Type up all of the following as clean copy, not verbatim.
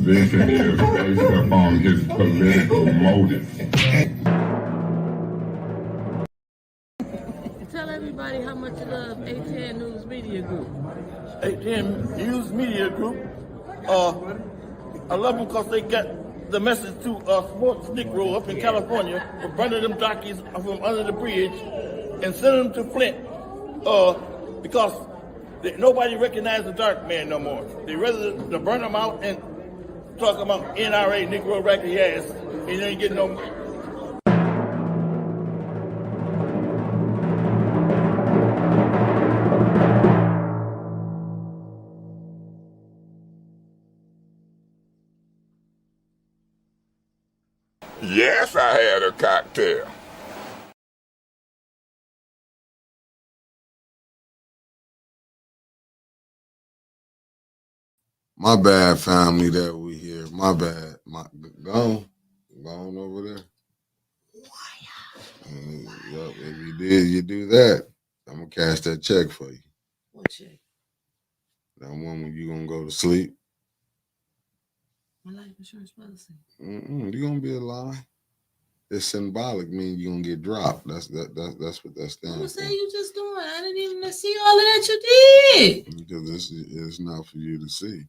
position is based upon his political motive. Tell everybody how much you love A10 News Media Group. A10 News Media Group. I love them because they got the message to sports Negro up in California for burning them jockeys from under the bridge and sending them to Flint because nobody recognizes the dark man no more. They rather to burn them out and talk about NRA, Negro racket ass, and you ain't getting no. Yes, I had a cocktail. My bad, family that we here. My bad. Go on over there. Yup, if you do that, I'm gonna cash that check for you. What check? That one when you gonna go to sleep. My life insurance policy. You gonna be alive. It's symbolic, meaning you gonna get dropped. That's what that stands for. What was that you just doing? I didn't even see all of that you did. Because this is not for you to see.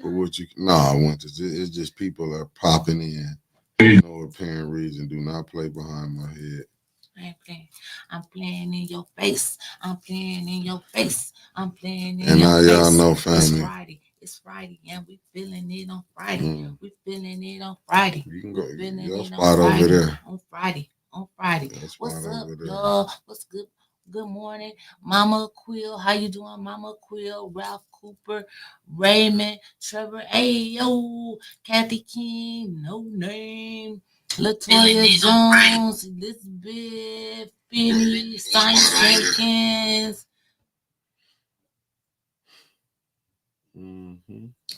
But what you I want to. It's just people are popping in. No apparent reason. Do not play behind my head. I ain't playing. I'm playing in your face. I'm playing in your face. I'm playing in and your face. And now y'all know, family. It's Friday, and we feeling it on Friday. We feeling it on Friday. You can go. Your spot over there. On Friday. What's up, y'all? What's good? Good morning, Mama Quill. How you doing, Mama Quill? Ralph Cooper, Raymond, Trevor, Ayo, Kathy King, No Name, Latoya Jones, Elizabeth, Finney, Science Jenkins.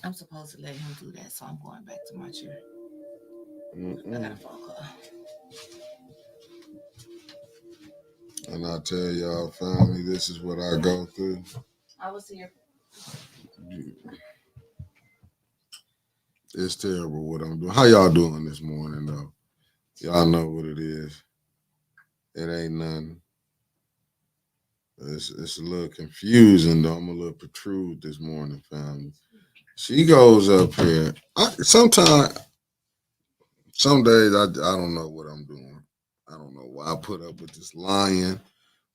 I'm supposed to let him do that, so I'm going back to my chair. I gotta phone her. And I tell y'all, family, this is what I go through. I was here. It's terrible what I'm doing. How y'all doing this morning, though? Y'all know what it is. It ain't nothing. It's a little confusing, though. I'm a little protrude this morning, family. She goes up here. Some days I don't know what I'm doing. I don't know why I put up with this lying.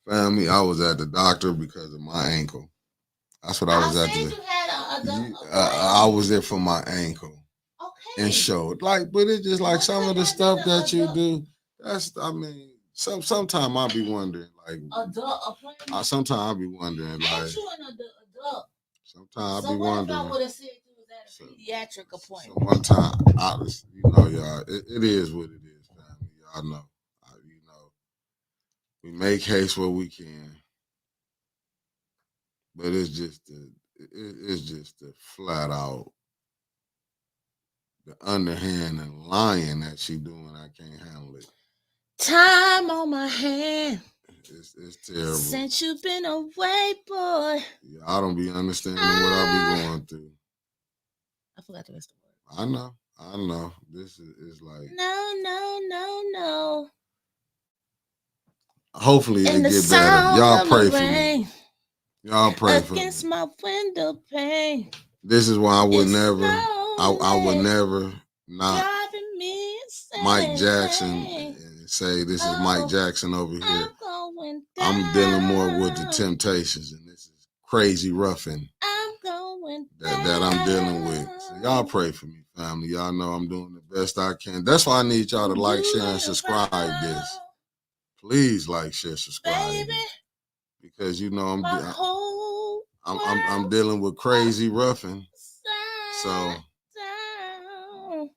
Family, I was at the doctor because of my ankle. That's what I was at. I was there for my ankle. Okay. And showed but it's just like some of the stuff that you do. Sometimes I'll be wondering, sometimes I'll be wondering, sometimes I'll be wondering. I would have said you was at a pediatric appointment. So one time, y'all, it is what it is, family. Y'all know, we make haste where we can, but it's just the flat out, the underhand and lying that she doing. I can't handle it. Time on my hand. It's terrible. Since you've been away, boy. Yeah, I don't be understanding what I be going through. I forgot the rest of the word. I know. This is like no. Hopefully it get better. Y'all pray for me. Y'all pray for me. Against my window pane. This is why I would never. I would never not Mike Jackson and say this is Mike Jackson over here. I'm dealing more with the Temptations, and this is crazy roughing that I'm dealing with. So y'all pray for me, family. Y'all know I'm doing the best I can. That's why I need y'all to like, share, and subscribe this. Please like, share, subscribe, because I'm dealing with crazy roughing. So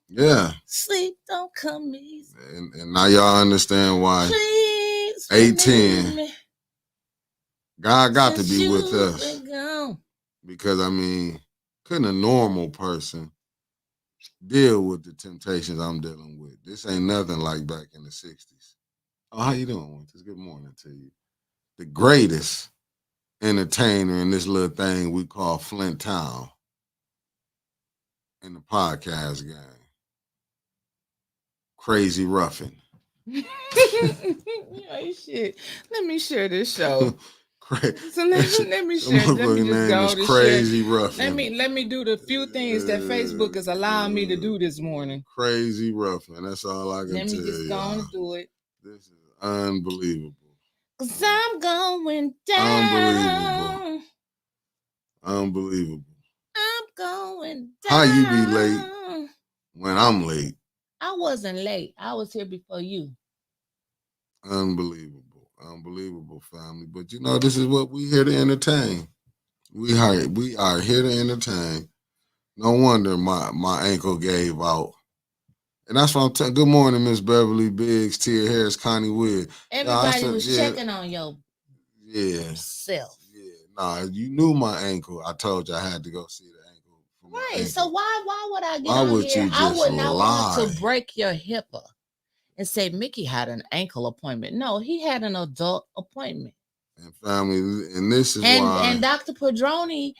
yeah, sleep don't come easy. And now y'all understand why. Please, 8:10. God got to be with us. Because couldn't a normal person deal with the temptations I'm dealing with? This ain't nothing like back in the 60s. Oh, how you doing, Winters? Good morning to you. The greatest entertainer in this little thing we call Flint Town. in the podcast game. Crazy Ruffin. Shit. Let me share this show. So let me share. Let me just go to Crazy share. Ruffin. Let me do the few things that Facebook is allowing me to do this morning. Crazy Ruffin. That's all I can tell you. Let me just go on and do it. This is unbelievable. 'Cause I'm going down. Unbelievable. I'm going down. How you be late when I'm late? I wasn't late. I was here before you. Unbelievable, family. But you know, this is what we here to entertain. We are here to entertain. No wonder my ankle gave out. And that's what I'm telling. Good morning, Miss Beverly Biggs, Tia Harris, Connie Wood. Everybody was checking on your self. Yeah, nah, you knew my ankle. I told you I had to go see the ankle. Right. So why would I get on here? I would not want to break your HIPAA and say Mickey had an ankle appointment. No, he had an adult appointment. And family, and this is why. And Dr. Padroni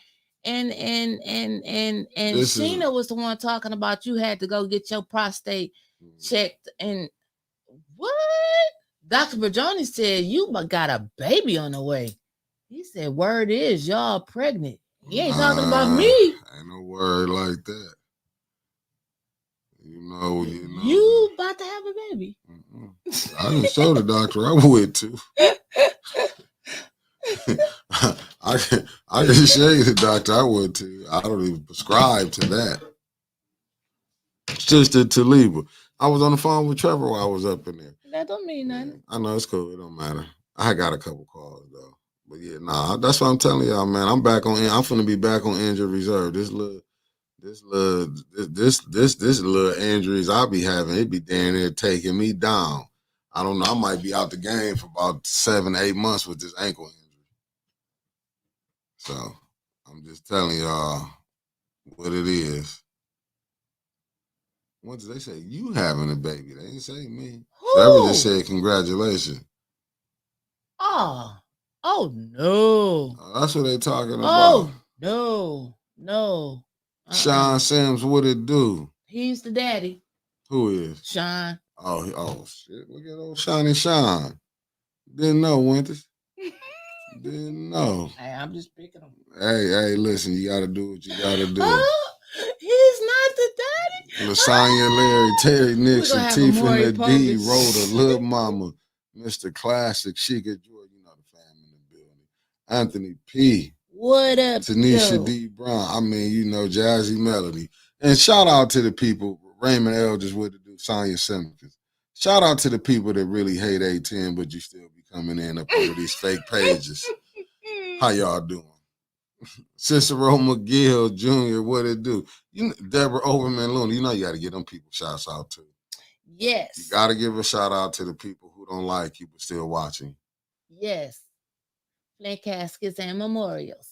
and Sheena was the one talking about you had to go get your prostate checked. And what? Dr. Padroni said you got a baby on the way. He said, word is y'all pregnant. He ain't talking about me. Ain't no word like that. You know. You about to have a baby. I didn't show the doctor I went to. I can show you the doctor I went to. I don't even prescribe to that. Sister Taliba. I was on the phone with Trevor while I was up in there. That don't mean nothing. I know it's cool. It don't matter. I got a couple calls though. But yeah, that's what I'm telling y'all, man. I'm finna be back on injured reserve. This little injuries I be having, it be damn near taking me down. I don't know. I might be out the game for about 7-8 months with this ankle injury. So I'm just telling y'all what it is. What did they say? You having a baby? They didn't say me. Trevor just said congratulations. Oh no. That's what they talking about. Oh no. Sean Sims, what it do? He's the daddy. Who is? Sean. Oh shit. Look at old Sean and Sean. Didn't know, Winters. Didn't know. Hey, I'm just picking them. Hey, listen, you gotta do what you gotta do. He's not the daddy. Lasagna, Larry, Terry Nixon, Tiffany D, Rhoda, Lil Mama, Mr. Classic, Sheikah Joy, you know the family in the building. Anthony P. What up, Tanisha D. Brown. I mean, you know, Jazzy Melody. And shout out to the people, Raymond Eldridge with the dude, Sonya Simpkins. Shout out to the people that really hate A10, but you still be coming in up under these fake pages. How y'all doing? Cicero McGill Jr., what it do? You know, Deborah Overman Looney, you know you got to give them people shouts out too. Yes. You got to give a shout out to the people who don't like you but still watching. Yes. Flint Caskets and Memorials.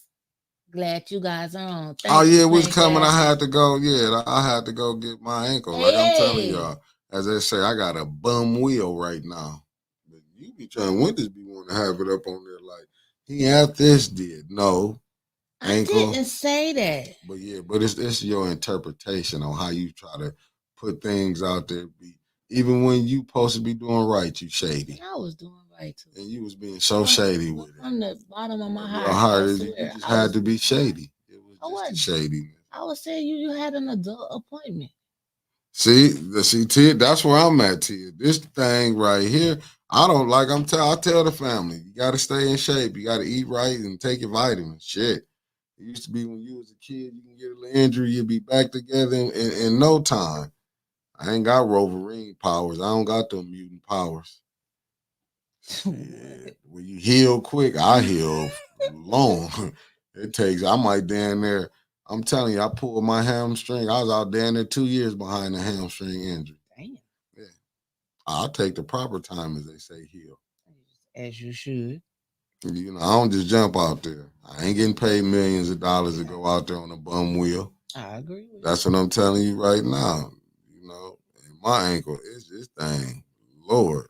Glad you guys are on. It was coming. I had to go. Yeah, I had to go get my ankle. Like I'm telling y'all, as they say, I got a bum wheel right now. But you be trying, Winters be wanting to have it up on there like, he had this did. No. Ankle. I didn't say that. But yeah, but it's your interpretation on how you try to put things out there. Even when you supposed to be doing right, you shady. I was doing right too. And you was being so shady with it. From the bottom of my heart. You just had to be shady. It was just shady. I was saying you had an adult appointment. See, Tia, that's where I'm at, Tia. This thing right here, I don't like. I tell the family, you got to stay in shape. You got to eat right and take your vitamins. Shit. It used to be when you was a kid, you can get a little injury, you'll be back together in no time. I ain't got Wolverine powers. I don't got them mutant powers. Shit. When you heal quick, I heal long. I might down there. I'm telling you, I pulled my hamstring. I was out down there 2 years behind the hamstring injury. Damn. Yeah. I'll take the proper time, as they say, heal. As you should. You know, I don't just jump out there. I ain't getting paid millions of dollars to go out there on a bum wheel. I agree with That's what I'm telling you right now. You know, and my ankle is this thing. Lord.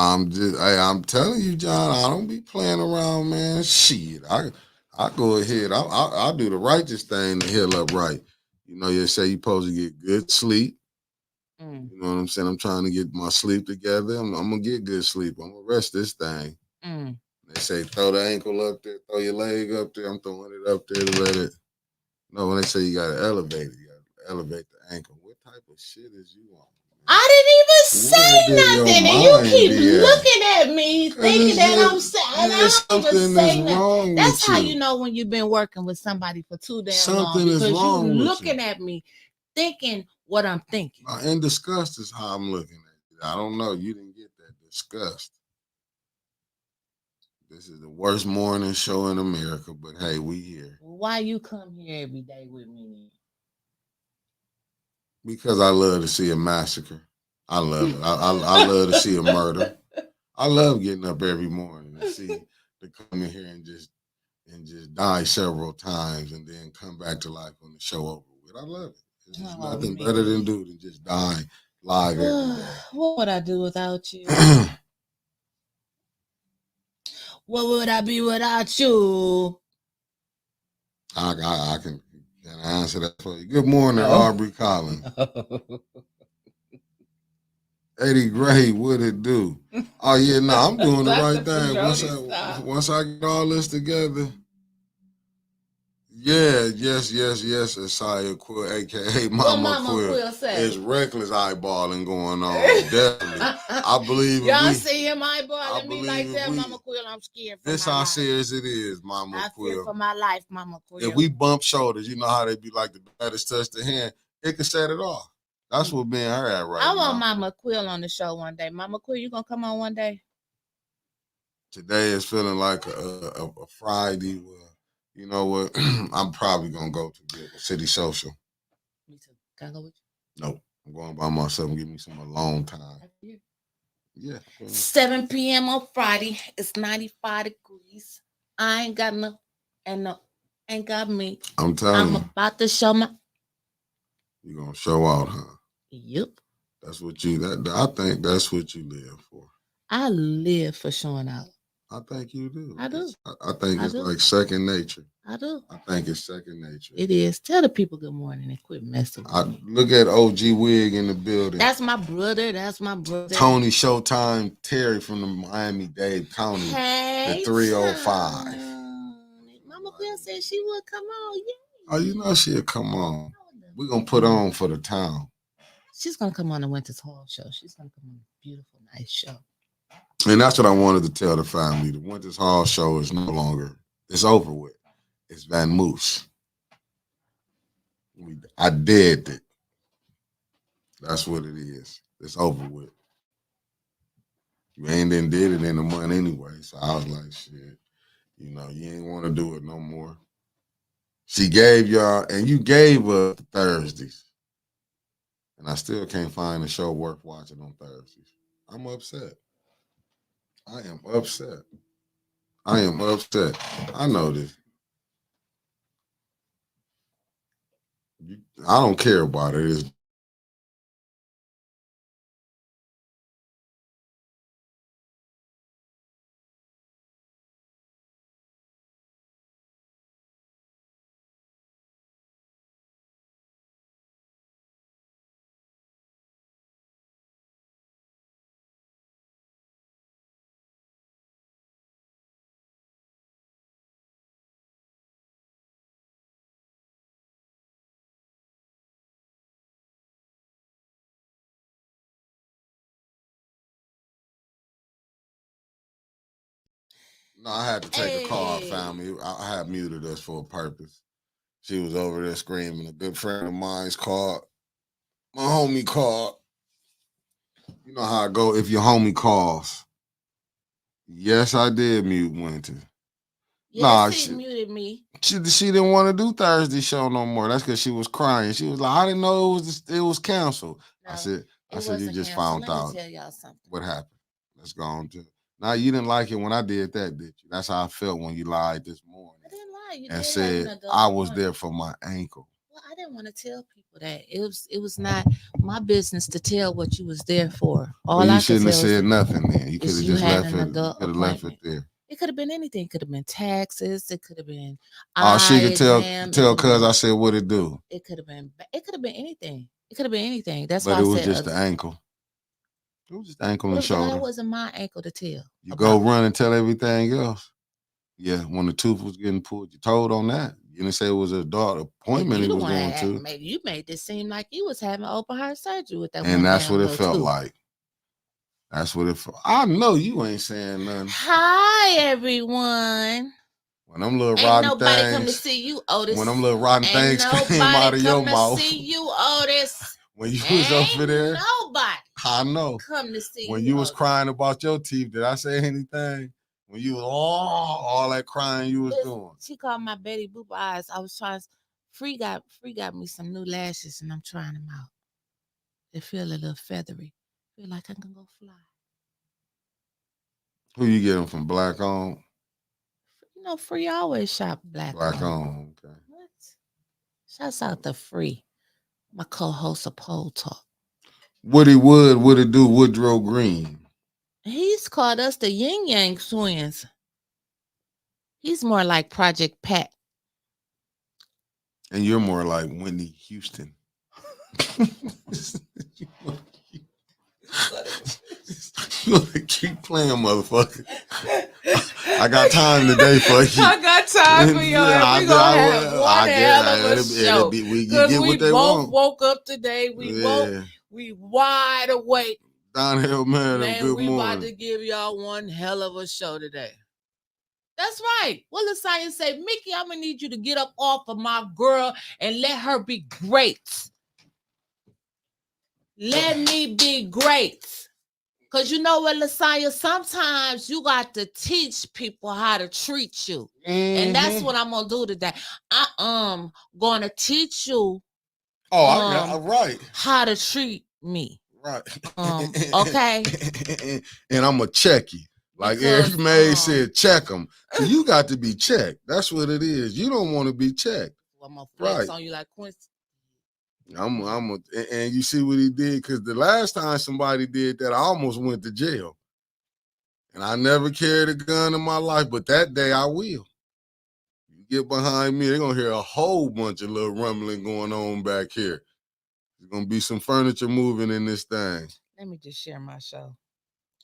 I'm telling you, John, I don't be playing around, man. Shit, I go ahead. I do the righteous thing to heal up right. You know, you say you're supposed to get good sleep. You know what I'm saying? I'm trying to get my sleep together. I'm gonna get good sleep. I'm gonna rest this thing. They say throw the ankle up there, throw your leg up there. I'm throwing it up there to let it. No, when they say you gotta elevate it, you gotta elevate the ankle. What type of shit is you on? I didn't even say nothing, and you keep looking at me thinking that I'm saying. I don't even say nothing. That's how you know when you've been working with somebody for too damn long, because you're looking at me thinking what I'm thinking. And disgust is how I'm looking at you. I don't know. You didn't get that disgust. This is the worst morning show in America, but hey, we here. Why you come here every day with me? Because I love to see a massacre. I love it. I love to see a murder. I love getting up every morning and see to come in here and just die several times and then come back to life when the show over with. I love it. There's nothing better than do than just die live every day. What would I do without you? What would I be without you? I can answer that for you. Good morning, Aubrey Collins. Eddie Gray, what it do? Oh yeah, no, I'm doing the right thing. Once I get all this together. Yeah, yes, Isaiah Quill, aka Mama Quill. There's reckless eyeballing going on. Definitely. I believe y'all see him eyeballing me like that, Mama Quill. I'm scared for this my life. This how serious it is, Mama Quill. I fear for my life, Mama Quill. If we bump shoulders, you know how they be like the baddest touch the hand, it can set it off. That's what me and her at right now. I want Mama Quill on the show one day. Mama Quill, you gonna come on one day? Today is feeling like a Friday. You know what? I'm probably gonna go to the city social. Me too. Can I go with you? Nope. I'm going by myself and give me some alone time. Yeah. 7 p.m. on Friday. It's 95 degrees. I ain't got ain't got me. I'm telling you. I'm about to show my. You gonna show out, huh? Yep. That's what I think that's what you live for. I live for showing out. I think you do. I do. I think it's like second nature. I do. I think it's second nature. It is. Tell the people good morning and quit messing with me. Look at OG Wig in the building. That's my brother. Tony Showtime Terry from the Miami-Dade County. Hey, the 305. Mama Quill said she would come on. Yeah. Oh, you know she'll come on. We're going to put on for the town. She's going to come on the Winter's Hall show. She's going to come on a beautiful, nice show. And that's what I wanted to tell the family. The Winter's Hall show is no longer, it's over with. It's Van Moose. I did it. That's what it is. It's over with. You ain't did it in a month anyway. So I was like, shit, you know, you ain't want to do it no more. She gave y'all, and you gave us Thursdays. And I still can't find a show worth watching on Thursdays. I'm upset. I am upset. I know this. I don't care about it. It's No, I had to take a call, family. I had muted us for a purpose. She was over there screaming. A good friend of mine's called. My homie called. You know how I go if your homie calls. Yes, I did mute Winter. Yes, she muted me. She didn't want to do Thursday show no more. That's because she was crying. She was like, I didn't know it was canceled. No, I said you just found out. Let me tell y'all something. What happened? Let's go on to. Now you didn't like it when I did that, did you? That's how I felt when you lied this morning. I didn't lie. You and said I was there for my ankle. Well, I didn't want to tell people that. It was not my business to tell what you was there for. All you I shouldn't could have tell said nothing then. You could have just left it. You could have left it there. It could have been anything. It could have been taxes. It could have been she could tell cuz I said what it do. It could have been anything. It could have been anything. That's but why it was just the ankle. It was just the ankle and shoulder. That wasn't my ankle to tell. You go run and tell everything else. Yeah, when the tooth was getting pulled, you told on that. You didn't say it was a doctor appointment he was going to. Maybe you made this seem like you was having open heart surgery with that. And that's what it felt like. That's what it felt. I know you ain't saying nothing. Hi, everyone. When them little rotten things. Ain't nobody come to see you, Otis. When them little rotten things came out of your mouth. To see you, Otis. When you was over there. Nobody. I know. Come to see when you was crying about your teeth, did I say anything? When you was all that crying you was doing. She called my Betty Boop eyes. I was trying. Free got me some new lashes, and I'm trying them out. They feel a little feathery. Feel like I can go fly. Who you get them from? Black On? You know, Free always shop Black On. Okay. What? Shouts out to Free, my co-host of Pole Talk. Woody Woodrow Green. He's called us the Yin Yang Twins. He's more like Project Pat. And you're more like Whitney Houston. You want to keep playing, motherfucker. I got time today for you. I got time for y'all. We're going to have one hell of a show. Because we both woke up today. We wide awake. Downhill man, good morning. We about to give y'all one hell of a show today. That's right. What does science say? Mickey, I'm going to need you to get up off of my girl and let her be great. Let me be great. Because you know what, LaSanya, sometimes you got to teach people how to treat you. And that's what I'm going to do today. I'm going to teach you right. how to treat me. Right. Okay. And I'm going to check you. Like Eric May said, check them. So you got to be checked. That's what it is. You don't want to be checked. Well, I'm going to flex on you like Quincy. And you see what he did? Because the last time somebody did that, I almost went to jail. And I never carried a gun in my life, but that day I will. You get behind me, they're going to hear a whole bunch of little rumbling going on back here. There's going to be some furniture moving in this thing. Let me just share my show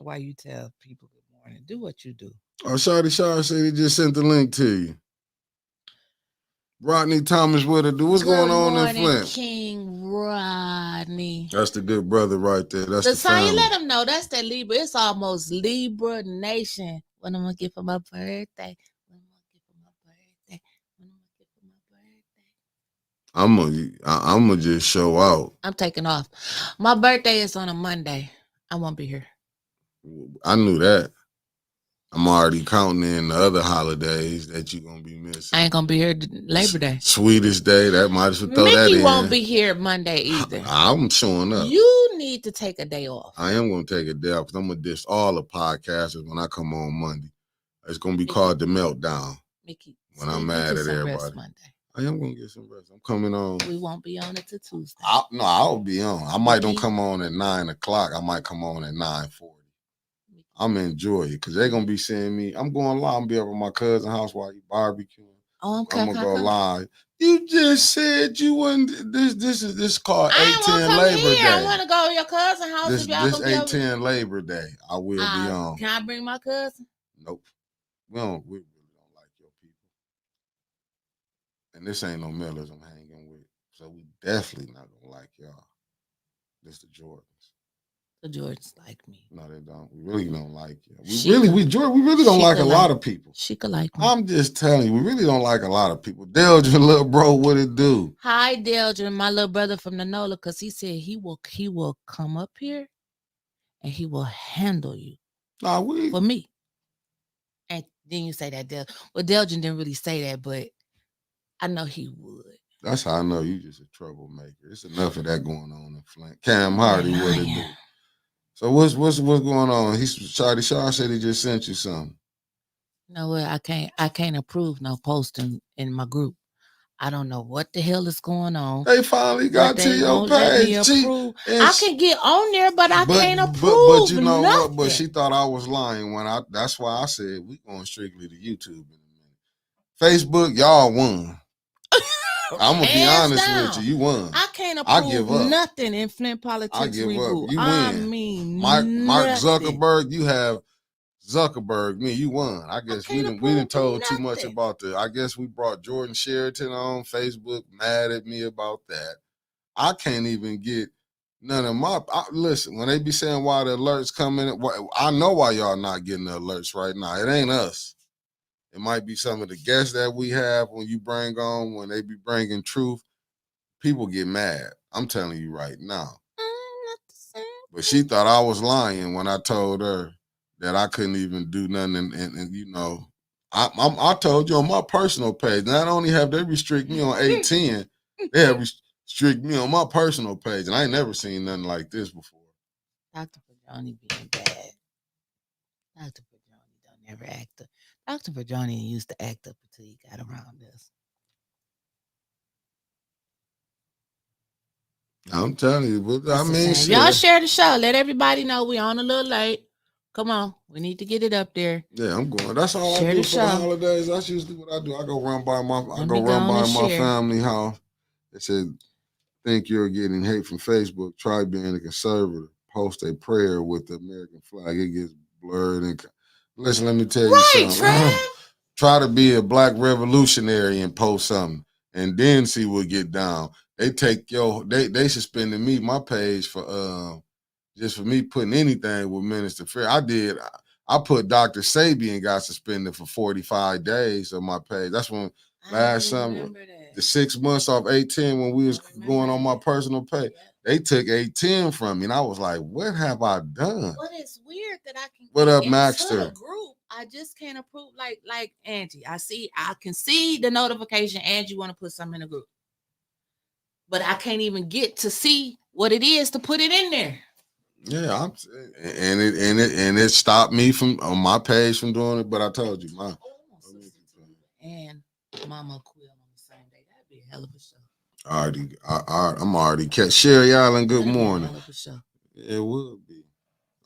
while you tell people good morning. Do what you do. Oh, Shawty Shaw said he just sent the link to you. Rodney Thomas, what it do? What's going on in Flint? King Rodney. That's the good brother right there. That's the family. You let him know that's that Libra. It's almost Libra Nation. What I'm gonna get for my birthday? I'm gonna just show out. I'm taking off. My birthday is on a Monday. I won't be here. I knew that. I'm already counting in the other holidays that you're going to be missing. I ain't going to be here Labor Day. Sweetest Day, that might as well throw that in. Mickey won't be here Monday either. I'm showing up. You need to take a day off. I am going to take a day off because I'm going to diss all the podcasters when I come on Monday. It's going to be called The Meltdown. Mickey. When I'm mad at everybody. I am going to get some rest. I'm coming on. We won't be on it till Tuesday. I'll be on. I might don't come on at 9 o'clock. I might come on at 9:40. I'm enjoy it because they're gonna be seeing me. I'm going live. I'm gonna be up at my cousin's house while he barbecuing. Oh, okay. I'm gonna go live. You just said you wouldn't. This is called 8/10 Labor Day. I want to go to your cousin's house. This 8/10 Labor Day. I will be on. Can I bring my cousin? Nope. We really don't like your people. And this ain't no Millers I'm hanging with, so we definitely not gonna like y'all. This the Jordans. The Jordans like me. No, they don't. We really don't like you. We really don't like a lot of people. She could like me. I'm just telling you, we really don't like a lot of people. Delgin, little bro, what it do? Hi, Delgin, my little brother from the NOLA, because he said he will come up here and he will handle you. For me. And then you say that, Delgin. Well, Delgin didn't really say that, but I know he would. That's how I know you just a troublemaker. It's enough of that going on in Flint. Cam Hardy, what it do? So what's going on? Shawty Shaw said he just sent you something. You know what? I can't approve no posting in my group. I don't know what the hell is going on. They finally got to your page. I can get on there, but I can't approve. But you know nothing. what? But she thought I was lying when that's why I said we going strictly to YouTube in a minute. Facebook, y'all won. I'm gonna be honest with you. You won. I can't approve nothing in Flint Politics. I give Reboot. up. You win. I mean, Mark Zuckerberg, you have Zuckerberg. Me, you won. I guess we didn't told too much about I guess we brought Jordan Sheraton on Facebook, mad at me about that. I can't even get none of my listen, when they be saying why the alerts coming, I know why y'all not getting the alerts right now. It ain't us. It might be some of the guests that we have when you bring on, when they be bringing truth, people get mad. I'm telling you right now. But she thought I was lying when I told her that I couldn't even do nothing. And you know, I told you on my personal page, not only have they restrict me on 810, they have restrict me on my personal page. And I ain't never seen nothing like this before. Dr. Pajani being bad. Dr. Pajani don't never act up. Dr. Pajani used to act up until he got around us. I'm telling you, but I mean, y'all share the show. Let everybody know we on a little late. Come on, we need to get it up there. Yeah, I'm going. That's all I do for the holidays. That's usually what I do. I go run by my family house. They said, think you're getting hate from Facebook. Try being a conservative. Post a prayer with the American flag. It gets blurred and listen. Let me tell you something. Try to be a black revolutionary and post something, and then see what get down. They take they suspended me my page for just for me putting anything with Minister Fair. I put Dr. Sabian got suspended for 45 days on my page. That's when last summer, the 6 months off 810 when we was going on my personal page. They took 810 from me, and I was like, what have I done? But it's weird that I can what up, Maxter? Group. I just can't approve like Angie. I can see the notification. Angie want to put something in the group. But I can't even get to see what it is to put it in there. Yeah, and it stopped me from on my page from doing it. But I told you, and Mama Quill on the same day. That'd be a hell of a show. I'm already catch Sherry Allen. Good morning. Hell of a show. It would be.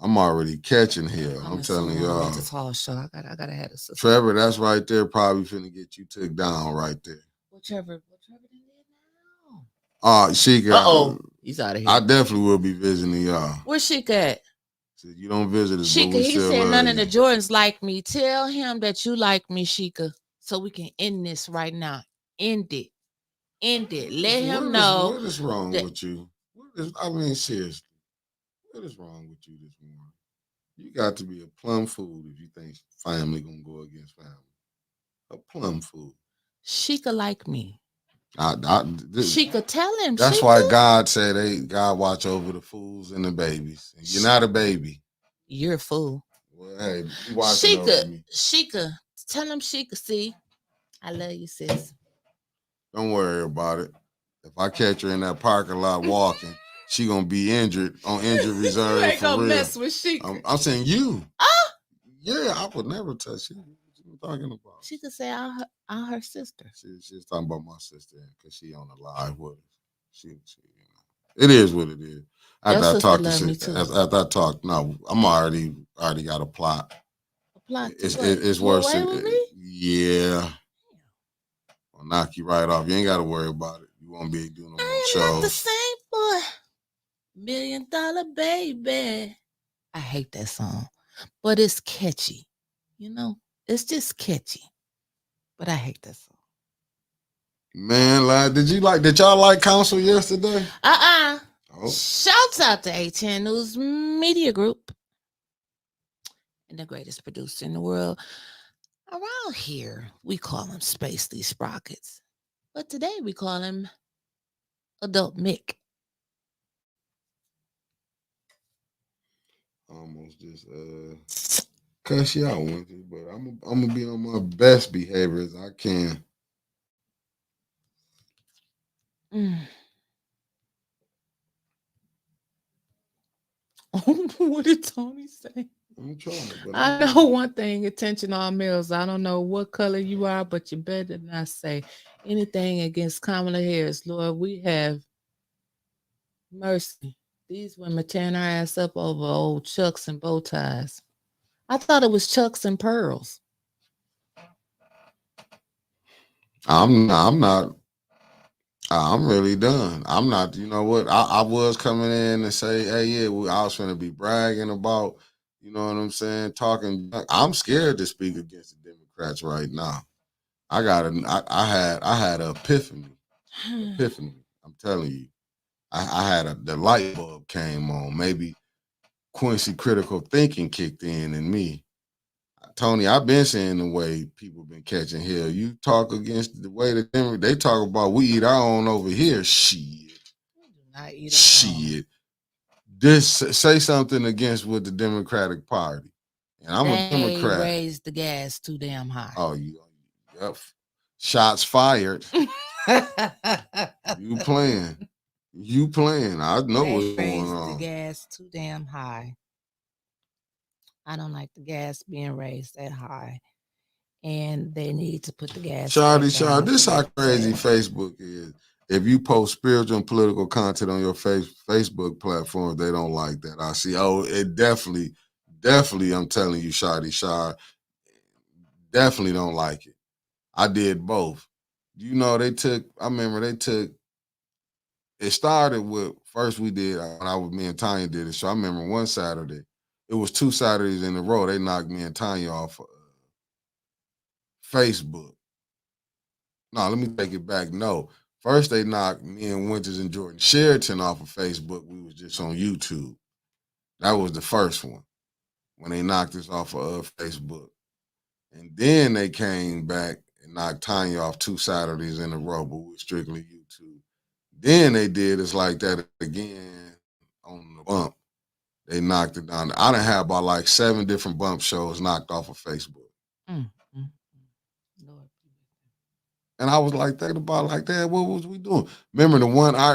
I'm already catching here. I'm telling y'all. This whole show. I gotta have a sister. Trevor, that's right there. Probably finna get you took down right there. What Trevor did now? Sheikah. He's out of here. I definitely will be visiting y'all. Where's Sheikah at? Said you don't visit us. Sheikah, he said none of the Jordans like me. Tell him that you like me, Sheikah, so we can end this right now. End it. Let him know. What is wrong with you? Seriously. What is wrong with you this morning? You got to be a plum fool if you think family gonna go against family. A plum fool. Sheikah like me. Sheikah, tell him. That's why God said God watch over the fools and the babies. And you're not a baby. You're a fool. Well, hey, you watching over me. Sheikah, tell him, Sheikah, see, I love you, sis. Don't worry about it. If I catch her in that parking lot walking, she gonna be injured on injured reserve. You ain't gonna mess with Sheikah. I'm saying you. Yeah, I would never touch you. What you talking about? Sheikah say I'm her sister. She's talking about my sister because she on the live with us. She it is what it is. After I talk to she, after I talk, no, I'm already got a plot. A plot. It's worse. Yeah. I'll knock you right off. You ain't got to worry about it. You won't be doing no more shows. I'm not the same boy. $1 Million Baby. I hate that song, but it's catchy. You know, it's just catchy. But I hate that song. Man, did y'all like council yesterday? Oh. Shouts out to A10 News Media Group and the greatest producer in the world. Around here, we call him Spacely Sprockets. But today we call him Adult Mick. Almost just cuss you out, Winter, but I'm gonna be on my best behavior as I can. What did Tony say? I'm trying, but I know one thing, attention all males. I don't know what color you are, but you better not say anything against Kamala Harris. Lord, we have mercy. These women tearing our ass up over old chucks and bow ties. I thought it was chucks and pearls. I'm not. I'm really done. I'm not. You know what? I was coming in and say, hey, yeah, I was going to be bragging about. You know what I'm saying? Talking. I'm scared to speak against the Democrats right now. I had an epiphany. I'm telling you. I had the light bulb came on. Maybe Quincy critical thinking kicked in me. Tony, I've been seeing the way people been catching hell. You talk against the way that they talk about we eat our own over here. Shit. This say something against with the Democratic Party. And I'm a Democrat. They raised the gas too damn high. Oh, yep. Shots fired. You playing. I know what's going on. The gas too damn high. I don't like the gas being raised that high. And they need to put the gas. Shawty, this how crazy Facebook is. If you post spiritual and political content on your Facebook platform, they don't like that. I see. Oh, it definitely, I'm telling you, Shawty, definitely don't like it. I did both. You know, I remember they took, it started with, first we did, when me and Tanya did it. So I remember one Saturday, it was 2 Saturdays in a row, they knocked me and Tanya off Facebook. No, let me take it back. No. First, they knocked me and Winters and Jordan Sheraton off of Facebook. We was just on YouTube. That was the first one when they knocked us off of Facebook. And then they came back and knocked Tanya off 2 Saturdays in a row, but we were strictly YouTube. Then they did us like that again on the bump. They knocked it down. I done had about like 7 different bump shows knocked off of Facebook. And I was like, thinking about like that, what was we doing? Remember the one, I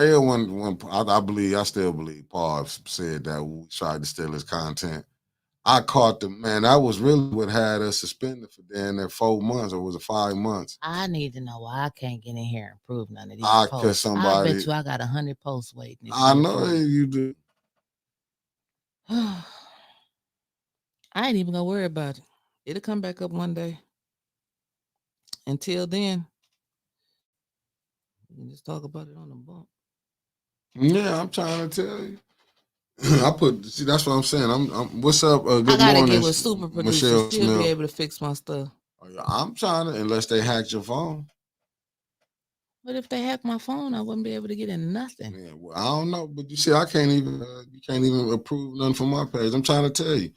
still believe Paul said that we tried to steal his content. I caught the man, that was really what had us suspended for damn near 4 months, or was it 5 months? I need to know why I can't get in here and prove none of these posts. I bet you I got 100 posts waiting. I know you do. I ain't even gonna worry about it. It'll come back up one day. Until then, we can just talk about it on the bump. Yeah, I'm trying to tell you. That's what I'm saying. What's up? Good I gotta morning, get with super producer. She'll be able to fix my stuff. I'm trying to, unless they hacked your phone. But if they hack my phone, I wouldn't be able to get in nothing. Yeah, well, I don't know, but you see, I can't even. You can't even approve nothing from my page. I'm trying to tell you,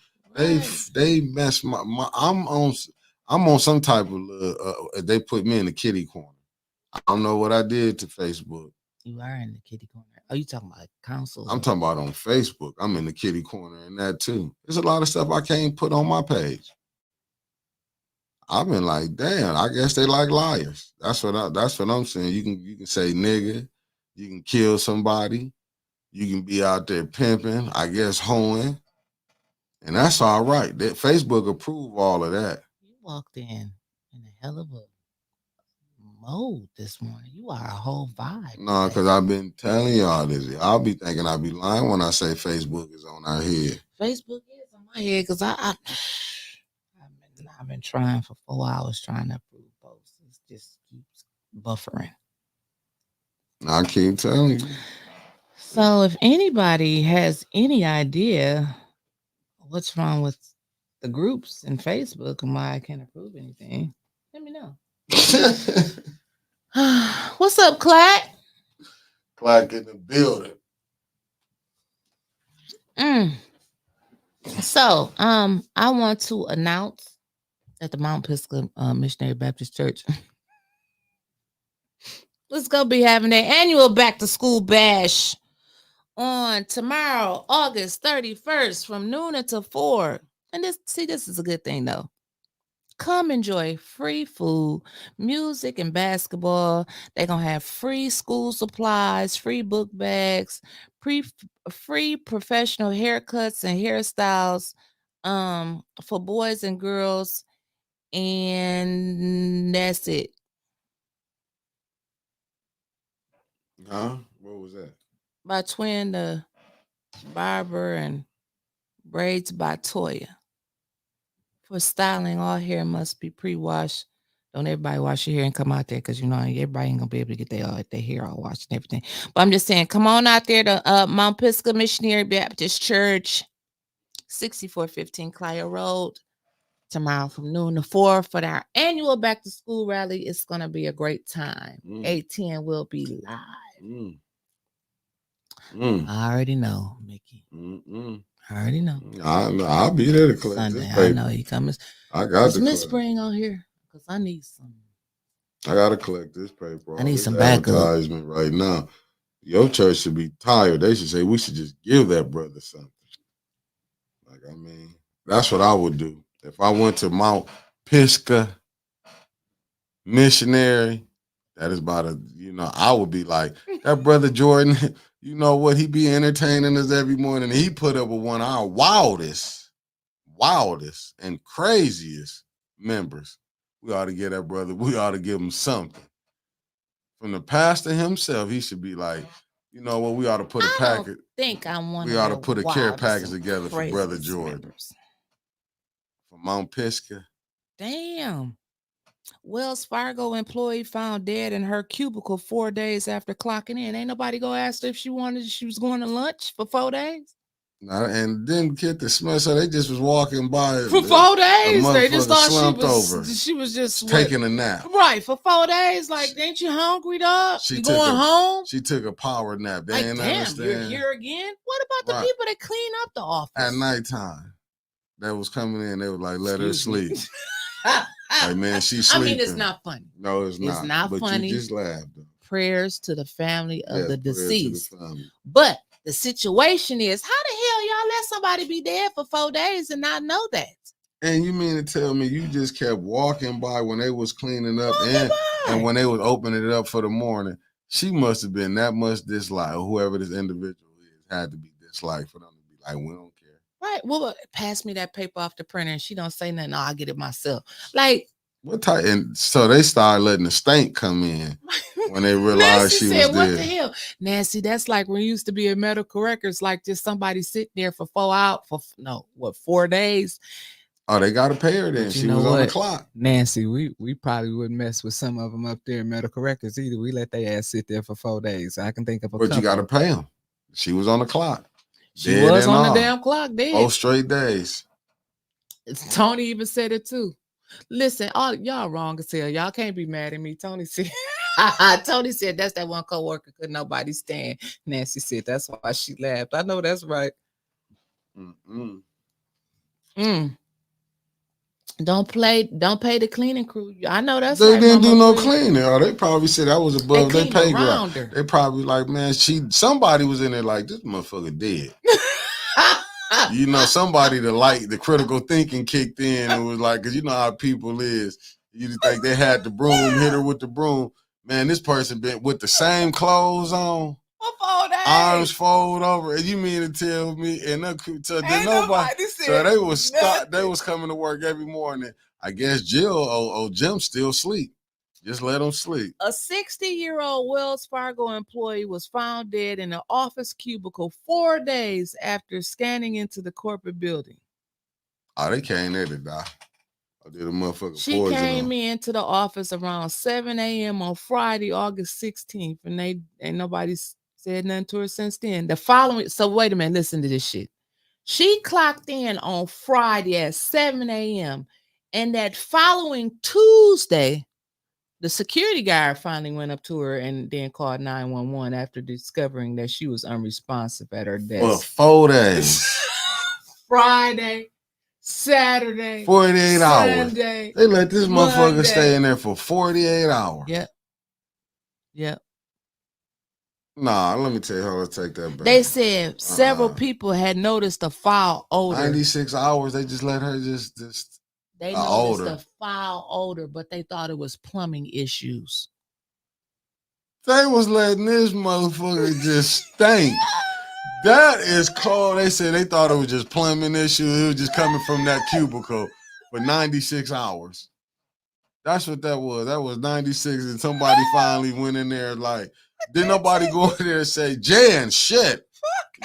they messed my. I'm on some type of. They put me in the kitty corner. I don't know what I did to Facebook. You are in the kitty corner. Oh, you talking about council? I'm talking about on Facebook. I'm in the kitty corner and that too. There's a lot of stuff I can't put on my page. I've been like, damn, I guess they like liars. That's what I'm saying. You can say nigga, you can kill somebody, you can be out there pimping, I guess hoeing. And that's all right. That Facebook approve all of that. You walked in a hell of a mode this morning. You are a whole vibe. No, because I've been telling y'all this. I'll be thinking I'll be lying when I say Facebook is on our head. Facebook is on my head because I've been trying for 4 hours trying to approve posts. It just keeps buffering. I keep telling you. So if anybody has any idea what's wrong with the groups in Facebook and why I can't approve anything, let me know. What's up, Clack? Clack in the building. So, I want to announce that the Mount Pisgah Missionary Baptist Church is going to be having their annual back to school bash on tomorrow, August 31st, from noon until 4. And this is a good thing though. Come enjoy free food, music, and basketball. They're going to have free school supplies, free book bags, free professional haircuts and hairstyles, for boys and girls, and that's it. Huh? What was that? By Twin the Barber and Braids by Toya. For styling, all hair must be pre-washed. Don't everybody wash your hair and come out there, because you know everybody ain't gonna be able to get their hair all washed and everything. But I'm just saying, come on out there to Mount Pisgah Missionary Baptist Church, 6415 Clio Road, tomorrow from noon to 4 for our annual back to school rally. It's gonna be a great time. 8:10 will be live. I already know, Mickey. I already know. I'll be there to collect Sunday. this paper. I know he comes. I got to Miss Spring on here because I need some. I gotta collect this paper. I need some backup advertisement right now. Your church should be tired. They should say we should just give that brother something. Like, I mean, that's what I would do if I went to Mount Pisgah Missionary. That is about a, I would be like, that brother Jordan, you know what? He be entertaining us every morning. He put up with one of our wildest and craziest members. We ought to give that brother, we ought to give him something. From the pastor himself, he should be like, you know what? We ought to put a package. We ought to put a care package together for Brother Jordan. Members. From Mount Pisgah. Damn. Wells Fargo employee found dead in her cubicle 4 days after clocking in. Ain't nobody go ask her if she was going to lunch for 4 days. And didn't get the smell, so they just was walking by for 4 days. They just thought she was just taking a nap. Right, for 4 days. Like, ain't you hungry, dog? You going home? She took a power nap. They ain't understand. You're here again. What about the people that clean up the office at nighttime? That was coming in. They were like, let her sleep. Like, man, she's sleeping. I mean, it's not funny. No, it's not. It's not funny. You just laughed. Prayers to the family of the deceased. But the situation is, how the hell y'all let somebody be dead for 4 days and not know that? And you mean to tell me you just kept walking by when they was cleaning up and when they was opening it up for the morning? She must have been that much disliked, or whoever this individual is had to be disliked for them to be like, we don't care. Right. Well, pass me that paper off the printer, and she don't say nothing. No, I'll get it myself. Like, what type? And so they started letting the stank come in when they realized she was dead. What the hell, Nancy? That's like when you used to be in medical records, like just somebody sitting there for 4 days. Oh, they got to pay her then. She was on the clock. Nancy, we probably wouldn't mess with some of them up there in medical records either. We let their ass sit there for 4 days. I can think of a couple. You got to pay them. She was on the clock. She was on the damn clock, dead. 4 straight days. Tony even said it too. Listen, all y'all wrong as hell. Y'all can't be mad at me. Tony said, that's that one coworker could nobody stand. Nancy said that's why she laughed. I know that's right. Don't pay the cleaning crew. I know that's they right. Didn't do no cleaning. Or they probably said that was above their pay grade. They probably like, man, somebody was in there like, this motherfucker dead. Somebody the critical thinking kicked in and was like, because you know how people is. You think they had the broom, hit her with the broom. Man, this person been with the same clothes on. Arms fold over. And you mean to tell me? And nobody so they was stuck. They was coming to work every morning. I guess Jim still sleep. Just let him sleep. A 60-year-old Wells Fargo employee was found dead in an office cubicle 4 days after scanning into the corporate building. Oh, they came there to die. Or did a motherfucker She came into the office around 7 a.m. on Friday, August 16th, and ain't nobody said nothing to her since then. So wait a minute, listen to this shit. She clocked in on Friday at 7 a.m. and that following Tuesday, the security guard finally went up to her and then called 911 after discovering that she was unresponsive at her desk. For 4 days. Friday, Saturday, 48 hours. Sunday, they let this motherfucker stay in there for 48 hours. Yep. Nah, let me tell you how to take that back. They said several people had noticed a foul odor. 96 hours, they just let her just they noticed a foul odor, but they thought it was plumbing issues. They was letting this motherfucker just stink. That is cold. They said they thought it was just plumbing issue. It was just coming from that cubicle for 96 hours. That's what that was. That was 96, and somebody finally went in there like, didn't nobody go in there and say, Jan, shit,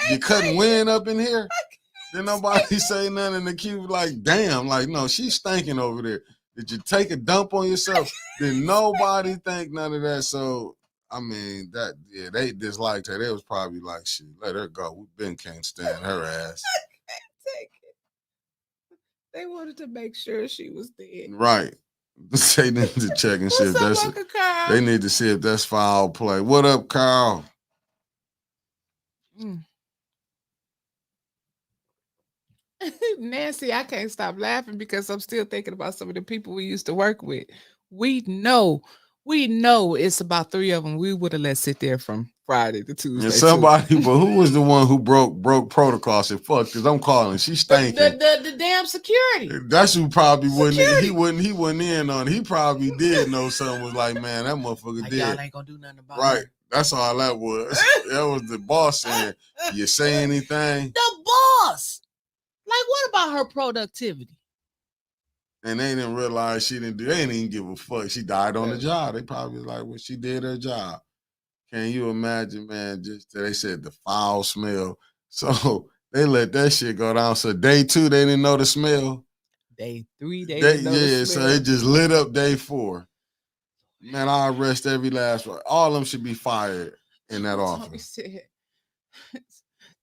you cutting wind up in here? Didn't nobody say nothing in the cube like, damn, like, no, she's stinking over there. Did you take a dump on yourself? Did nobody think none of that? So, I mean, that, yeah, they disliked her. They was probably like, shit, let her go. We been can't stand her ass. I can't take it. They wanted to make sure she was dead. Right. They need to check and see if that's they need to see if that's foul play. What up, Carl? Nancy, I can't stop laughing because I'm still thinking about some of the people we used to work with. We know it's about 3 of them we would have let sit there from Friday to Tuesday. And somebody, but who was the one who broke protocol? Said, fuck this, I'm calling. She's stinking. The damn security. That's who probably he wouldn't in on it. He probably did know something was like, man, that motherfucker did. Y'all ain't gonna do nothing about it. Right. That's all that was. That was the boss saying, you say anything? The boss. Like, what about her productivity? And they didn't realize they didn't even give a fuck. She died on the job. They probably like, well, she did her job. Can you imagine, man? Just they said the foul smell. So they let that shit go down. So day 2, they didn't know the smell. Day 3, they didn't know the smell. So it just lit up day 4. Man, I arrest every last one. All of them should be fired in that office.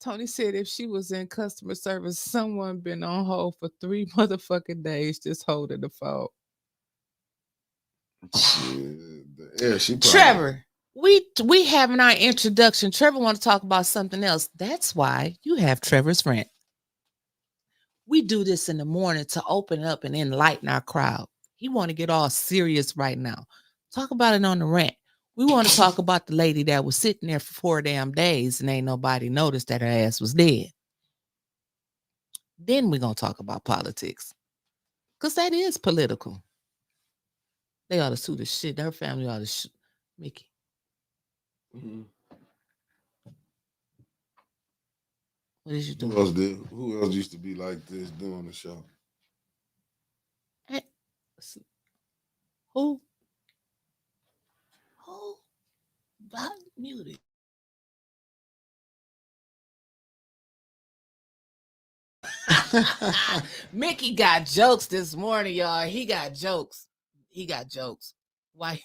Tony said if she was in customer service, someone been on hold for 3 motherfucking days just holding the phone. Yeah, she probably. Trevor, we having our introduction. Trevor want to talk about something else. That's why you have Trevor's Rant. We do this in the morning to open up and enlighten our crowd. He want to get all serious right now. Talk about it on the rant. We want to talk about the lady that was sitting there for 4 damn days and ain't nobody noticed that her ass was dead. Then we're going to talk about politics. Because that is political. They ought to sue the shit. Her family ought to sue Mickey. Mm-hmm. What is you doing? Who else used to be like this doing the show? Who? I'm muted. Mickey got jokes this morning, y'all. He got jokes. Why?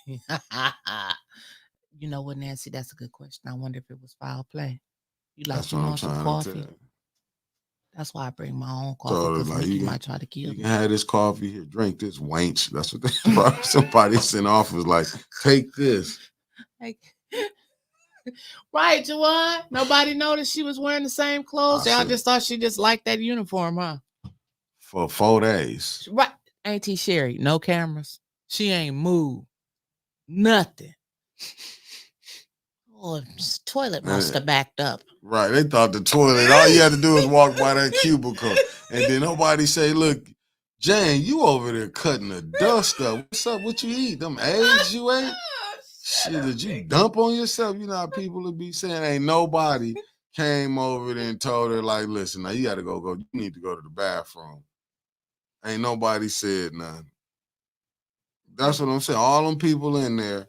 You know what, Nancy? That's a good question. I wonder if it was foul play. You like you want some coffee? That's why I bring my own coffee, because Mickey might try to kill me. You can have this coffee here, drink this wench. That's what they brought. Somebody sent off was like, take this. Right, Juwan? Nobody noticed she was wearing the same clothes. Y'all just thought she just liked that uniform, huh? For 4 days. Right. Auntie Sherry, no cameras. She ain't moved. Nothing. Oh, the toilet must have backed up. Right. They thought the toilet, all you had to do was walk by that cubicle. And then nobody say, look, Jane, you over there cutting the dust up. What's up? What you eat? Them eggs you ate? Shit, did you dump on yourself? You know how people would be saying, ain't nobody came over there and told her, like, listen, now you got to go. You need to go to the bathroom. Ain't nobody said nothing. That's what I'm saying. All them people in there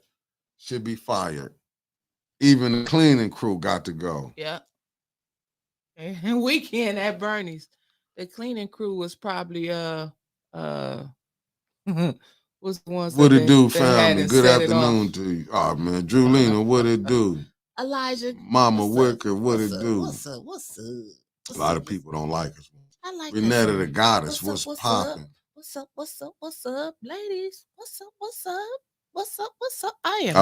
should be fired. Even the cleaning crew got to go. Yeah. And weekend at Bernie's, the cleaning crew was probably was the ones. What it do, family? Good afternoon to you. Oh man, Drewlina, what it do? Elijah, Mama Wicker, what it do? What's up? A lot of people don't like us. I like Renetta the goddess. What's popping? What's up, ladies? What's up? I am.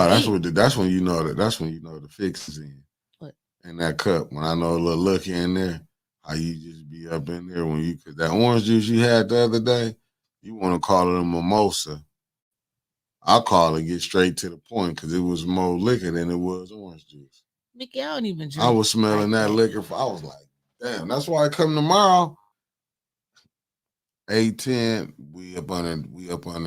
That's when you know the fix is in. What? In that cup. When I know a little look in there, how you just be up in there cause that orange juice you had the other day, you want to call it a mimosa. I'll call it get straight to the point because it was more liquor than it was orange juice. Mickey, I don't even drink. I was smelling that liquor. I was like, damn, that's why I come tomorrow. 8:10, we up on it.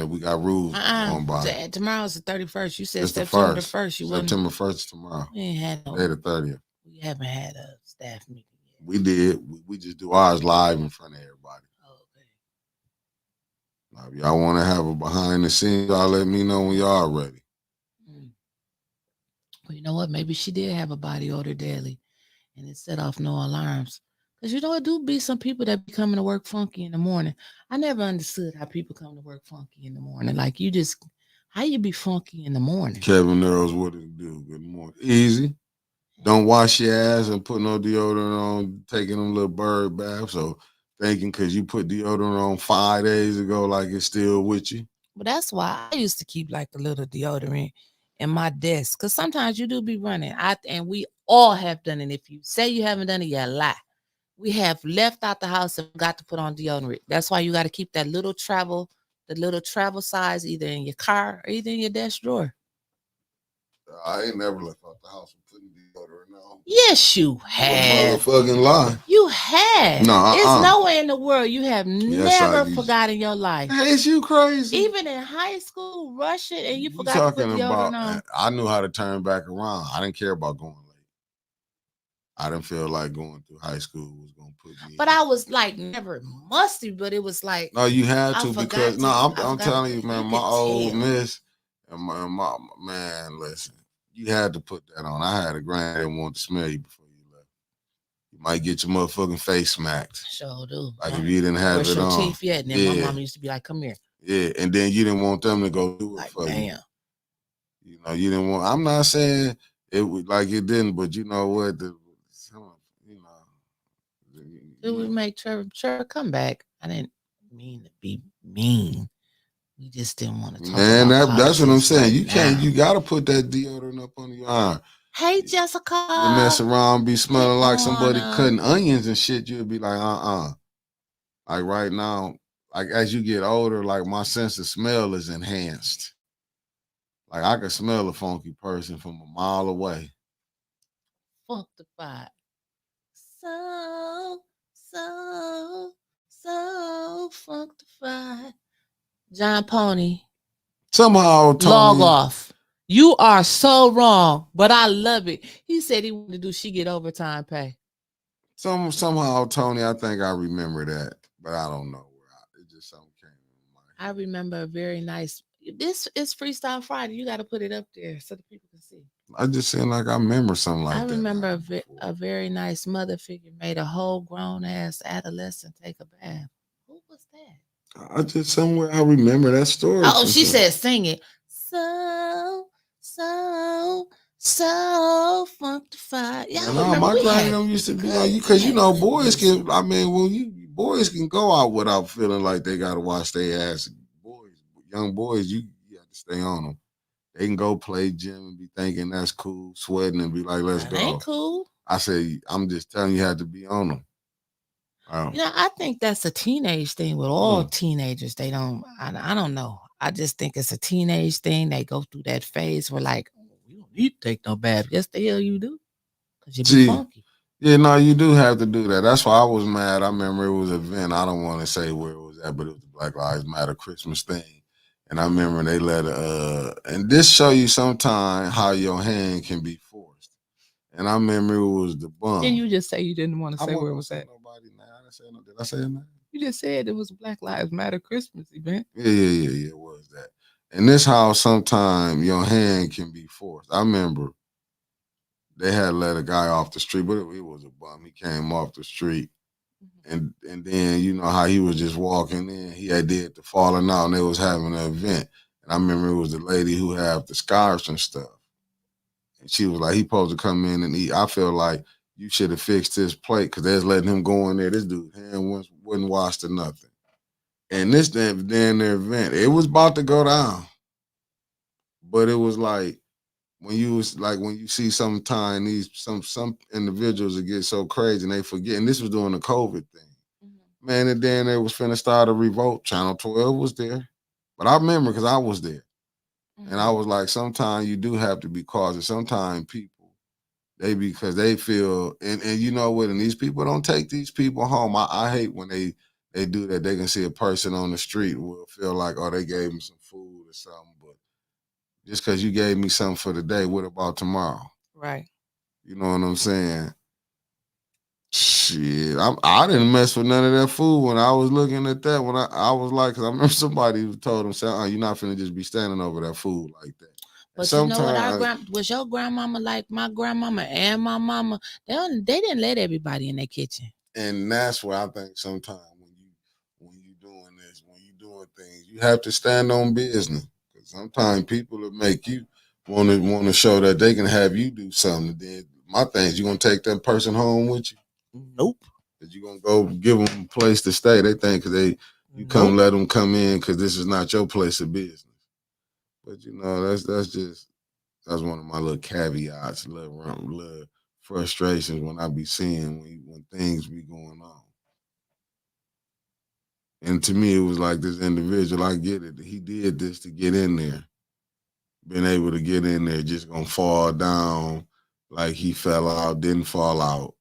We got rules on by. Tomorrow's the 31st. You said it's September the 1st. September 1st is tomorrow. We ain't had no. Day the 30th. We haven't had a staff meeting yet. We did. We just do ours live in front of everybody. Oh, okay. Now, if y'all want to have a behind the scenes, y'all let me know when y'all ready. Well, you know what? Maybe she did have a body odor daily, and it set off no alarms. Because you know, it do be some people that be coming to work funky in the morning. I never understood how people come to work funky in the morning. Like how you be funky in the morning? Kevin Earls, what did it do? Good morning. Easy. Don't wash your ass and put no deodorant on, taking them little bird baths. So thinking because you put deodorant on 5 days ago, like it's still with you. But that's why I used to keep like a little deodorant in my desk. Because sometimes you do be running. And we all have done it. If you say you haven't done it, you lie. We have left out the house and got to put on deodorant. That's why you got to keep the little travel size either in your car or either in your desk drawer. I ain't never left out the house and putting deodorant on. Yes, you have. Motherfucking lie. You have. No, It's nowhere in the world you have never forgot in your life. Is you crazy? Even in high school, rush it and you forgot to put deodorant on. I knew how to turn back around. I didn't care about going late. I didn't feel like going through high school was gonna put me. But I was like never musty, but it was like no, you had to because I'm telling you, man, my old miss and my man, listen, you had to put that on. I had a granddad that wanted to smell you before you left. You might get your motherfucking face smacked. Sure do. Like if you didn't have brush it your on. Teeth yet, and then my mom used to be like, "Come here." Yeah, and then you didn't want them to go do it like, for damn. you. You know, you didn't want. I'm not saying it was like it didn't, but you know what? Did we make Trevor come back? I didn't mean to be mean. We just didn't want to talk about that's what I'm saying. Right you can't. now. You got to put that deodorant up on your arm. Hey, Jessica. You mess around, be smelling like somebody cutting onions and shit. You'll be like, Like right now, like as you get older, like my sense of smell is enhanced. Like I can smell a funky person from a mile away. Funkified. So funkified. John Pony. Somehow, Tony, log off. You are so wrong, but I love it. He said he wanted to do she get overtime pay. Somehow, Tony, I think I remember that, but I don't know where. It just something came in my head. I remember a very nice. This is Freestyle Friday. You got to put it up there so the people can see. I just seem like I remember something like that. I remember a very nice mother figure made a whole grown ass adolescent take a bath. Who was that? I just somewhere I remember that story. Oh, she said, "Sing it." So funkified. Yeah, no, my granny used to be like you because you know boys can. I mean, boys can go out without feeling like they got to wash their ass. Young boys, you have to stay on them. They can go play gym and be thinking that's cool, sweating and be like, "Let's go." Ain't cool. I say, I'm just telling you, have to be on them. You know, I think that's a teenage thing with all teenagers. They don't. I don't know. I just think it's a teenage thing. They go through that phase where like, you don't need to take no bath. Yes, the hell you do, because you be funky. Yeah, no, you do have to do that. That's why I was mad. I remember it was an event. I don't want to say where it was at, but it was the Black Lives Matter Christmas thing. And I remember they let and this show you sometime how your hand can be forced. And I remember it was the bum. Didn't you just say you didn't want to say where it was at? Nobody now. Did I say that? You just said it was a Black Lives Matter Christmas event. Yeah, it was that. And this how sometime your hand can be forced. I remember they had let a guy off the street, but it was a bum. He came off the street. And then you know how he was just walking in. He had did the falling out and they was having an event. And I remember it was the lady who had the scarves and stuff. And she was like, he supposed to come in and eat. I feel like you should have fixed his plate because they was letting him go in there. This dude's hand wasn't washed or nothing. And this then their event, it was about to go down. But it was like when you see sometimes some individuals that get so crazy and they forget, and this was during the COVID thing. Man, and then they was finna start a revolt. Channel 12 was there. But I remember because I was there. And I was like, sometimes you do have to be cautious. Sometimes people, because they feel, and you know what, and these people don't take these people home. I hate when they do that. They can see a person on the street will feel like, oh, they gave them some food or something. But just because you gave me something for the day, what about tomorrow? Right. You know what I'm saying? Shit, I didn't mess with none of that food when I was looking at that. When I was like, because I remember somebody who told him, "You're not finna just be standing over that food like that." But you know what? Was your grandmama like my grandmama and my mama? They didn't let everybody in their kitchen. And that's where I think sometimes when you doing this, when you doing things, you have to stand on business. Because sometimes people will make you want to show that they can have you do something. Then my thing is, you gonna take that person home with you? Nope. Because you gonna go give them a place to stay. They think because come let them come in because this is not your place of business. But you know that's one of my little caveats, little frustrations when I be seeing when things be going on. And to me, it was like this individual, I get it. He did this to get in there. Been able to get in there, just gonna fall down like he fell out, didn't fall out.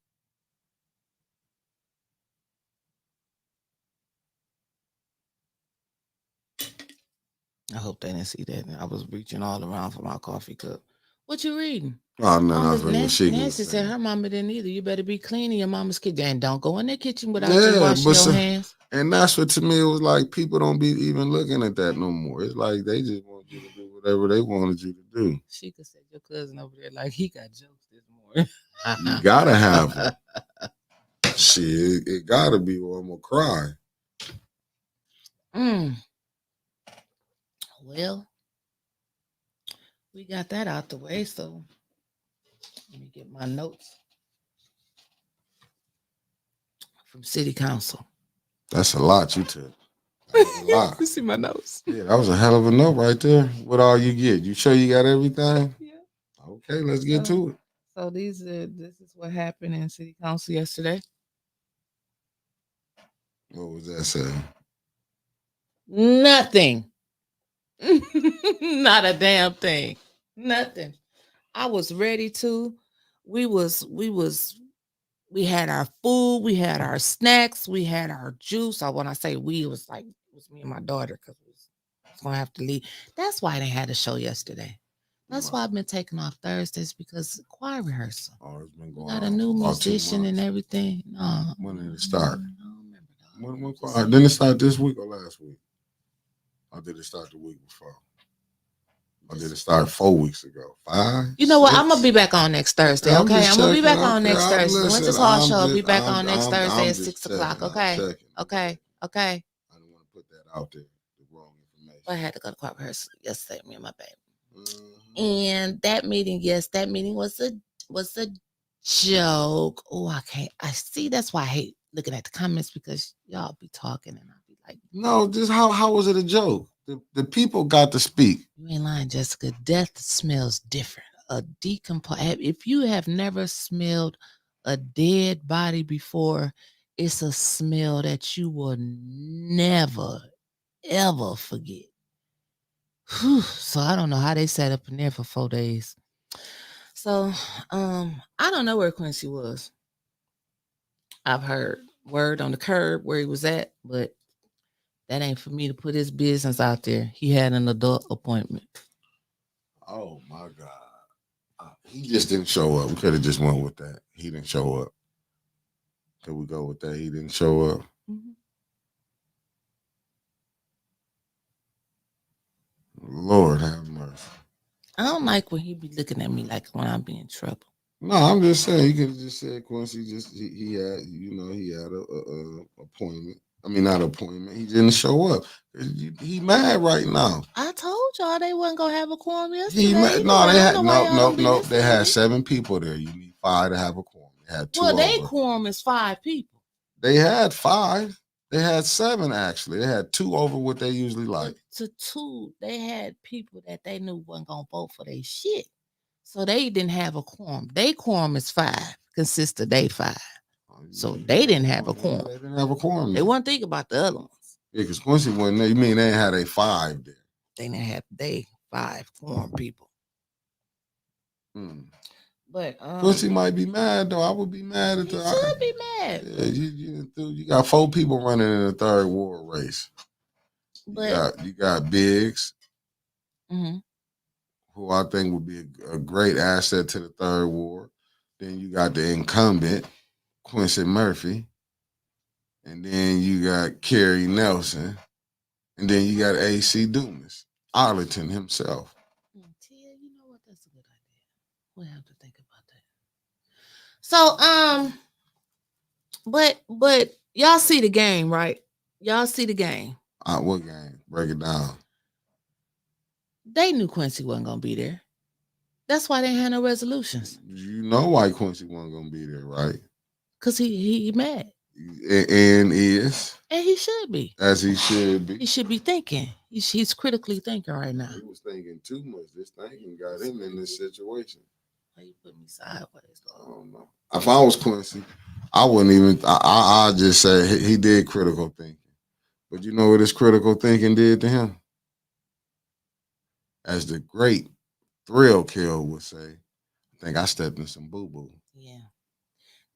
I hope they didn't see that. I was reaching all around for my coffee cup. What you reading? Oh, no, Nancy said her mama didn't either. You better be cleaning your mama's kitchen. And don't go in the kitchen without you washing your hands. And that's what, to me, it was like people don't be even looking at that no more. It's like they just want you to do whatever they wanted you to do. She could say your cousin over there like he got jokes this morning. You gotta have them. Shit, it gotta be or I'm gonna cry. Well, we got that out the way, so let me get my notes from City Council. That's a lot you took. That's a lot. You see my notes? Yeah, that was a hell of a note right there. What all you get? You sure you got everything? Yeah. Okay, let's get to it. So this is what happened in City Council yesterday. What was that saying? Nothing. Not a damn thing. Nothing. I was ready to. We had our food, we had our snacks, we had our juice. When I say we, it was me and my daughter because we was gonna have to leave. That's why they had a show yesterday. That's why I've been taking off Thursdays because choir rehearsal. Oh, it's been going on. Got a new musician and everything. No. When did it start? When choir? Didn't it start this week or last week? Or did it start the week before? Or did it start 4 weeks ago? 5? You know what? I'm gonna be back on next Thursday. Okay, I'm gonna be back on next Thursday. Once this hall show, I'll be back on next Thursday at 6 o'clock. Okay. Okay. I didn't want to put that out there. The wrong information. I had to go to choir rehearsal yesterday, me and my baby. And that meeting was a joke. Oh, I see. That's why I hate looking at the comments because y'all be talking and I'll be like, no, just how was it a joke? The people got to speak. You ain't lying, Jessica. Death smells different. If you have never smelled a dead body before, it's a smell that you will never, ever forget. Whew. So I don't know how they sat up in there for 4 days. So I don't know where Quincy was. I've heard word on the curb where he was at, but that ain't for me to put his business out there. He had an adult appointment. Oh my God. He just didn't show up. We could have just went with that. He didn't show up. Could we go with that? He didn't show up. Mm-hmm. Lord have mercy. I don't like when he be looking at me like when I'm in trouble. No, I'm just saying, you could have just said Quincy he had a appointment. I mean, not appointment. He didn't show up. He mad right now. I told y'all they wasn't gonna have a quorum yesterday. No. They had 7 people there. You need 5 to have a quorum. They had 2. Well, they quorum is 5 people. They had 5. They had 7 actually. They had 2 over what they usually like. To 2, they had people that they knew wasn't gonna vote for their shit. So they didn't have a quorum. They quorum is 5, consists of they 5. So they didn't have a quorum. They didn't have a quorum. They weren't thinking about the other ones. Yeah, because Quincy wasn't there. You mean they had a 5 there? They didn't have 5 quorum people. But Quincy might be mad though. I would be mad at the. You should be mad. Yeah, you got 4 people running in the 3rd ward race. But you got Biggs, who I think would be a great asset to the 3rd ward. Then you got the incumbent, Quincy Murphy. And then you got Kerry Nelson. And then you got A.C. Dumas, Arlington himself. Tia, you know what? That's a good idea. We'll have to think about that. So, but y'all see the game, right? Y'all see the game. What game? Break it down. They knew Quincy wasn't gonna be there. That's why they had no resolutions. You know why Quincy wasn't gonna be there, right? Cause he mad. And is. And he should be. As he should be. He should be thinking. He's critically thinking right now. He was thinking too much. This thinking got him in this situation. Why you put me sideways? I don't know. If I was Quincy, I wouldn't even. I just say he did critical thinking. But you know what his critical thinking did to him? As the great Thrill Kill would say, I think I stepped in some boo-boo. Yeah.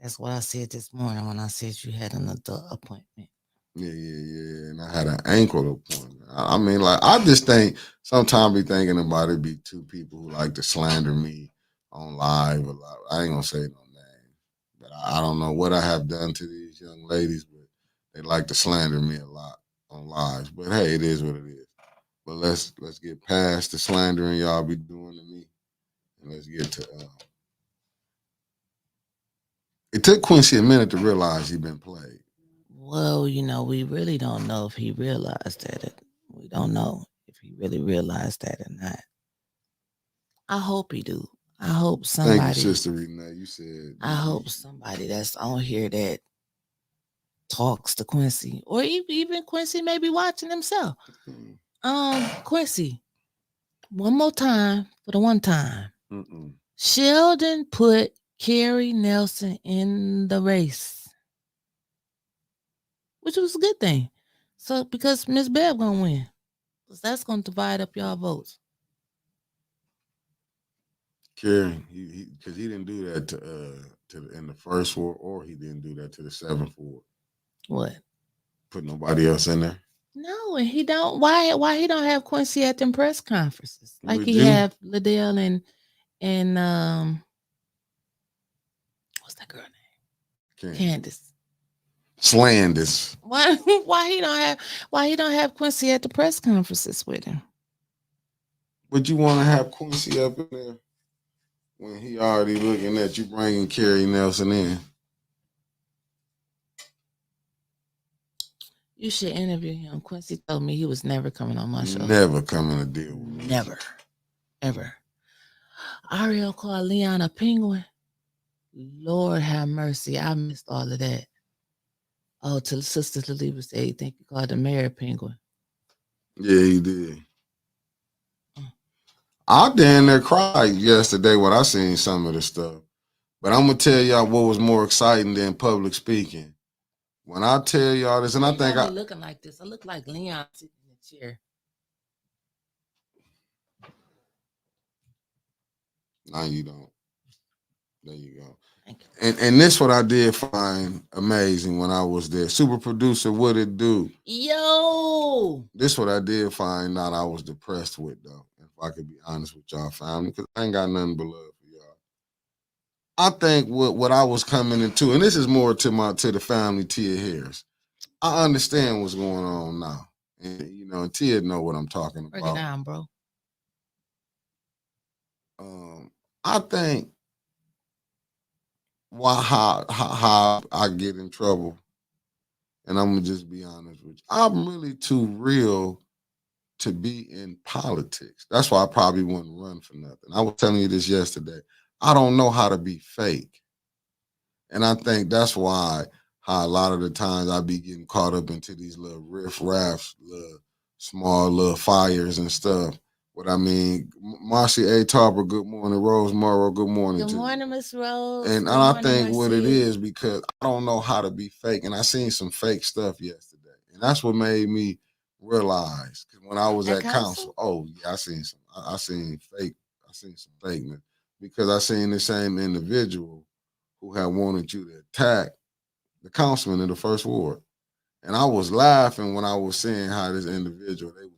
That's what I said this morning when I said you had an adult appointment. Yeah. And I had an ankle appointment. I mean, like, I just think sometimes be thinking about it be two people who like to slander me on live a lot. I ain't gonna say no name, but I don't know what I have done to these young ladies, but they like to slander me a lot on lives. But hey, it is what it is. But let's get past the slandering y'all be doing to me, and let's get to. It took Quincy a minute to realize he'd been played. Well, we really don't know if he realized that. We don't know if he really realized that or not. I hope he do. I hope somebody. Thank you, Sister Renee. You said. I hope somebody that's on here that talks to Quincy, or even Quincy may be watching himself. Quincy, one more time for the one time. Sheldon put Kerry Nelson in the race, which was a good thing. So because Miss Bev gonna win, because that's gonna divide up y'all votes. Kerry, because he didn't do that in the first ward, or he didn't do that to the 7th ward. What? Put nobody else in there. No, and he don't. Why he don't have Quincy at them press conferences like Would he you? have Liddell and what's that girl name? Candace. Slandis. Why he don't have Quincy at the press conferences with him? Would you want to have Quincy up in there when he already looking at you bringing Kerry Nelson in? You should interview him. Quincy told me he was never coming on my show. Never coming to deal with me. Never. Ever. Ariel called Leon a penguin. Lord have mercy. I missed all of that. Oh, till Sister Laliba said he think he called the mayor a penguin. Yeah, he did. I damn near cried yesterday when I seen some of the stuff. But I'm going to tell y'all what was more exciting than public speaking. When I tell y'all this, and I think looking like this. I look like Leon sitting in the chair. No, you don't. There you go. Thank you. And this what I did find amazing when I was there. Super producer, what it do? Yo! This what I did find out I was depressed with, though. If I could be honest with y'all, family, because I ain't got nothing but love for y'all. I think what I was coming into, and this is more to the family Tia Harris. I understand what's going on now. And Tia know what I'm talking about. Break it down, bro. I think how I get in trouble, and I'm gonna just be honest with you. I'm really too real to be in politics. That's why I probably wouldn't run for nothing. I was telling you this yesterday. I don't know how to be fake. And I think that's why how a lot of the times I be getting caught up into these little riff-raffs, small fires and stuff. What I mean, Marcy A. Tarver, good morning. Rose Morrow, good morning. Good morning, Miss Rose. And I think what it is, because I don't know how to be fake. And I seen some fake stuff yesterday. And that's what made me realize. When I was at council, oh, yeah, I seen some fakeness. Because I seen the same individual who had wanted you to attack the councilman in the first ward. And I was laughing when I was seeing how this individual, he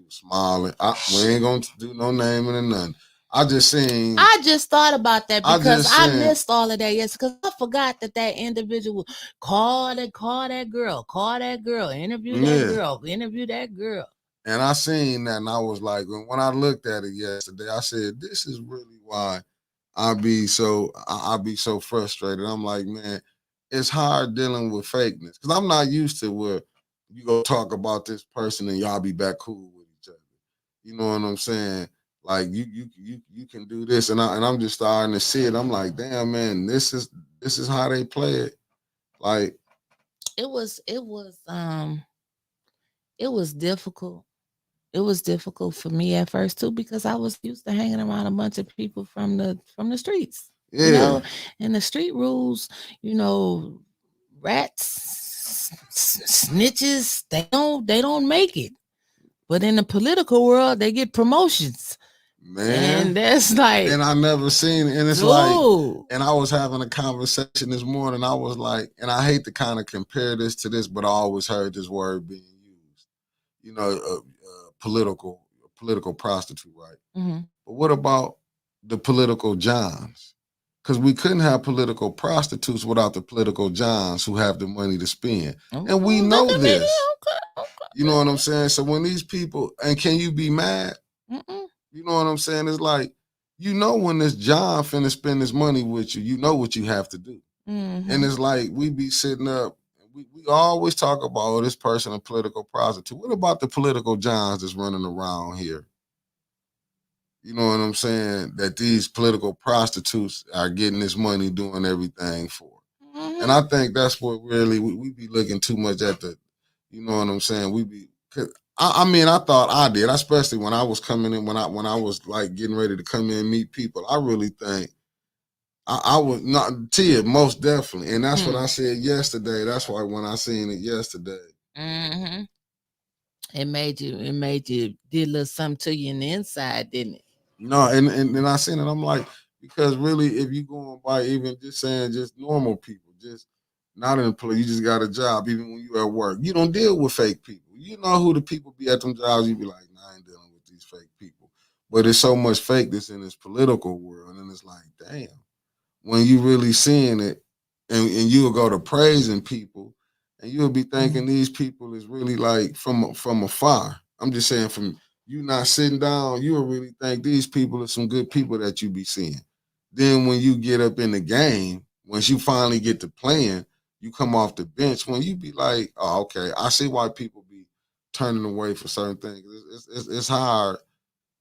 was smiling. We ain't gonna do no naming or nothing. I just seen. I just thought about that because I missed all of that. Yes, because I forgot that individual call that girl, interview that girl. And I seen that, and I was like, when I looked at it yesterday, I said, this is really why I be so frustrated. I'm like, man, it's hard dealing with fakeness because I'm not used to where you go talk about this person and y'all be back cool with each other. You know what I'm saying? Like you can do this, and I'm just starting to see it. I'm like, damn, man, this is how they play it. Like it was difficult. It was difficult for me at first too because I was used to hanging around a bunch of people from the streets. Yeah. You know, and the street rules, you know, rats, snitches, they don't make it. But in the political world, they get promotions. Man, and that's like, and I never seen it. And it's dude. like, and I was having a conversation this morning. I was like, and I hate to kind of compare this to this, but I always heard this word being used. You know, political prostitute, right? Mm-hmm. But what about the political Johns? Because we couldn't have political prostitutes without the political Johns who have the money to spend. And we know this. Okay. You know what I'm saying? So when these people, and can you be mad? Mm-mm. You know what I'm saying? It's like, you know when this John finna spend his money with you, you know what you have to do. Mm-hmm. And it's like, we be sitting up, we always talk about, oh, this person a political prostitute. What about the political Johns that's running around here? You know what I'm saying? That these political prostitutes are getting this money, doing everything for. Mm-hmm. And I think that's what really, we be looking too much at the, you know what I'm saying? We be, I mean, I thought I did, especially when I was coming in, when I was like getting ready to come in and meet people. I really think I was not Tia, most definitely. And that's what I said yesterday. That's why when I seen it yesterday. Mm-hmm. It made you did a little something to you in the inside, didn't it? No, and I seen it. I'm like, because really, if you going by even just saying just normal people, just not an employee, you just got a job, even when you at work, you don't deal with fake people. You know who the people be at them jobs, you be like, nah, I ain't dealing with these fake people. But there's so much fakeness in this political world, and it's like, damn, when you really seeing it, and you'll go to praising people, and you'll be thinking these people is really like from afar. I'm just saying from you not sitting down, you will really think these people are some good people that you be seeing. Then when you get up in the game, once you finally get to playing, you come off the bench, when you be like, oh, okay, I see why people be turning away for certain things. It's hard.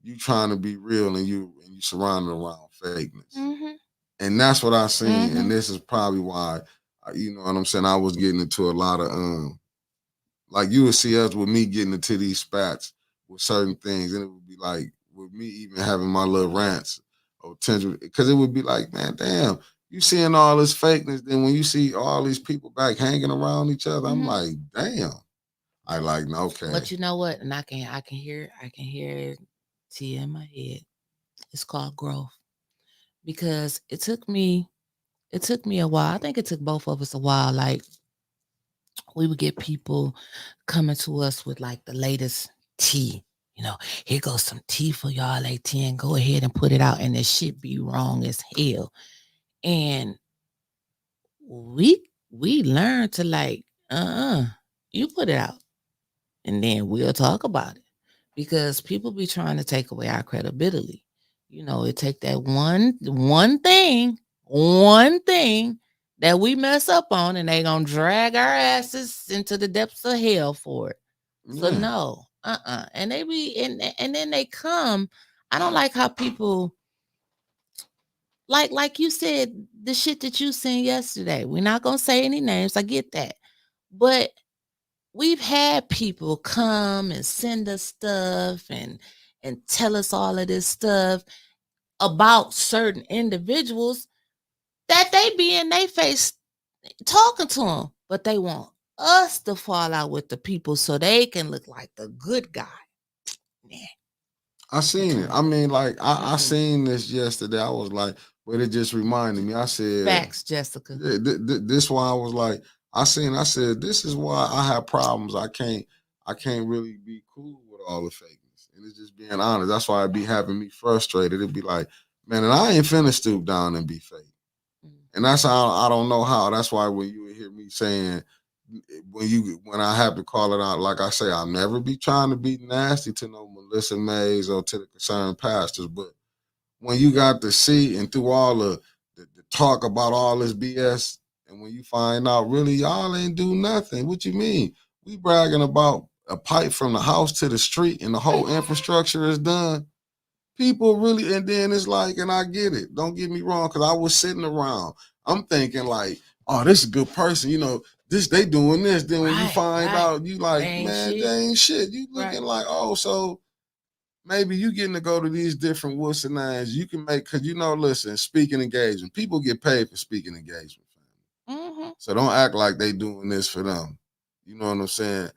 You trying to be real and you surrounded around fakeness. Mm-hmm. And that's what I seen. And this is probably why, you know what I'm saying, I was getting into a lot of, like you would see us with me getting into these spats with certain things, and it would be like with me even having my little rants or tension, because it would be like, man, damn, you seeing all this fakeness. Then when you see all these people back hanging around each other, I'm like, damn. I like, no, okay. But you know what? And I can hear Tia in my head. It's called growth, because it took me a while. I think it took both of us a while. Like, we would get people coming to us with like the latest tea. You know, here goes some tea for y'all, ATN. Go ahead and put it out. And this shit be wrong as hell. And we learned to like, you put it out. And then we'll talk about it. Because people be trying to take away our credibility. You know, it take that one thing that we mess up on, and they gonna drag our asses into the depths of hell for it. So no, and they be and then they come. I don't like how people like you said, the shit that you seen yesterday. We're not gonna say any names. I get that, but we've had people come and send us stuff and tell us all of this stuff about certain individuals that they be in their face talking to them, but they want us to fall out with the people so they can look like the good guy. Yeah. I seen it. I mean, like, I seen this yesterday. I was like, but it just reminded me. I said, facts, Jessica. This why I was like, I said, this is why I have problems. I can't really be cool with all the fakeness. And it's just being honest. That's why it be having me frustrated. It'd be like, man, and I ain't finna stoop down and be fake. And that's how I don't know how. That's why when you hear me saying, when I have to call it out, like I say, I'll never be trying to be nasty to no Melissa Mays or to the concerned pastors. But when you got to see and through all the talk about all this BS, and when you find out really y'all ain't do nothing, what you mean? We bragging about a pipe from the house to the street and the whole infrastructure is done. People really, and then it's like, and I get it. Don't get me wrong, because I was sitting around. I'm thinking like, oh, this is a good person. You know, they doing this. Then when you find out, you like, man, they ain't shit. You looking like, oh, so maybe you getting to go to these different what's and nines. You can make, because listen, speaking engagement. People get paid for speaking engagement. Mm-hmm. So don't act like they doing this for them. You know what I'm saying?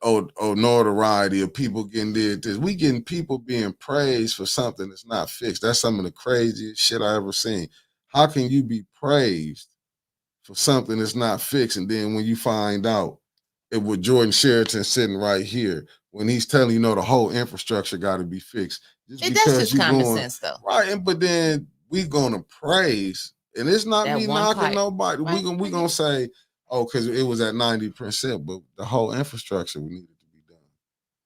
Oh, notoriety of people getting did this. We getting people being praised for something that's not fixed. That's some of the craziest shit I ever seen. How can you be praised for something that's not fixed? And then when you find out it was Jordan Sheraton sitting right here, when he's telling the whole infrastructure got to be fixed. That's just common sense, though. Right, but then we gonna praise, and it's not that me knocking nobody. Right. We gonna say, oh, because it was at 90%, but the whole infrastructure needed to be done.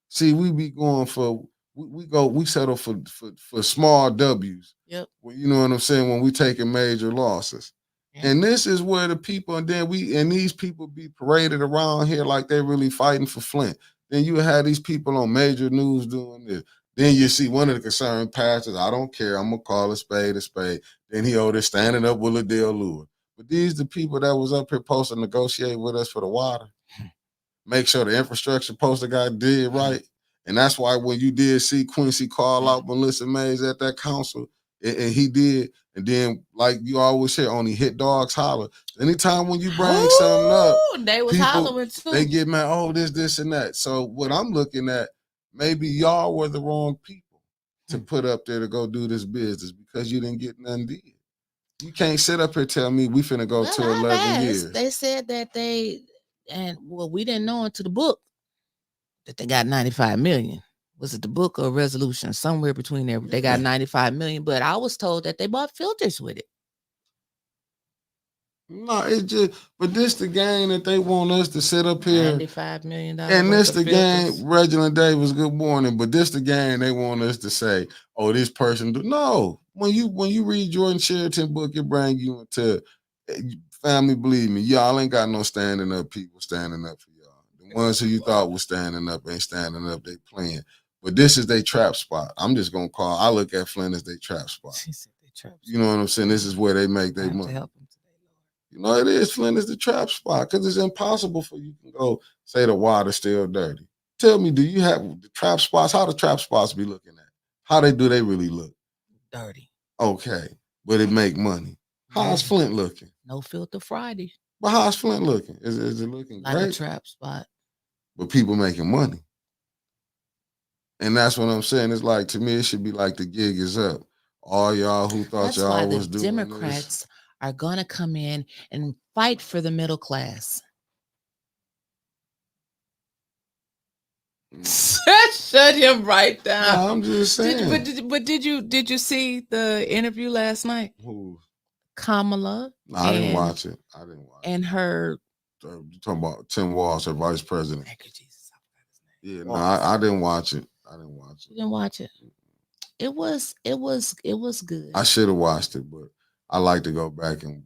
See, we be going for we settle for small W's. Yep. You know what I'm saying? When we taking major losses. Yeah. And this is where the people, and then these people be paraded around here like they're really fighting for Flint. Then you have these people on major news doing this. Then you see one of the concerned pastors, I don't care, I'm gonna call a spade a spade. Then he over there standing up with Liddell Lewis. But these the people that was up here supposed to negotiate with us for the water. Make sure the infrastructure poster got did right. And that's why when you did see Quincy call out Melissa Mays at that council, and he did, and then like you always say, only hit dogs holler. Anytime when you bring something up, they was hollering too. They get mad, oh, this and that. So what I'm looking at, maybe y'all were the wrong people to put up there to go do this business because you didn't get nothing did. You can't sit up here and tell me we finna go to 11 years. They said that we didn't know until the book that they got 95 million. Was it the book or resolution? Somewhere between there, they got 95 million. But I was told that they bought filters with it. No, it's just, but this the game that they want us to sit up here. $95 million. And this the game, Reginald Davis, good morning. But this the game they want us to say, oh, this person do. No, when you read Jordan Sheraton book, it bring you into family. Believe me, y'all ain't got no standing up people standing up for y'all. The ones who you thought was standing up ain't standing up. They playing. But this is their trap spot. I'm just gonna call. I look at Flint as their trap spot. You know what I'm saying? This is where they make their money. It is. Flint is the trap spot because it's impossible for you to go say the water's still dirty. Tell me, do you have the trap spots? How the trap spots be looking at? How they really look? Dirty. Okay, but it make money. How's Flint looking? No filter Friday. But how's Flint looking? Is it looking like great? A trap spot? But people making money. And that's what I'm saying. It's like, to me, it should be like the gig is up. All y'all who thought y'all was doing Democrats are going to come in and fight for the middle class. Shut him right down. No, I'm just saying. But did you see the interview last night? Who? Kamala. No, I didn't watch it. And her. You're talking about Tim Walz, her vice president. Thank you, Jesus. Yeah, no, I didn't watch it. You didn't watch it. It was good. I should have watched it, but I like to go back and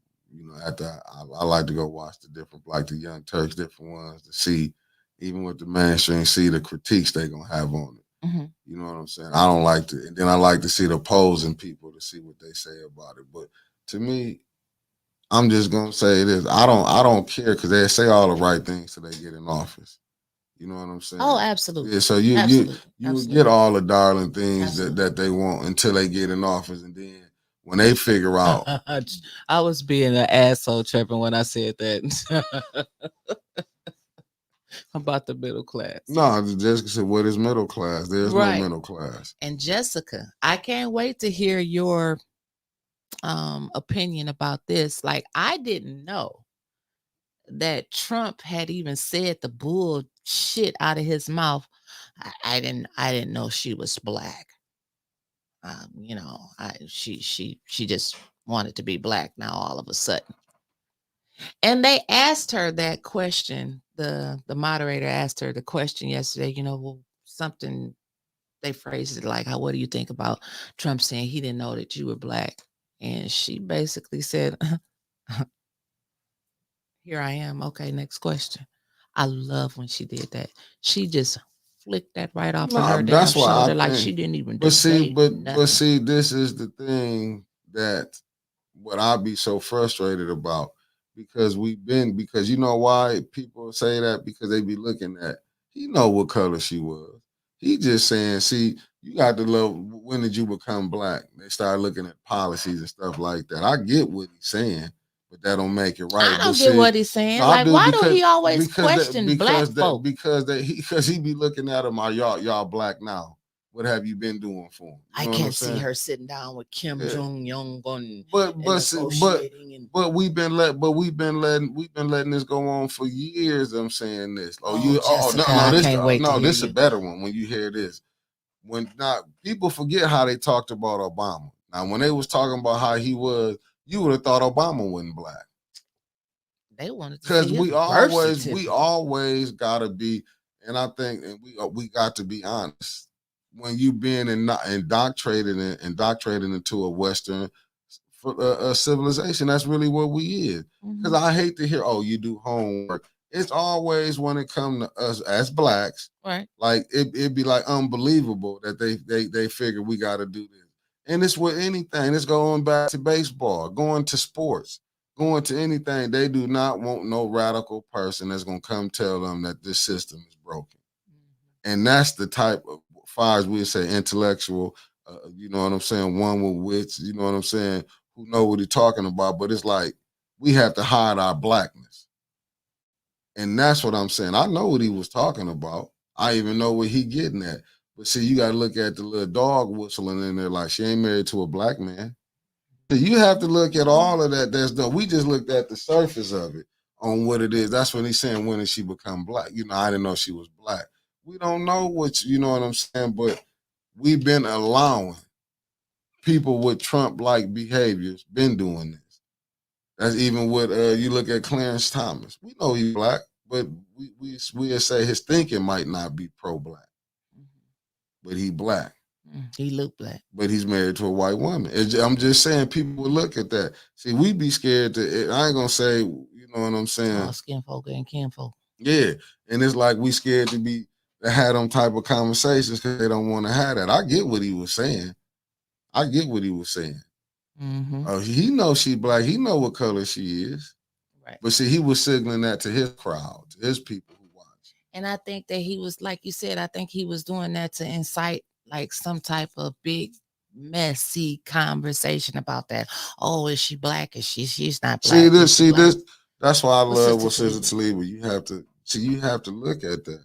I like to go watch the different, like the Young Turks, different ones to see, even with the mainstream, see the critiques they gonna have on it. Mm-hmm. You know what I'm saying? I don't like to, and then I like to see the opposing people to see what they say about it. But to me, I'm just gonna say this: I don't care because they say all the right things till they get in office. You know what I'm saying? Oh, absolutely. Yeah, so you get all the darling things that they want until they get in office, and then when they figure out. I was being an asshole, Trevor, when I said that about the middle class. No, Jessica said, "What is middle class? There's no middle class." And Jessica, I can't wait to hear your opinion about this. Like, I didn't know that Trump had even said the bullshit out of his mouth I didn't know she was black. She just wanted to be black now all of a sudden. And they asked her that question. The moderator asked her the question yesterday. Something they phrased it like, what do you think about Trump saying he didn't know that you were black? And she basically said, here I am. Okay, next question. I love when she did that. She just flicked that right off of her damn shoulder like she didn't even debate nothing. But see, this is the thing that what I be so frustrated about, because you know why people say that? Because they be looking at, he know what color she was. He just saying, see, you got to love, when did you become black? They start looking at policies and stuff like that. I get what he's saying, but that don't make it right. I don't get what he's saying. No, like, why do he always question black folk? Because he be looking at them, are y'all black now? What have you been doing for him? I can't see her sitting down with Kim Jong Un. But we've been letting this go on for years. I'm saying this. This is a better one when you hear this. When not people forget how they talked about Obama. Now, when they was talking about how he was, you would have thought Obama wasn't black. They wanted to, because we always gotta be, and I think, and we got to be honest. When you being indoctrinated into a Western civilization, that's really what we is. Because I hate to hear, you do homework. It's always when it comes to us as blacks, right? Like it'd be like unbelievable that they figure we got to do this. And it's with anything. It's going back to baseball, going to sports, going to anything. They do not want no radical person that's gonna come tell them that this system is broken. And that's the type of, far as we say, intellectual, you know what I'm saying, one with wits, you know what I'm saying, who know what he's talking about. But it's like we have to hide our blackness. And that's what I'm saying. I know what he was talking about. I even know what he getting at. But see, you got to look at the little dog whistling in there like she ain't married to a black man. So you have to look at all of that that's done. We just looked at the surface of it on what it is. That's when he's saying, when did she become black? I didn't know she was black. We don't know what, you know what I'm saying? But we've been allowing people with Trump-like behaviors been doing this. That's even what you look at Clarence Thomas. We know he's black, but we say his thinking might not be pro-black. But he black. He look black. But he's married to a white woman. I'm just saying people would look at that. See, we be scared to, I ain't going to say, you know what I'm saying? All skin folk and kin folk. Yeah. And it's like we scared to have them type of conversations because they don't want to have that. I get what he was saying. He knows she black. He know what color she is. Right. But see, he was signaling that to his crowd, to his people who watch. And I think that he was, like you said, I think he was doing that to incite like some type of big, messy conversation about that. Oh, is she black? She's not black. This. That's why I love what Sister Taliba. You have to look at that.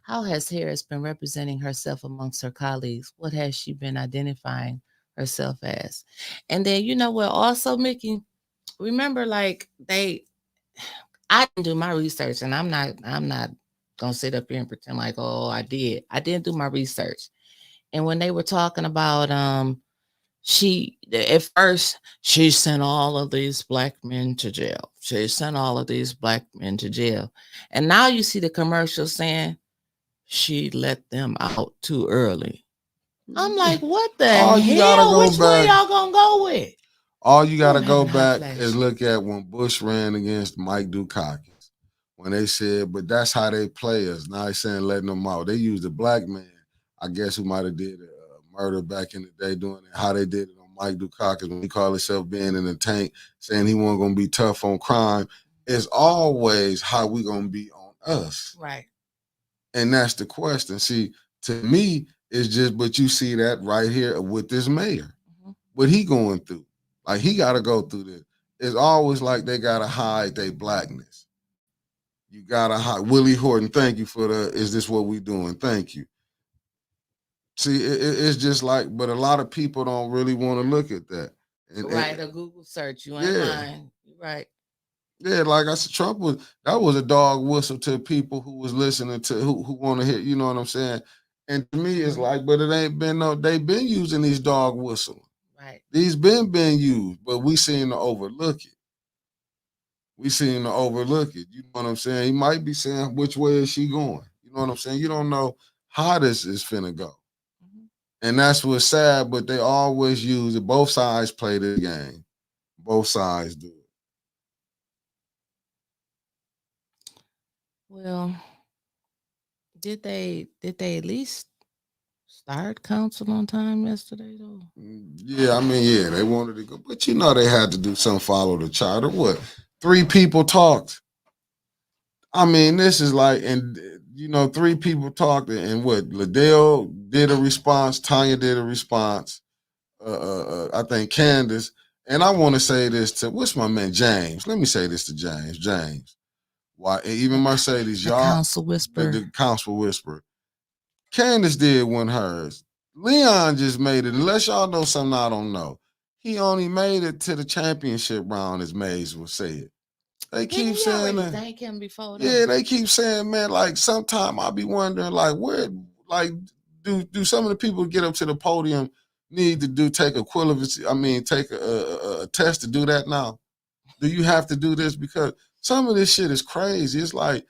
How has Harris been representing herself amongst her colleagues? What has she been identifying herself as? And then, also, Mickey, remember, like I didn't do my research, and I'm not gonna sit up here and pretend like, I did. I didn't do my research. And when they were talking about at first she sent all of these black men to jail. She sent all of these black men to jail. And now you see the commercial saying she let them out too early. I'm like, what the hell? Which way y'all gonna go with? All you gotta go back is look at when Bush ran against Mike Dukakis. When they said, but that's how they play us. Now they're saying letting them out. They used a black man, I guess, who might have did a murder back in the day, doing it how they did it on Mike Dukakis when he called himself being in the tank, saying he wasn't gonna be tough on crime. It's always how we gonna be on us. Right. And that's the question. See, to me, it's just, but you see that right here with this mayor. What he going through. Like, he got to go through this. It's always like they got to hide their blackness. You got to hide. Willie Horton, thank you for is this what we doing? Thank you. See, it's just like, but a lot of people don't really want to look at that. A Google search. You ain't lying. Right. Yeah, like I said, that was a dog whistle to people who was listening to who want to hear, you know what I'm saying? And to me, it's like, but it ain't been they been using these dog whistles. Right. These been used, but we seem to overlook it. We seem to overlook it. You know what I'm saying? He might be saying, which way is she going? You know what I'm saying? You don't know how this is finna go. Mm-hmm. And that's what's sad, but they always use it. Both sides play the game. Both sides do it. Well, did they at least start council on time yesterday though? Yeah, I mean, yeah, they wanted to go, but you know they had to do something, follow the charter. What? 3 people talked. I mean, this is like, and you know, 3 people talked, and what? Liddell did a response, Tanya did a response, I think Candace, and I want to say this to what's my man James. Let me say this to James. James, why? Even Mercedes, the y'all, council whisperer. the council whisperer. Candace did one hers. Leon just made it. Unless y'all know something I don't know, he only made it to the championship round, as Mays would say it. They keep saying that. Thank him before. Yeah, they keep saying, man, like sometime I'll be wondering, like, where, like, do some of the people get up to the podium need to take equivalency? I mean, take a test to do that now? Do you have to do this? Because some of this shit is crazy. It's like,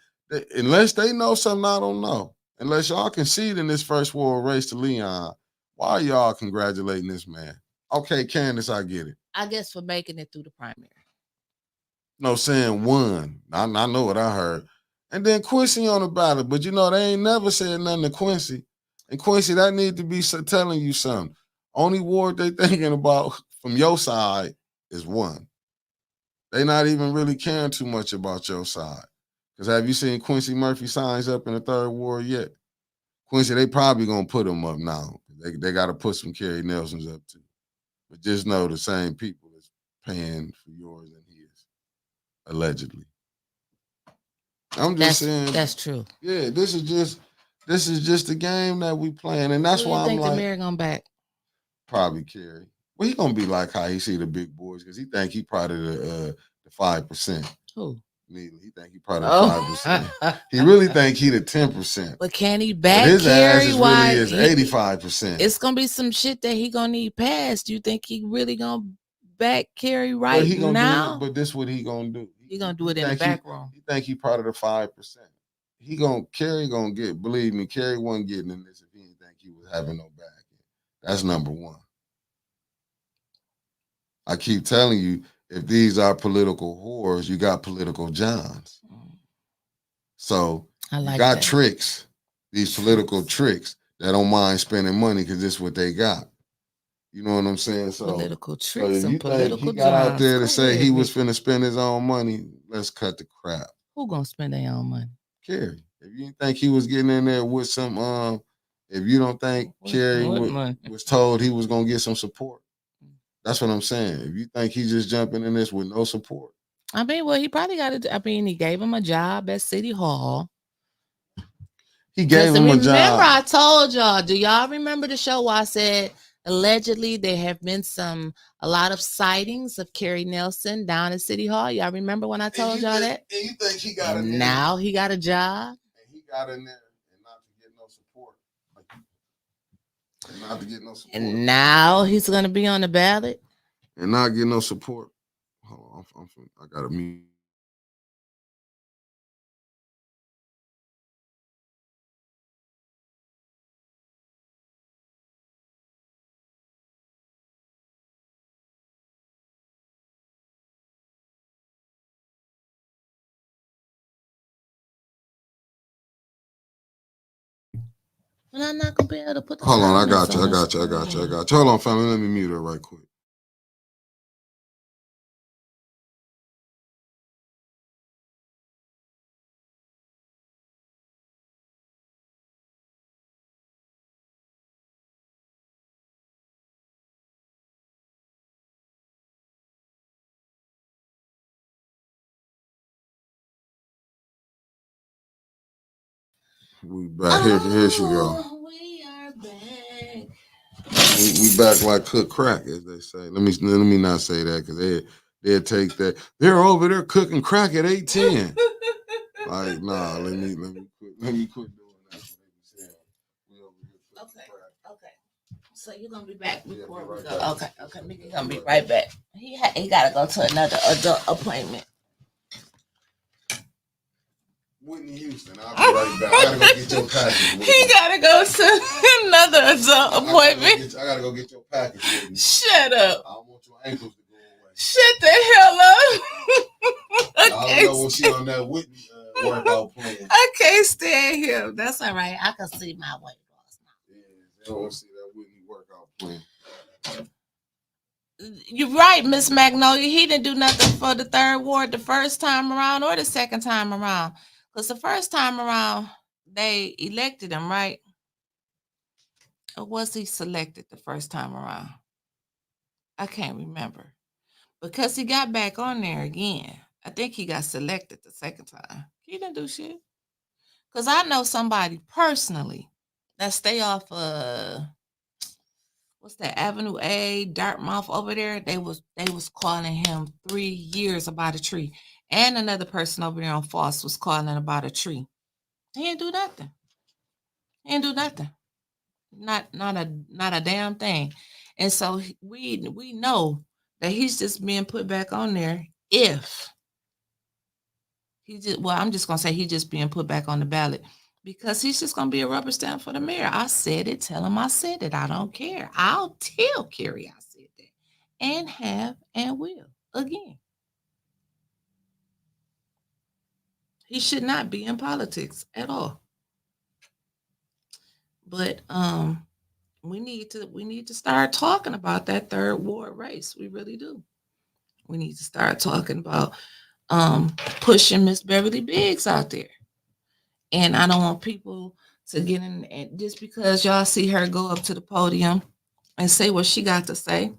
unless they know something I don't know, unless y'all concede in this first world race to Leon, why are y'all congratulating this man? Okay, Candace, I get it. I guess for making it through the primary. No, saying won. I know what I heard. And then Quincy on the ballot, but you know, they ain't never said nothing to Quincy. And Quincy, that need to be telling you something. Only ward they thinking about from your side is one. They not even really caring too much about your side. Because have you seen Quincy Murphy signs up in the 3rd ward yet? Quincy, they probably going to put him up now. They got to put some Kerry Nelsons up too. But just know the same people is paying for yours and his, allegedly. I'm just saying. That's true. Yeah, this is just the game that we playing. And that's why I'm like. The mayor gonna back? Probably Kerry. Well, he gonna be like how he see the big boys because he think he probably the 5%. Who? Neither. He think he probably 5%. He really think he the 10%. But can he back but his Kerry? Ass really is 85%. It's gonna be some shit that he gonna need passed. You think he really gonna back Kerry right now? But this what he gonna do. He gonna do it in the back room. He think he part of the 5%. Kerry gonna get. Believe me, Kerry wasn't getting in this if he didn't think he was having no back. That's number one. I keep telling you, if these are political whores, you got political Johns. So you got tricks, these political tricks that don't mind spending money because this is what they got. You know what I'm saying? So political tricks so and political he got out there to say he was finna spend his own money. Let's cut the crap. Who gonna spend their own money? Kerry. If you didn't think he was getting in there with some if you don't think Kerry was told he was gonna get some support, that's what I'm saying. If you think he's just jumping in this with no support, I mean, well, he probably got it. I mean, he gave him a job at City Hall. He gave him a job. Remember, I told y'all. Do y'all remember the show where I said allegedly there have been a lot of sightings of Kerry Nelson down at City Hall? Y'all remember when I told y'all that? And you think he got in there? Now he got a job. And he got in there and not to get no support. And not to get no support. And now he's gonna be on the ballot. And not get no support. Hold on, I gotta mute. And I'm not gonna be able to put the Hold on, I got you. Hold on, family. Let me mute her right quick. We back. Here she go. We are back. We back like cooked crack, as they say. Let me not say that because they'll take that. They're over there cooking crack at 8:10. Like, nah, let me quit doing that. Okay. So you're gonna be back before we go. Okay. Mickey gonna be right back. He gotta go to another adult appointment. Whitney Houston, I'll be right back. I gotta go get your package. He gotta go to another adult appointment. I gotta go get your package. Whitney. Shut up. I don't want your ankles to go away. Shut the hell up. I don't know what she on that Whitney workout plan. I can't stand him. That's all right. I can see my weight loss now. Yeah, they don't want to see that Whitney workout plan. You're right, Miss Magnolia. He didn't do nothing for the third ward the first time around or the second time around. Because the first time around, they elected him, right? Or was he selected the first time around? I can't remember. Because he got back on there again. I think he got selected the second time. He didn't do shit. Because I know somebody personally that stay off what's that, Avenue A, Dartmouth over there. They was calling him 3 years about a tree. And another person over there on Foss was calling about a tree. He didn't do nothing. Not a damn thing. And so we know that he's just being put back on there if I'm just gonna say he's just being put back on the ballot because he's just gonna be a rubber stamp for the mayor. I said it, tell him I said it. I don't care. I'll tell Kerry I said that. And have and will again. He should not be in politics at all. But we need to start talking about that third ward race. We really do. We need to start talking about pushing Miss Beverly Biggs out there. And I don't want people to get in, and just because y'all see her go up to the podium and say what she got to say.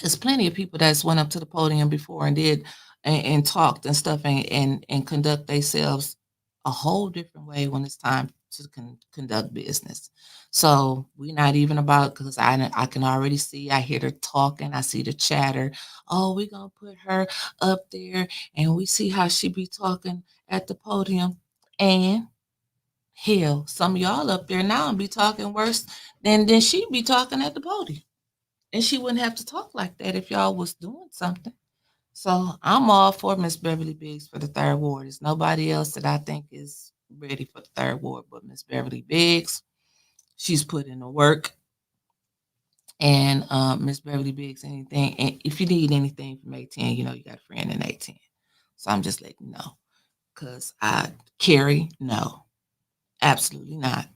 There's plenty of people that's went up to the podium before and did and talked and stuff and conduct themselves a whole different way when it's time to conduct business. So we're not even about, because I can already see, I hear her talking, I see the chatter. Oh, we're going to put her up there and we see how she be talking at the podium. And hell, some of y'all up there now and be talking worse than she be talking at the podium. And she wouldn't have to talk like that if y'all was doing something. So I'm all for Miss Beverly Biggs for the third ward. There's nobody else that I think is ready for the third ward but Miss Beverly Biggs. She's put in the work. And Miss Beverly Biggs, anything. And if you need anything from 18, you know you got a friend in 18. So I'm just letting you know. Because Carrie, no. Absolutely not.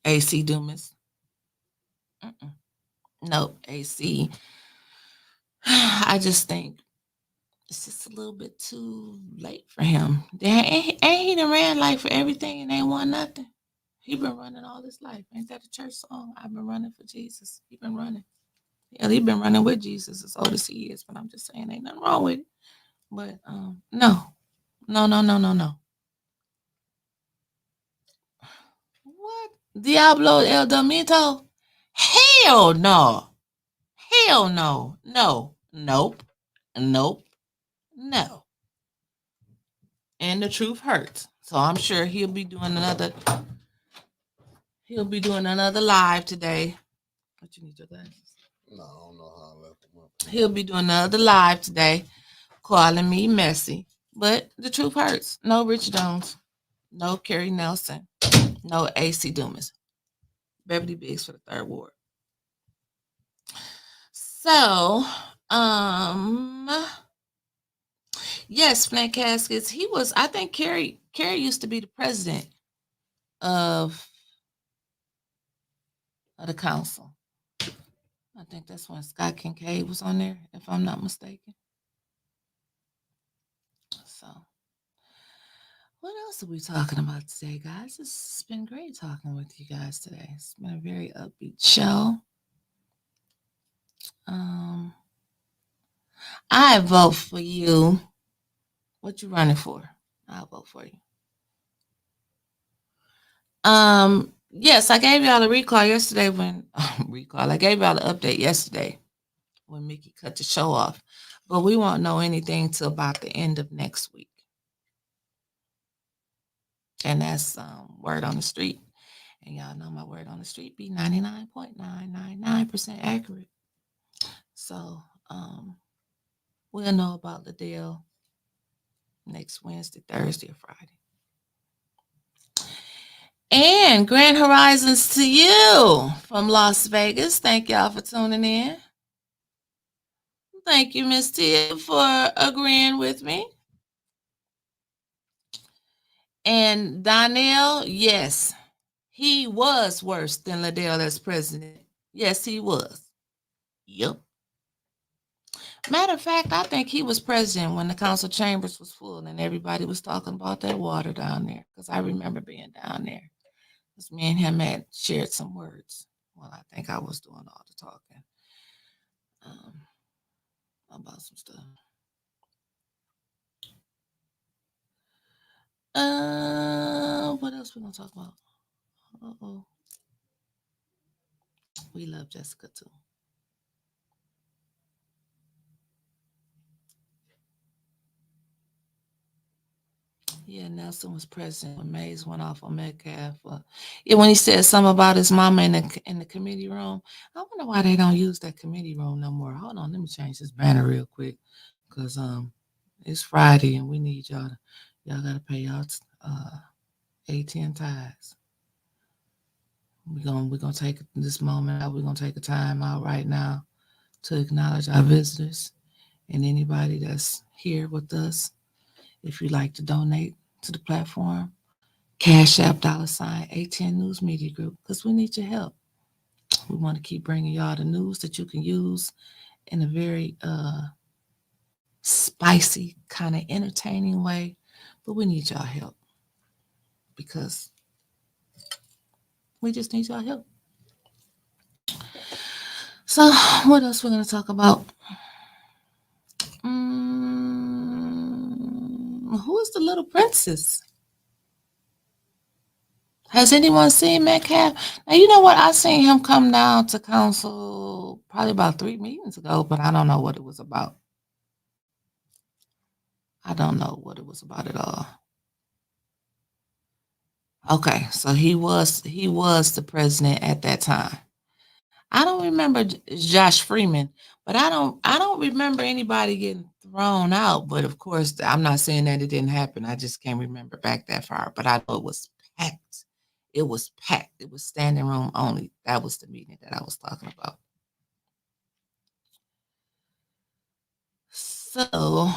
AC Dumas. Nope. AC. I just think it's just a little bit too late for him. Ain't he done ran like for everything and ain't won nothing? He been running all his life. Ain't that a church song? I've been running for Jesus. He been running. Yeah, he been running with Jesus as old as he is. But I'm just saying ain't nothing wrong with it. But no. What? Diablo El Domito? Hell no. Hell no. No. Nope. No. And the truth hurts. So I'm sure he'll be doing another live today. What, you need your glasses? No, I don't know how I left them up. He'll be doing another live today, calling me messy. But the truth hurts. No Rich Jones. No Kerry Nelson. No AC Dumas. Beverly Biggs for the third ward. So, yes, Flint Caskets. He was, I think Kerry used to be the president of the council. I think that's when Scott Kincaid was on there, if I'm not mistaken. So, what else are we talking about today, guys? It's been great talking with you guys today. It's been a very upbeat show. I vote for you. What you running for? I'll vote for you. Yes, I gave y'all a recall yesterday I gave y'all an update yesterday when Mickey cut the show off. But we won't know anything till about the end of next week. And that's word on the street. And y'all know my word on the street be 99.999% accurate. So we'll know about the deal next Wednesday, Thursday, or Friday. And grand horizons to you from Las Vegas. Thank y'all for tuning in. Thank you, Miss Tia, for agreeing with me. And Donnell, yes, he was worse than Liddell as president. Yes, he was. Yep. Matter of fact, I think he was president when the council chambers was full and everybody was talking about that water down there. Because I remember being down there. Because me and him had shared some words. Well, I think I was doing all the talking about some stuff. What else we gonna talk about? Uh-oh. We love Jessica too. Yeah, Nelson was president when Mays went off on Metcalf. Yeah, when he said something about his mama in the committee room. I wonder why they don't use that committee room no more. Hold on, let me change this banner real quick, cause it's Friday and we need y'all gotta pay y'all AT&T tithes. We're gonna take this moment out. We're gonna take a time out right now to acknowledge our visitors and anybody that's here with us. If you'd like to donate to the platform, Cash App $ A10 News Media Group, because we need your help. We want to keep bringing y'all the news that you can use in a very spicy, kind of entertaining way, but we need y'all help because we just need y'all help. So, what else we're going to talk about? Who is the little princess? Has anyone seen Metcalf? Now, you know what? I seen him come down to council probably about 3 meetings ago, but I don't know what it was about. I don't know what it was about at all. Okay, so he was the president at that time. I don't remember Josh Freeman, but I don't remember anybody getting thrown out. But of course, I'm not saying that it didn't happen. I just can't remember back that far. But I know it was packed. It was packed. It was standing room only. That was the meeting that I was talking about. So,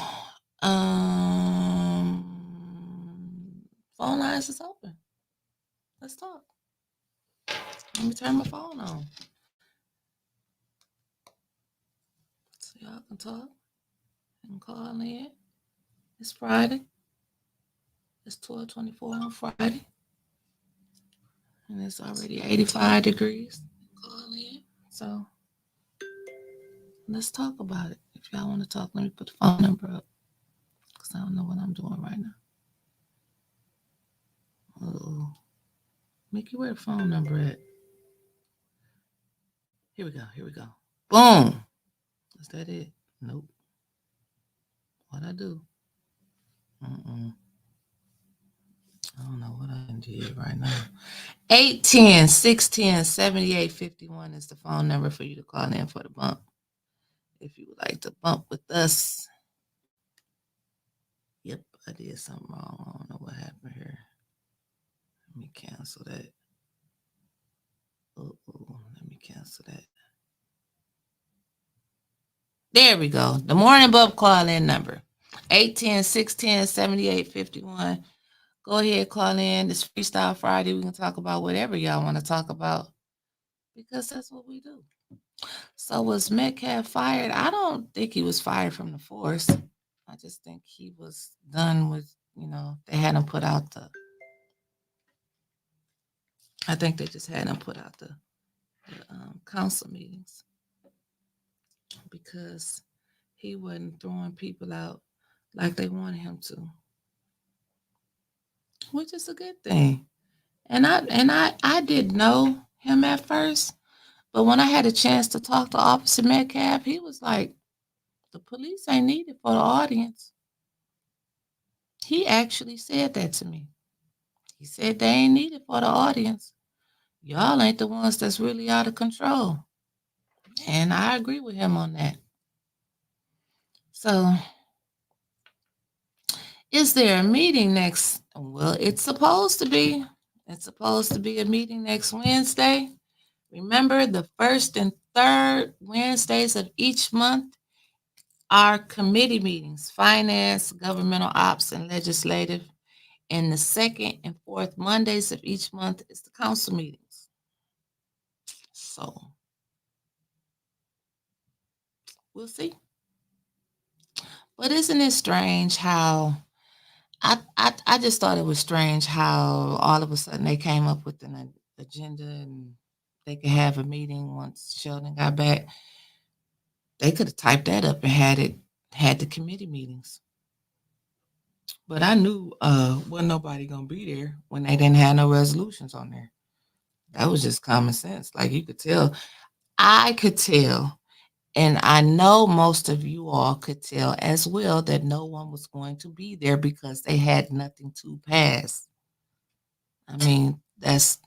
phone lines is open. Let's talk. Let me turn my phone on. So y'all can talk and call in. It's Friday. It's 12:24 on Friday. And it's already 85 degrees. Call in. So let's talk about it. If y'all want to talk, let me put the phone number up. Because I don't know what I'm doing right now. Uh-oh. Mickey, where the phone number at? Here we go. Boom. Is that it? Nope. What'd I do? I don't know what I did right now. 810-610-7851 is the phone number for you to call in for the bump. If you would like to bump with us. Yep, I did something wrong. I don't know what happened here. Let me cancel that. Let me cancel that. There we go. The morning bump call in number. 810-610-7851. Go ahead, call in. It's Freestyle Friday. We can talk about whatever y'all want to talk about because that's what we do. So was Metcalf fired? I don't think he was fired from the force. I just think he was done with, they had him put out I think they just had him put out the council meetings because he wasn't throwing people out like they wanted him to, which is a good thing. And I didn't know him at first, but when I had a chance to talk to Officer Metcalf, he was like The police ain't needed for the audience. He actually said that to me. He said they ain't needed for the audience. Y'all ain't the ones that's really out of control. And I agree with him on that. So, is there a meeting next? Well, it's supposed to be. It's supposed to be a meeting next Wednesday. Remember, the first and third Wednesdays of each month are committee meetings, finance, governmental ops, and legislative. And the second and fourth Mondays of each month is the council meetings. So we'll see. But isn't it strange how I just thought it was strange how all of a sudden they came up with an agenda and they could have a meeting once Sheldon got back. They could have typed that up and had the committee meetings. But I knew wasn't nobody gonna be there when they didn't have no resolutions on there. That was just common sense. Like you could tell, I could tell, and I know most of you all could tell as well that no one was going to be there because they had nothing to pass. I mean, that's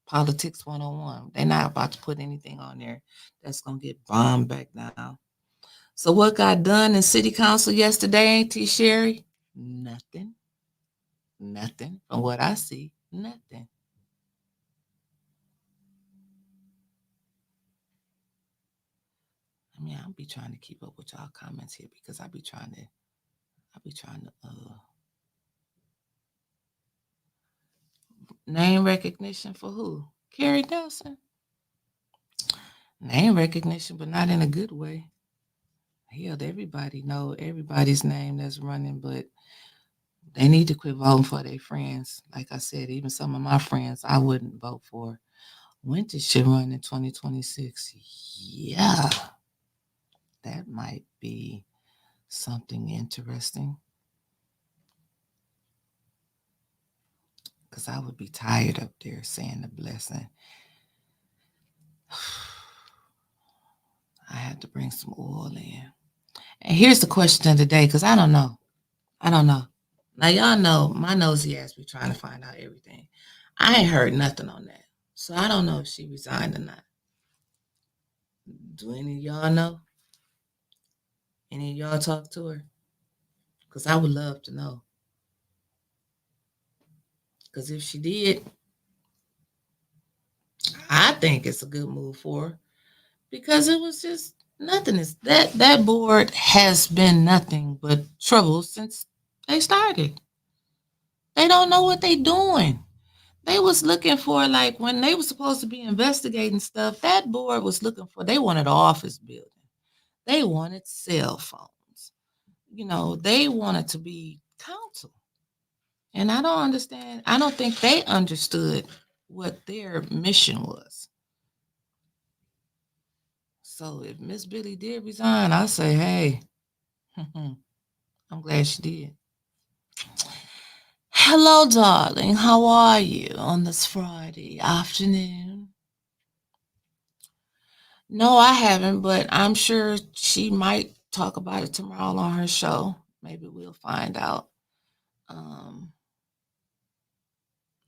politics 101. They're not about to put anything on there that's gonna get bombed back down. So what got done in city council yesterday, ain't T Sherry? Nothing. Nothing. From what I see, nothing. I mean, I'll be trying to keep up with y'all comments here because I'll be trying to name recognition for who? Carrie Nelson. Name recognition, but not in a good way. Hell, everybody know everybody's name that's running, but they need to quit voting for their friends. Like I said, even some of my friends I wouldn't vote for. Winter should run in 2026. Yeah, that might be something interesting. Because I would be tired up there saying the blessing. I had to bring some oil in. And here's the question of the day, because I don't know. Now, y'all know my nosy ass be trying to find out everything. I ain't heard nothing on that. So I don't know if she resigned or not. Do any of y'all know? Any of y'all talk to her? Because I would love to know. Because if she did, I think it's a good move for her. Because it was just nothing. That board has been nothing but trouble since they started. They don't know what they doing. They was looking for, like, when they were supposed to be investigating stuff, that board was looking for, they wanted an office building. They wanted cell phones. They wanted to be counsel. And I don't understand. I don't think they understood what their mission was. So if Miss Billy did resign, I say, hey, I'm glad she did. Hello, darling. How are you on this Friday afternoon? No, I haven't, but I'm sure she might talk about it tomorrow on her show. Maybe we'll find out. And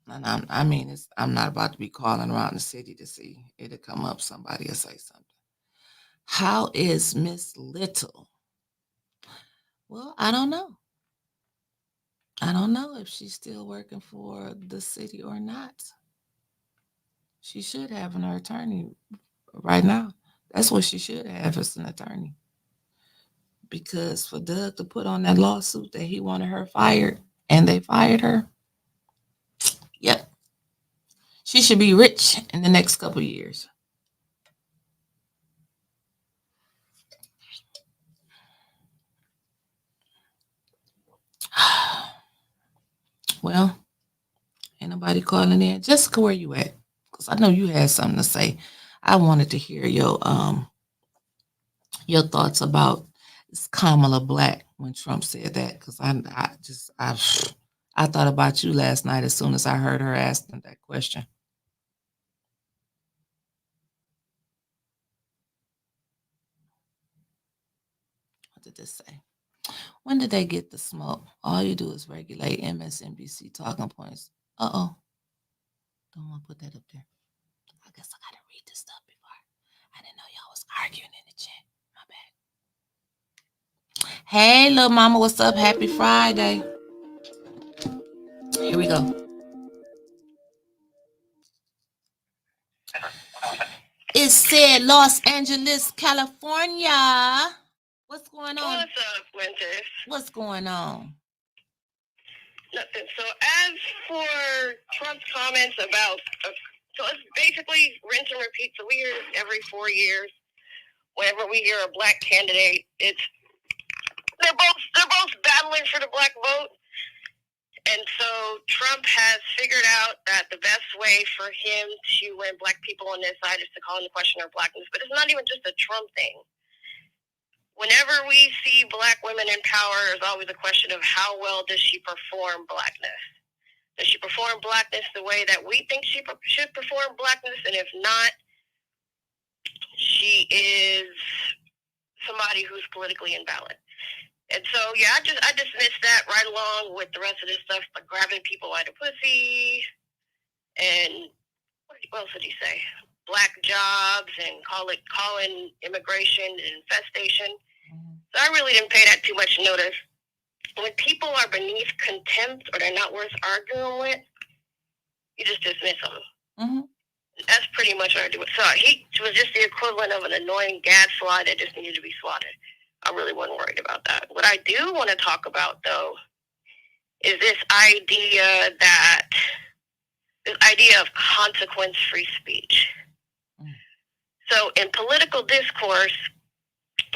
I'm not about to be calling around the city to see it'll come up. Somebody will say something. How is Miss Little? Well, I don't know. I don't know if she's still working for the city or not. She should have an attorney right now. That's what she should have, as an attorney. Because for Doug to put on that lawsuit that he wanted her fired and they fired her, yep. She should be rich in the next couple of years. Well, ain't nobody calling in. Jessica, where you at? Because I know you had something to say. I wanted to hear your thoughts about Kamala Black when Trump said that. Because I thought about you last night as soon as I heard her ask them that question. did this say? When did they get the smoke? All you do is regulate MSNBC talking points. Uh-oh. Don't want to put that up there. I guess I got to read this stuff before. I didn't know y'all was arguing in the chat. My bad. Hey, little mama, what's up? Happy Friday. Here we go. It said Los Angeles, California. What's going on? What's up, Winters? What's going on? Nothing. So as for Trump's comments about, so it's basically rinse and repeat. So we hear this every 4 years. Whenever we hear a black candidate, they're both battling for the black vote. And so Trump has figured out that the best way for him to win black people on this side is to call into question their blackness. But it's not even just a Trump thing. Whenever we see black women in power, there's always a question of how well does she perform blackness? Does she perform blackness the way that we think she should perform blackness? And if not, she is somebody who's politically invalid. And so, yeah, I dismissed that right along with the rest of this stuff, like grabbing people by the pussy, and what else did he say? Black jobs, and calling immigration an infestation. So I really didn't pay that too much notice. When people are beneath contempt or they're not worth arguing with, you just dismiss them. Mm-hmm. That's pretty much what I do. So he was just the equivalent of an annoying gadfly that just needed to be swatted. I really wasn't worried about that. What I do want to talk about, though, is this idea of consequence-free speech. So in political discourse,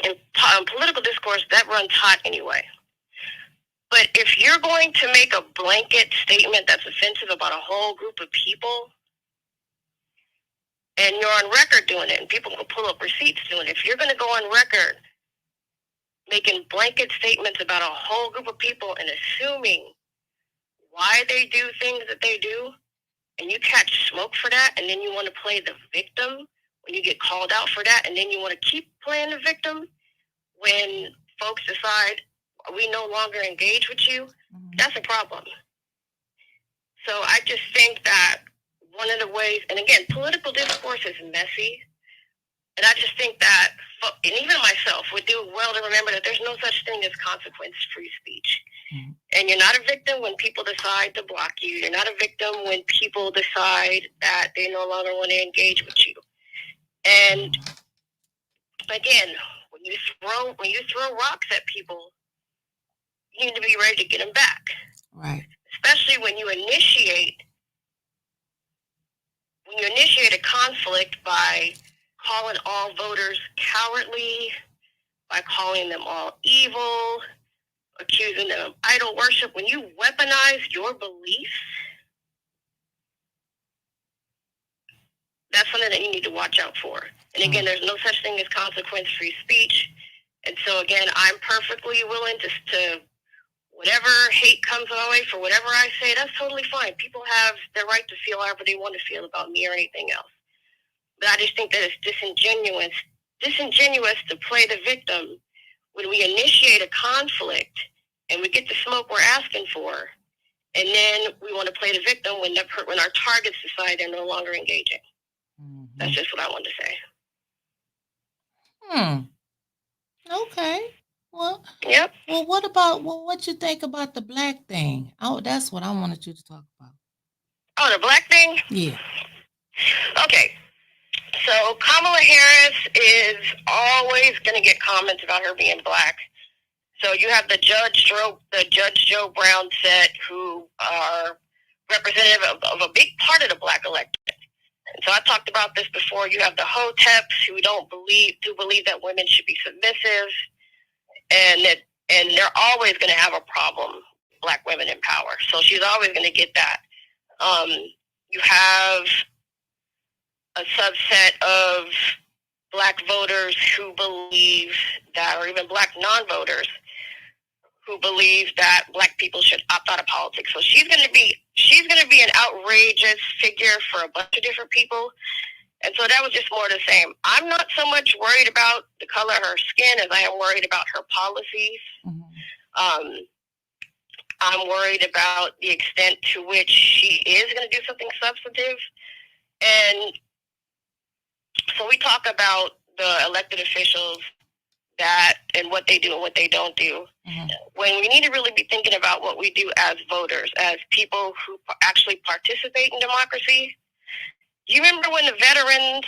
that runs hot anyway. But if you're going to make a blanket statement that's offensive about a whole group of people, and you're on record doing it, and people can pull up receipts doing it, if you're going to go on record making blanket statements about a whole group of people and assuming why they do things that they do, and you catch smoke for that, and then you want to play the victim when you get called out for that, and then you want to keep playing the victim when folks decide we no longer engage with you, that's a problem. So I just think that one of the ways, and again, political discourse is messy, and I just think that, and even myself, would do well to remember that there's no such thing as consequence-free speech. Mm-hmm. And you're not a victim when people decide to block you. You're not a victim when people decide that they no longer want to engage with you. And again, when you throw rocks at people, you need to be ready to get them back. Right. Especially when you initiate a conflict by calling all voters cowardly, by calling them all evil, accusing them of idol worship. When you weaponize your beliefs, that's something that you need to watch out for. And again, there's no such thing as consequence-free speech. And so again, I'm perfectly willing to whatever hate comes my way for whatever I say, that's totally fine. People have their right to feel however they want to feel about me or anything else. But I just think that it's disingenuous to play the victim when we initiate a conflict and we get the smoke we're asking for, and then we want to play the victim when our targets decide they're no longer engaging. Mm-hmm. That's just what I wanted to say. Okay. Well, yep. Well, what you think about the black thing? Oh, that's what I wanted you to talk about. Oh, the black thing? Yeah. Okay. So Kamala Harris is always going to get comments about her being black. So you have the Judge Joe Brown set, who are representative of a big part of the black electorate. And so I talked about this before. You have the Hoteps who believe that women should be submissive, and they're always going to have a problem with black women in power. So she's always going to get that. You have a subset of black voters who believe that, or even black non-voters who believe that black people should opt out of politics. So she's going to be an outrageous figure for a bunch of different people. And so that was just more of the same. I'm not so much worried about the color of her skin as I am worried about her policies. I'm worried about the extent to which she is going to do something substantive. And so we talk about the elected officials and what they do and what they don't do. When we need to really be thinking about what we do as voters, as people who actually participate in democracy. Do you remember when the veterans,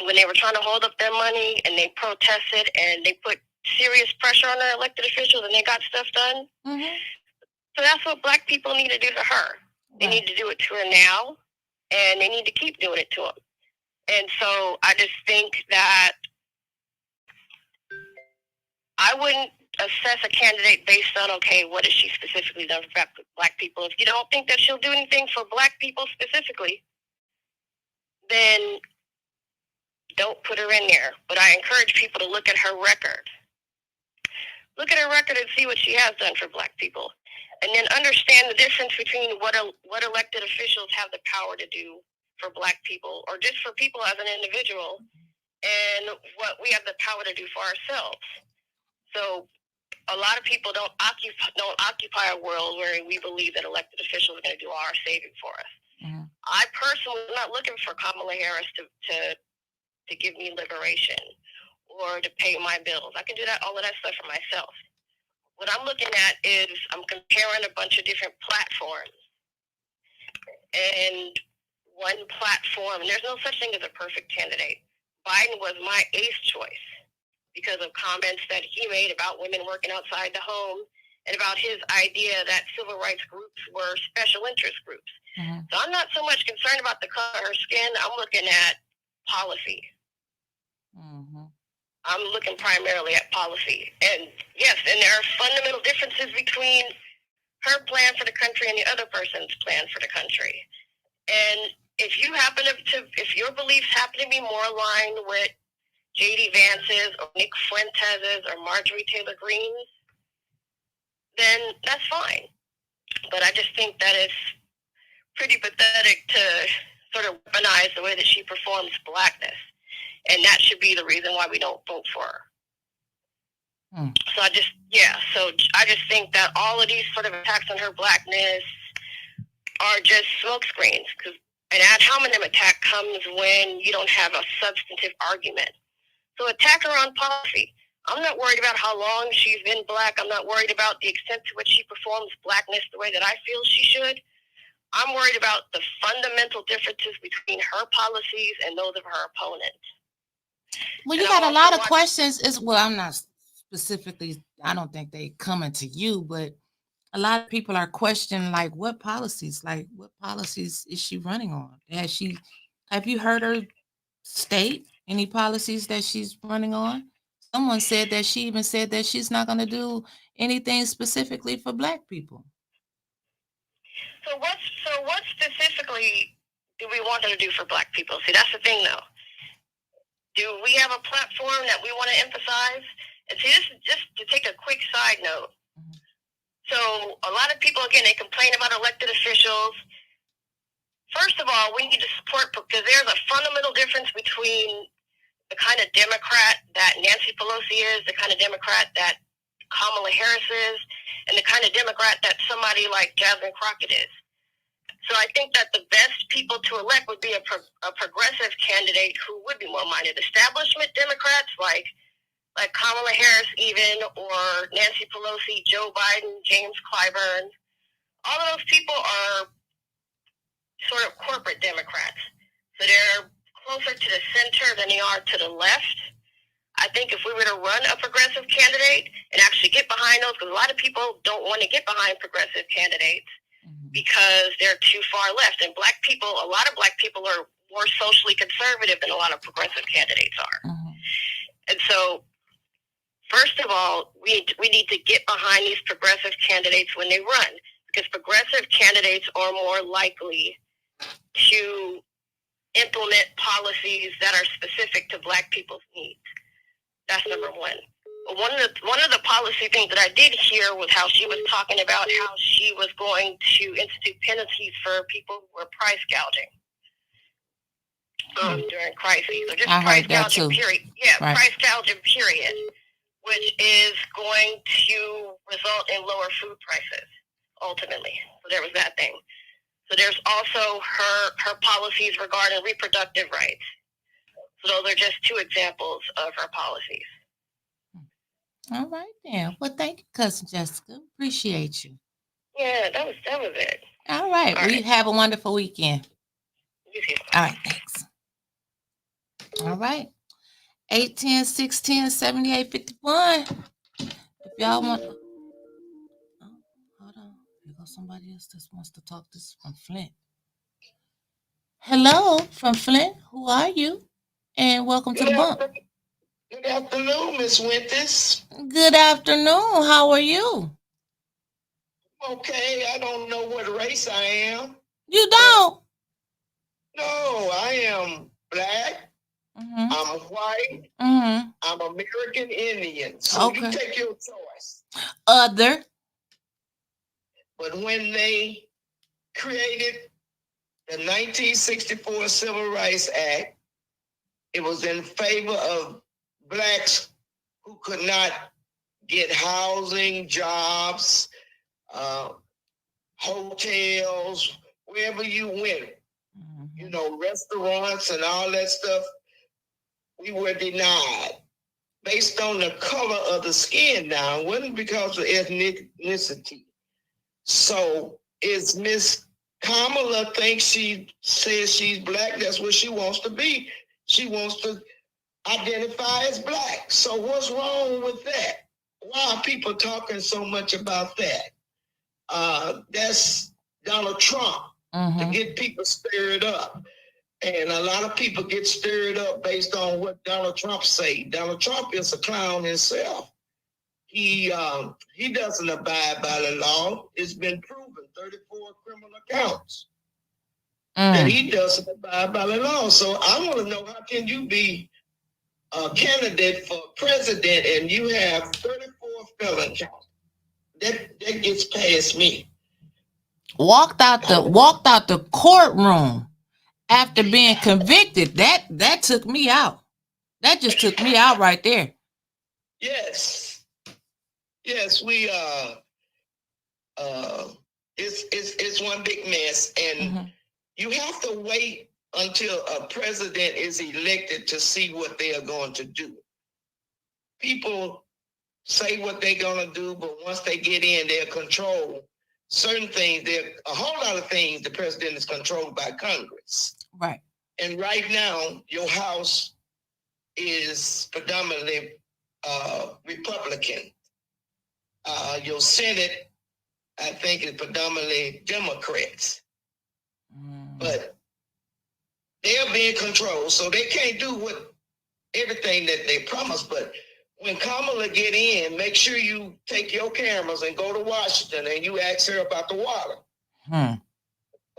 when they were trying to hold up their money and they protested and they put serious pressure on their elected officials and they got stuff done? So that's what Black people need to do to her. They need to do it to her now, and they need to keep doing it to them. And so I just think that I wouldn't assess a candidate based on, okay, what has she specifically done for Black people? If you don't think that she'll do anything for Black people specifically, then don't put her in there. But I encourage people to look at her record. Look at her record and see what she has done for Black people. And then understand the difference between what elected officials have the power to do for Black people, or just for people as an individual, and what we have the power to do for ourselves. So a lot of people don't occupy a world where we believe that elected officials are going to do all our saving for us. I personally am not looking for Kamala Harris to give me liberation or to pay my bills. I can do all of that stuff for myself. What I'm looking at is I'm comparing a bunch of different platforms. And one platform, and there's no such thing as a perfect candidate. Biden was my ace choice because of comments that he made about women working outside the home and about his idea that civil rights groups were special interest groups. So I'm not so much concerned about the color of her skin. I'm looking at policy. I'm looking primarily at policy. And yes, and there are fundamental differences between her plan for the country and the other person's plan for the country. And if you happen if your beliefs happen to be more aligned with J.D. Vance's or Nick Fuentes's or Marjorie Taylor Greene's, then that's fine. But I just think that it's pretty pathetic to sort of weaponize the way that she performs Blackness. And that should be the reason why we don't vote for her. So I just think that all of these sort of attacks on her Blackness are just smokescreens. An ad hominem attack comes when you don't have a substantive argument. So attack her on policy. I'm not worried about how long she's been Black. I'm not worried about the extent to which she performs Blackness the way that I feel she should. I'm worried about the fundamental differences between her policies and those of her opponents. Well, you got a lot of questions I'm not specifically, I don't think they coming to you, but a lot of people are questioning what policies is she running on? Have you heard her state any policies that she's running on? Someone said that she even said that she's not going to do anything specifically for Black people. So what specifically do we want her to do for Black people? See, that's the thing, though. Do we have a platform that we want to emphasize? And see, this is just to take a quick side note. So a lot of people, again, they complain about elected officials. First of all, we need to support, because there's a fundamental difference between the kind of Democrat that Nancy Pelosi is, the kind of Democrat that Kamala Harris is, and the kind of Democrat that somebody like Jasmine Crockett is. So I think that the best people to elect would be a progressive candidate who would be more minded. Establishment Democrats like Kamala Harris even, or Nancy Pelosi, Joe Biden, James Clyburn, all of those people are sort of corporate Democrats. So they're closer to the center than they are to the left. I think if we were to run a progressive candidate and actually get behind those, because a lot of people don't want to get behind progressive candidates because they're too far left. And a lot of Black people are more socially conservative than a lot of progressive candidates are. And so, first of all, we need to get behind these progressive candidates when they run, because progressive candidates are more likely to implement policies that are specific to Black people's needs. That's number one. One of the policy things that I did hear was how she was talking about how she was going to institute penalties for people who were price gouging. during crises. So just I price heard that gouging, too. period. Yeah, Right. price gouging, period, which is going to result in lower food prices, ultimately. So there was that thing. So there's also her policies regarding reproductive rights. So those are just two examples of her policies. All right then. Well, thank you, Cousin Jessica. Appreciate you. Yeah, that was it. All right. All We right. have a wonderful weekend. You too. All right. Thanks. All right. 810 610 7851. If y'all want. Oh, hold on. Here goes somebody else that wants to talk. This is from Flint. Hello, from Flint. Who are you? And welcome to the bump. Good afternoon, Miss Winters. Good afternoon. How are you? Okay, I don't know what race I am. You don't? No, I am black. Mm-hmm. I'm white. Mm-hmm. I'm American Indian. So Okay. you take your choice. Other. But when they created the 1964 Civil Rights Act, it was in favor of blacks who could not get housing, jobs, hotels, wherever you went, you know, restaurants and all that stuff, we were denied based on the color of the skin now. It wasn't because of ethnicity. So is Miss Kamala thinks she says she's black, that's what she wants to be. She wants to identify as black. So what's wrong with that? Why are people talking so much about that? That's Donald Trump to get people stirred up. And a lot of people get stirred up based on what Donald Trump say. Donald Trump is a clown himself. He doesn't abide by the law. It's been proven, 34 criminal counts, that he doesn't abide by the law. So I want to know, how can you be a candidate for president and you have 34 felon counts? That gets past me. Walked out the courtroom after being convicted. That took me out. That just took me out right there. Yes, we it's one big mess, and you have to wait until a president is elected to see what they are going to do. People say what they're going to do, but once they get in, they'll control certain things. There a whole lot of things the president is controlled by Congress. Right. And right now, your House is predominantly Republican. Your Senate, I think, is predominantly Democrats. But they're being controlled, so they can't do what everything that they promised. But when Kamala get in, make sure you take your cameras and go to Washington and you ask her about the water.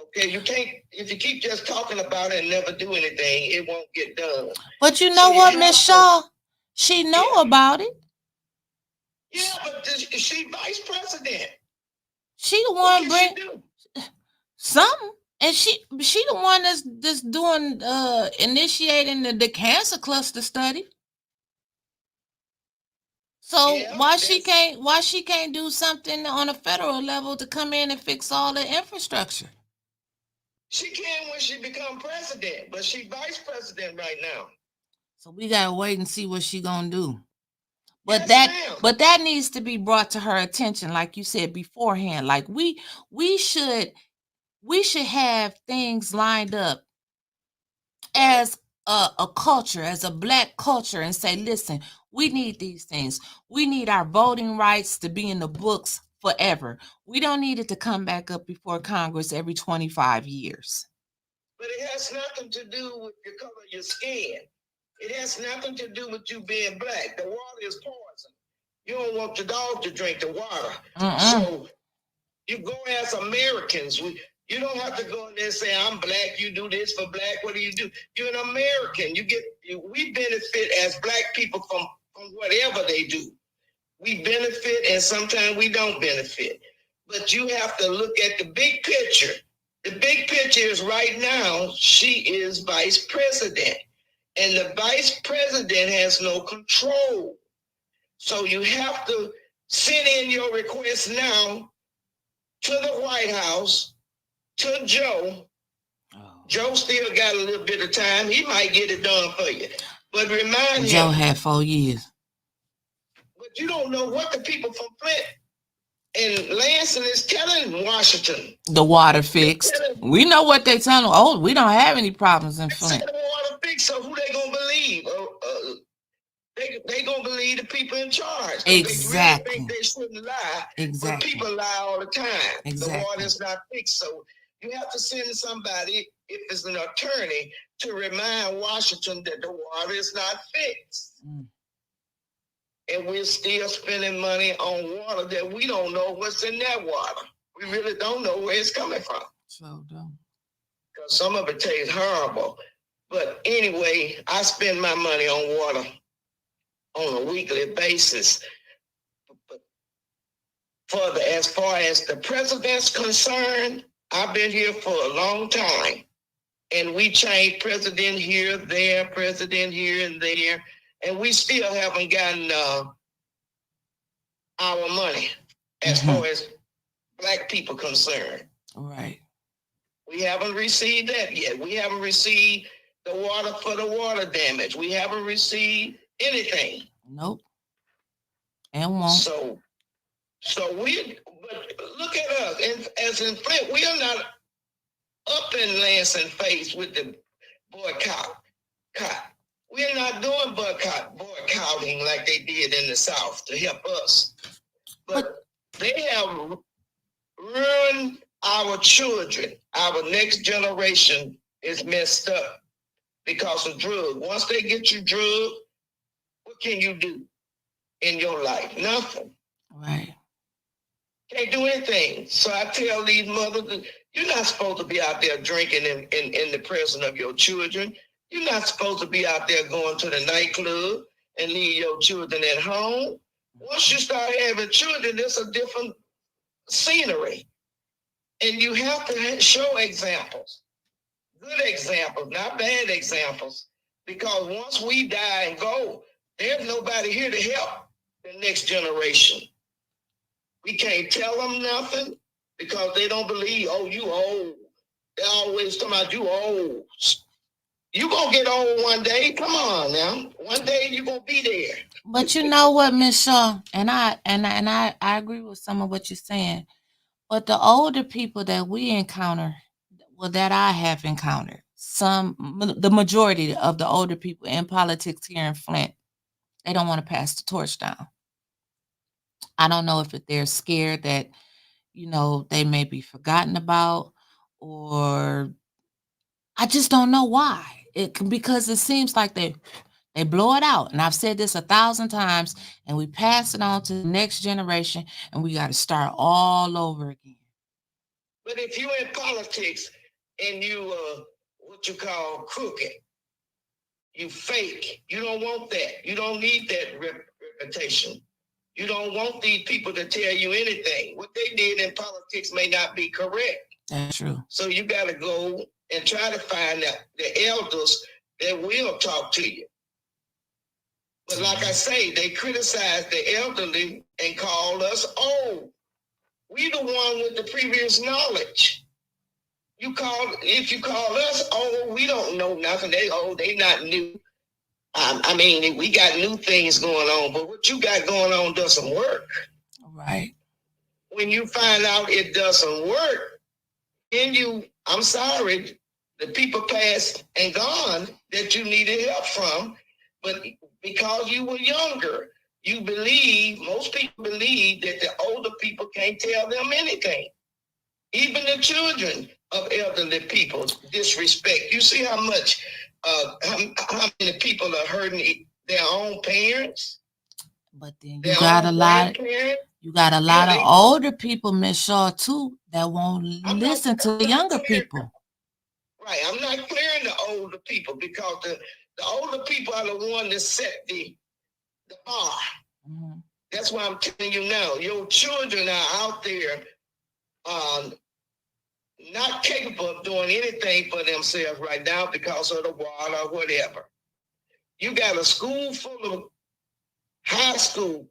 Okay, you can't, if you keep just talking about it and never do anything, it won't get done. But you know what, Miss Shaw? She know about it. Yeah, but is she vice president? She the one bring something. And she the one that's doing initiating the cancer cluster study. So why she can't do something on a federal level to come in and fix all the infrastructure? She can when she become president, but she's vice president right now. So we gotta wait and see what she gonna do. But that needs to be brought to her attention, like you said beforehand. Like we should have things lined up as a culture, as a black culture, and say, listen, we need these things. We need our voting rights to be in the books forever. We don't need it to come back up before Congress every 25 years. But it has nothing to do with the color of your skin. It has nothing to do with you being black. The water is poison. You don't want the dog to drink the water. So you go as Americans. You don't have to go in there and say, I'm black, you do this for black. What do? You're an American. We benefit as black people from whatever they do. We benefit and sometimes we don't benefit. But you have to look at the big picture. The big picture is right now, she is vice president. And the vice president has no control. So you have to send in your request now to the White House, to Joe. Joe still got a little bit of time. He might get it done for you. But remind him. Joe had 4 years. But you don't know what the people from Flint and Lansing is telling Washington. The water fixed. We know what they tell them. Oh, we don't have any problems in Flint. The water fixed, so who they gonna believe? They gonna believe the people in charge. Exactly. They really think they shouldn't lie. Exactly. But people lie all the time. Exactly. The water's not fixed, so you have to send somebody, if it's an attorney, to remind Washington that the water is not fixed. And we're still spending money on water that we don't know what's in that water. We really don't know where it's coming from. So dumb. Because some of it tastes horrible. But anyway, I spend my money on water on a weekly basis. But as far as the president's concerned, I've been here for a long time. And we changed president here, and there. And we still haven't gotten our money as far as Black people concerned. Right. We haven't received that yet. We haven't received the water for the water damage. We haven't received anything. Nope. And won't. So but look at us. And as in Flint, we are not up in Lansing face with the boycott. We're not doing boycotting like they did in the South to help us. But they have ruined our children. Our next generation is messed up because of drugs. Once they get you drugged, what can you do in your life? Nothing. Right. Can't do anything. So I tell these mothers, you're not supposed to be out there drinking in the presence of your children. You're not supposed to be out there going to the nightclub and leave your children at home. Once you start having children, it's a different scenery. And you have to show examples. Good examples, not bad examples. Because once we die and go, there's nobody here to help the next generation. We can't tell them nothing because they don't believe, oh, you old. They always talking about you old. You gonna get old one day. Come on now. One day you gonna be there. But you know what, Miss Shaw, and I agree with some of what you're saying. But the older people that we encounter, well, that I have encountered, the majority of the older people in politics here in Flint, they don't want to pass the torch down. I don't know if they're scared that, they may be forgotten about, or I just don't know why. Because it seems like they blow it out. And I've said this 1,000 times, and we pass it on to the next generation, and we got to start all over again. But if you're in politics and you what you call crooked, you fake, you don't want that. You don't need that reputation. You don't want these people to tell you anything. What they did in politics may not be correct. That's true. So you got to go and try to find out the elders that will talk to you. But like I say, they criticize the elderly and call us old. We the one with the previous knowledge. If you call us old, we don't know nothing. They old, they not new. We got new things going on, but what you got going on doesn't work. Right. When you find out it doesn't work, then I'm sorry, the people passed and gone that you needed help from, but because you were younger, most people believe that the older people can't tell them anything. Even the children of elderly people disrespect. You see how much, how many people are hurting their own parents? But then you got a lot of older people, Miss Shaw, too, that won't listen to the younger people. Right. I'm not clearing the older people because the older people are the one that set the bar. Mm-hmm. That's why I'm telling you now. Your children are out there not capable of doing anything for themselves right now because of the war or whatever. You got a school full of high school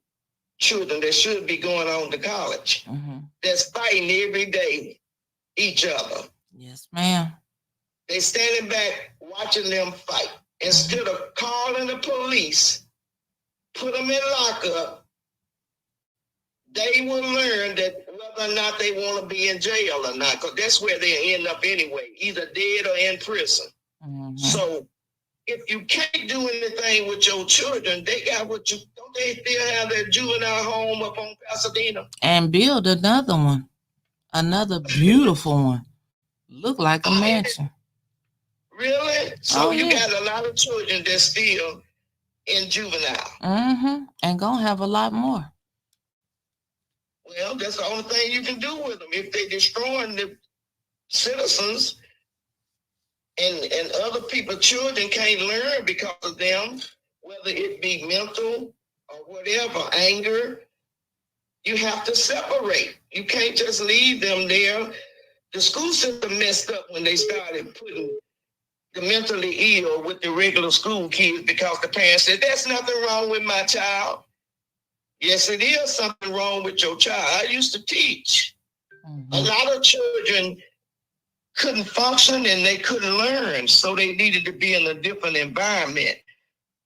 children that should be going on to college that's fighting every day each other. Yes, ma'am. They standing back watching them fight. Instead of calling the police, put them in lockup, they will learn that whether or not they want to be in jail or not, because that's where they end up anyway, either dead or in prison. So if you can't do anything with your children, they got what you don't they still have their juvenile home up on Pasadena? And build another one. Another beautiful one. Look like a mansion. Really? So you got a lot of children that's still in juvenile. And gonna have a lot more. Well, that's the only thing you can do with them. If they're destroying the citizens and other people, children can't learn because of them, whether it be mental or whatever, anger, you have to separate. You can't just leave them there. The school system messed up when they started putting the mentally ill with the regular school kids because the parents said, there's nothing wrong with my child. Yes, it is something wrong with your child. I used to teach. A lot of children couldn't function and they couldn't learn, so they needed to be in a different environment.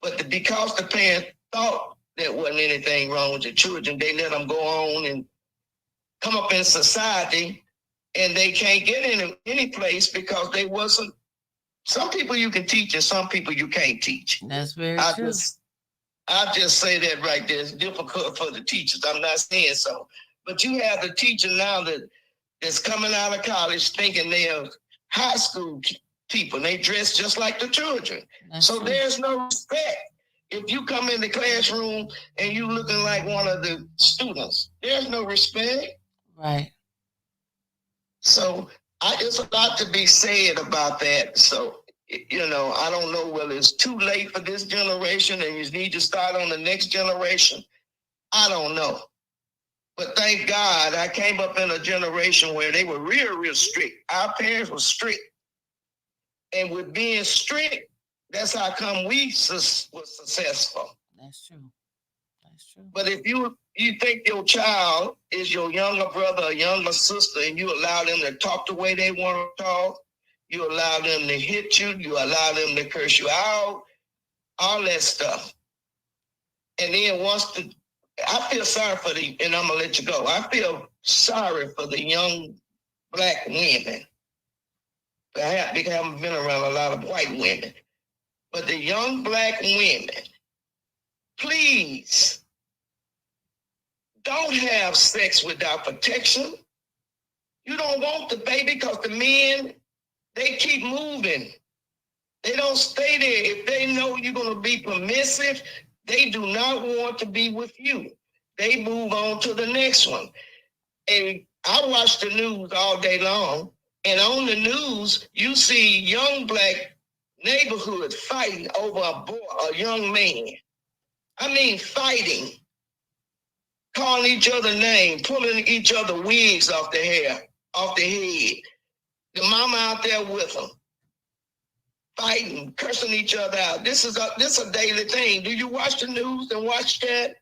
But because the parents thought there wasn't anything wrong with the children, they let them go on and come up in society, and they can't get in any place because they wasn't. Some people you can teach and some people you can't teach. That's very true. I just say that right there. It's difficult for the teachers. I'm not saying so. But you have the teacher now that's coming out of college thinking they're high school people. They dress just like the children. So there's no respect. If you come in the classroom and you looking like one of the students, there's no respect. Right. So it's a lot to be said about that. So, I don't know whether it's too late for this generation and you need to start on the next generation. I don't know. But thank God I came up in a generation where they were real strict. Our parents were strict. And with being strict, that's how come we were successful. That's true. That's true. But if you think your child is your younger brother or younger sister and you allow them to talk the way they want to talk, you allow them to hit you, you allow them to curse you out, all that stuff. And then I feel sorry for and I'm going to let you go. I feel sorry for the young black women. I haven't been around a lot of white women. But the young black women, please, don't have sex without protection. You don't want the baby because the men, they keep moving. They don't stay there. If they know you're going to be permissive, they do not want to be with you. They move on to the next one. And I watch the news all day long. And on the news, you see young black neighborhoods fighting over a young man. I mean, fighting. Calling each other names, pulling each other wigs off the head. The mama out there with them, fighting, cursing each other out. This is a daily thing. Do you watch the news and watch that?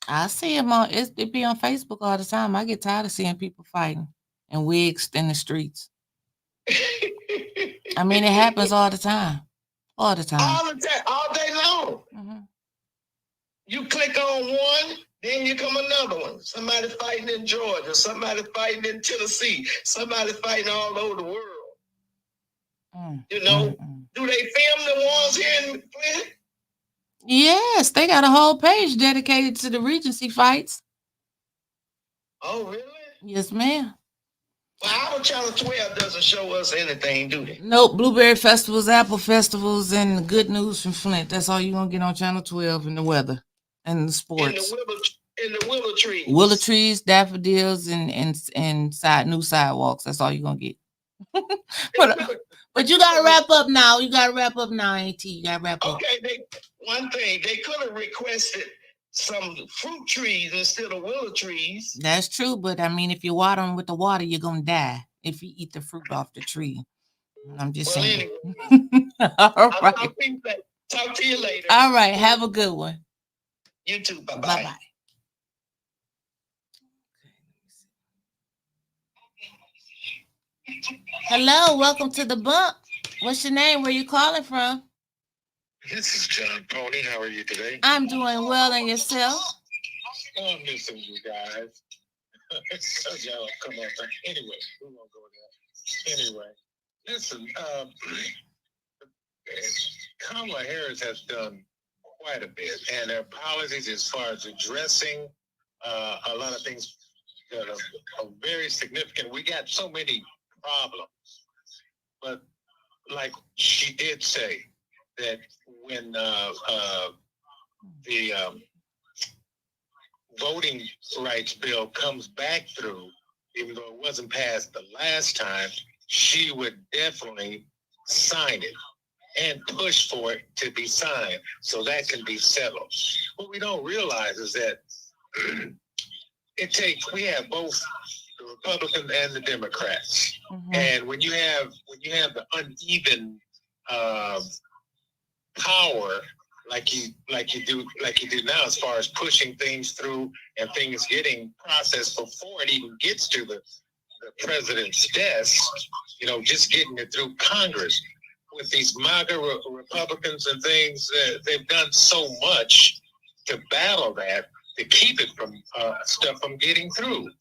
I see them it be on Facebook all the time. I get tired of seeing people fighting and wigs in the streets. I mean, it happens all the time. All the time. All day long. You click on one, then you come another one. Somebody fighting in Georgia, somebody fighting in Tennessee, somebody fighting all over the world. Do they film the ones here in Flint? Yes, they got a whole page dedicated to the Regency fights. Oh, really? Yes, ma'am. Well, our Channel 12 doesn't show us anything, do they? Nope, blueberry festivals, apple festivals, and good news from Flint. That's all you're going to get on Channel 12 in the weather and the sports. In the willow trees. Willow trees, daffodils, and new sidewalks. That's all you're going to get. But you got to wrap up now. You got to wrap up now, AT. You got to wrap up. Okay, one thing. They could have requested some fruit trees instead of willow trees. That's true, but I mean, if you water them with the water, you're gonna die if you eat the fruit off the tree. I'm just saying. Anyway, All right. Talk to you later. All right. Have a good one. You too. Bye-bye. Bye-bye. Hello, welcome to the bump. What's your name? Where you calling from? This is John Pony. How are you today? I'm doing well, and yourself? Oh, I'm missing you guys. Y'all come on. Anyway, we won't go there. Anyway, listen. Kamala Harris has done quite a bit, and her policies as far as addressing a lot of things that are very significant. We got so many problems, but like she did say that when the voting rights bill comes back through, even though it wasn't passed the last time, she would definitely sign it and push for it to be signed so that can be settled. What we don't realize is that we have both the Republicans and the Democrats. Mm-hmm. And when you have the uneven power like you do now, as far as pushing things through and things getting processed before it even gets to the president's desk, just getting it through Congress. With these MAGA Republicans and things, they've done so much to battle that, to keep it from stuff from getting through.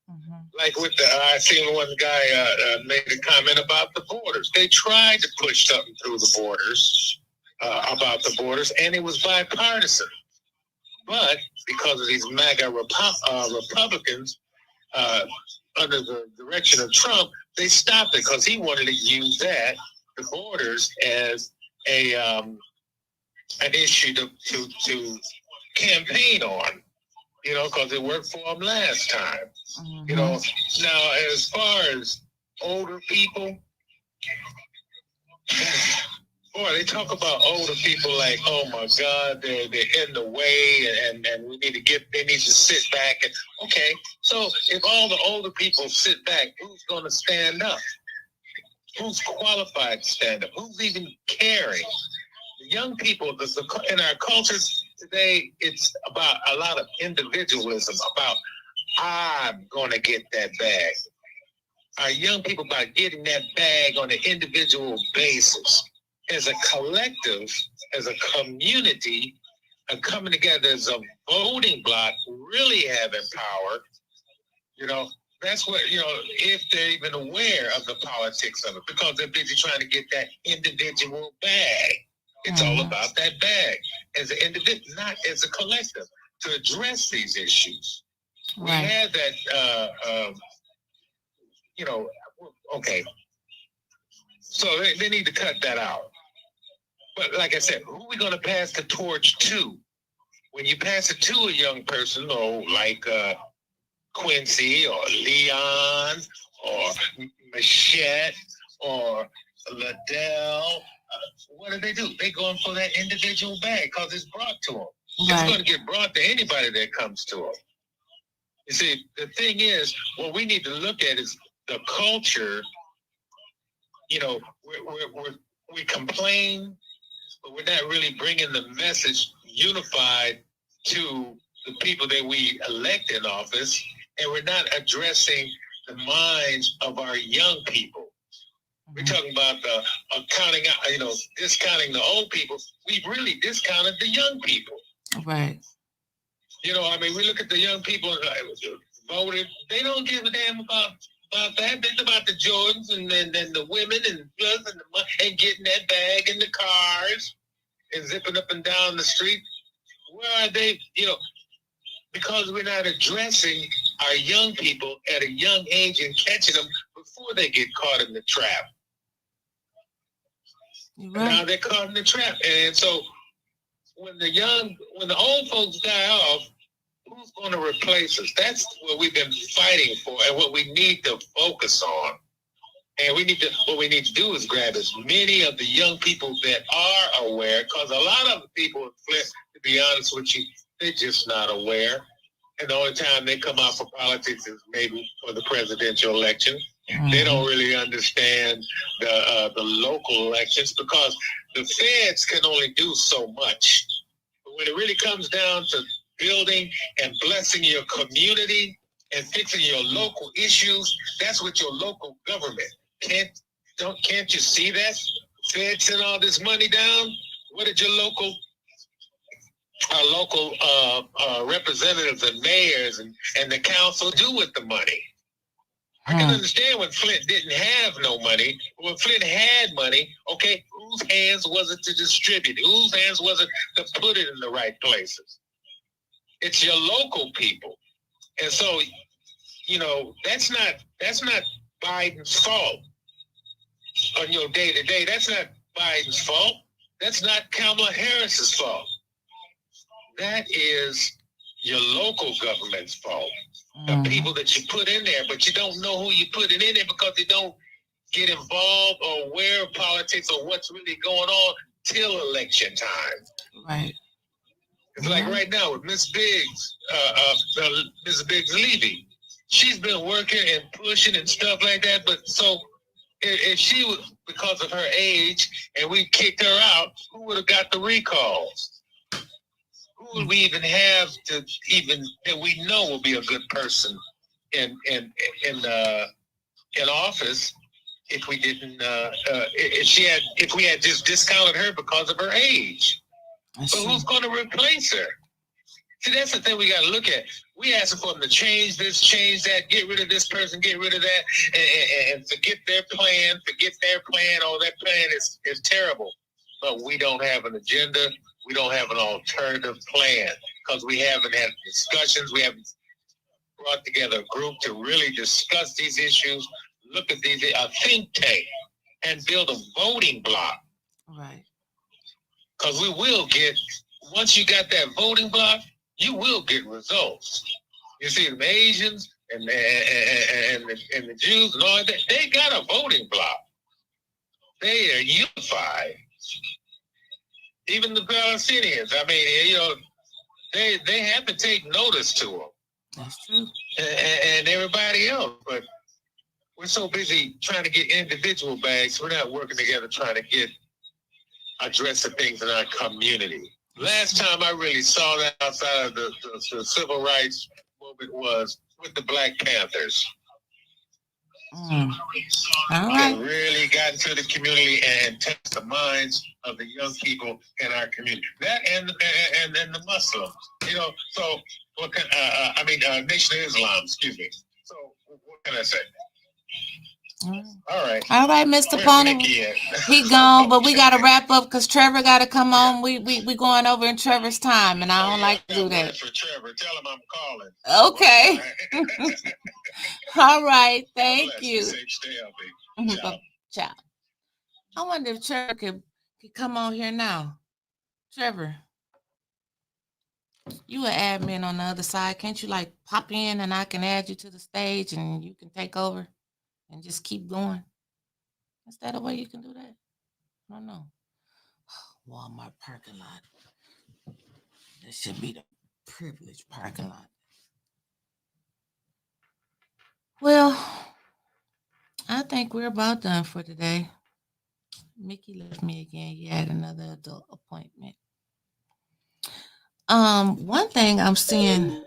Mm-hmm. Like I seen one guy made a comment about the borders. They tried to push something through the borders, about the borders, and it was bipartisan. But because of these MAGA Republicans, under the direction of Trump, they stopped it because he wanted to use the borders as an issue to campaign on, because it worked for him last time. Mm-hmm. Now as far as older people, boy, they talk about older people like, oh my God, they're in the way, and they need to sit back. And okay, so if all the older people sit back, who's going to stand up? Who's qualified to stand up? Who's even caring? The young people, in our culture today, it's about a lot of individualism, about I'm going to get that bag. Our young people about getting that bag on an individual basis. As a collective, as a community, and coming together as a voting bloc, really having power, that's what, if they're even aware of the politics of it, because they're busy trying to get that individual bag. It's all about that bag as an individual, not as a collective, to address these issues. Right. We had that, okay. So they need to cut that out. But like I said, who are we going to pass the torch to? When you pass it to a young person, like Quincy or Leon or Machette or Liddell, what do? They're going for that individual bag because it's brought to them. Right. It's going to get brought to anybody that comes to them. You see, the thing is, what we need to look at is the culture. We complain, but we're not really bringing the message unified to the people that we elect in office, and we're not addressing the minds of our young people. We're talking about counting out, discounting the old people. We've really discounted the young people. Right. We look at the young people voted. They don't give a damn about that. It's about the Jordans and then the women and getting that bag in the cars and zipping up and down the street. Where are they? Because we're not addressing our young people at a young age and catching them before they get caught in the trap. Right. Now they're caught in the trap. And so when the old folks die off, who's going to replace us? That's what we've been fighting for and what we need to focus on. And what we need to do is grab as many of the young people that are aware, because a lot of the people, to be honest with you, They're just not aware. And the only time they come out for politics is maybe for the presidential election. They don't really understand the local elections because the feds can only do so much. But when it really comes down to building and blessing your community and fixing your local issues, that's what your local government can't you see that? Feds send all this money down. What did your local representatives and mayors and the council do with the money? I can understand when Flint didn't have no money. When Flint had money, okay, whose hands was it to distribute? Whose hands was it to put it in the right places? It's your local people. And so, you know, that's not Biden's fault on your day-to-day. That's not Biden's fault. That's not Kamala Harris's fault. That is your local government's fault. The people that you put in there, but you don't know who you put in there because they don't get involved or aware of politics or what's really going on till election time. Right. It's like right now with Miss Biggs, Miss Biggs Levy. She's been working and pushing and stuff like that, but so if she was, because of her age, and we kicked her out, who would have got the recalls? Who would we even have to even that we know will be a good person in office if we didn't if we had just discounted her because of her age? But who's going to replace her? See, that's the thing we got to look at. We asking for them to change this, change that, get rid of this person, get rid of that, and forget their plan. Oh, that plan is terrible. But we don't have an agenda. We don't have an alternative plan because we haven't had discussions. We haven't brought together a group to really discuss these issues, look at these, a think tank, and build a voting block. Right. Because we will get, once you got that voting block, you will get results. You see, the Asians and the Jews and all that, they got a voting block. They are unified. Even the Palestinians, I mean, you know, they have to take notice to them. That's true. And everybody else, but we're so busy trying to get individual bags, we're not working together trying to address the things in our community. Last time I really saw that outside of the civil rights movement was with the Black Panthers. All right. They really got into the community and touched the minds of the young people in our community. That and the Muslims, you know. So what can Nation of Islam? Excuse me. So what can I say? All right, Mr. Pony. He gone, but we got to wrap up because Trevor got to come on. We going over in Trevor's time, and I don't like to do that. For Trevor, tell him I'm calling. Okay. All right, thank you. Stay healthy. Ciao. I wonder if Trevor could come on here now. Trevor, you an admin on the other side. Can't you like pop in and I can add you to the stage and you can take over and just keep going? Is that a way you can do that? I don't know. Walmart parking lot. This should be the privileged parking lot. Well, I think we're about done for today. Mickey left me again. He had another adult appointment. One thing I'm seeing.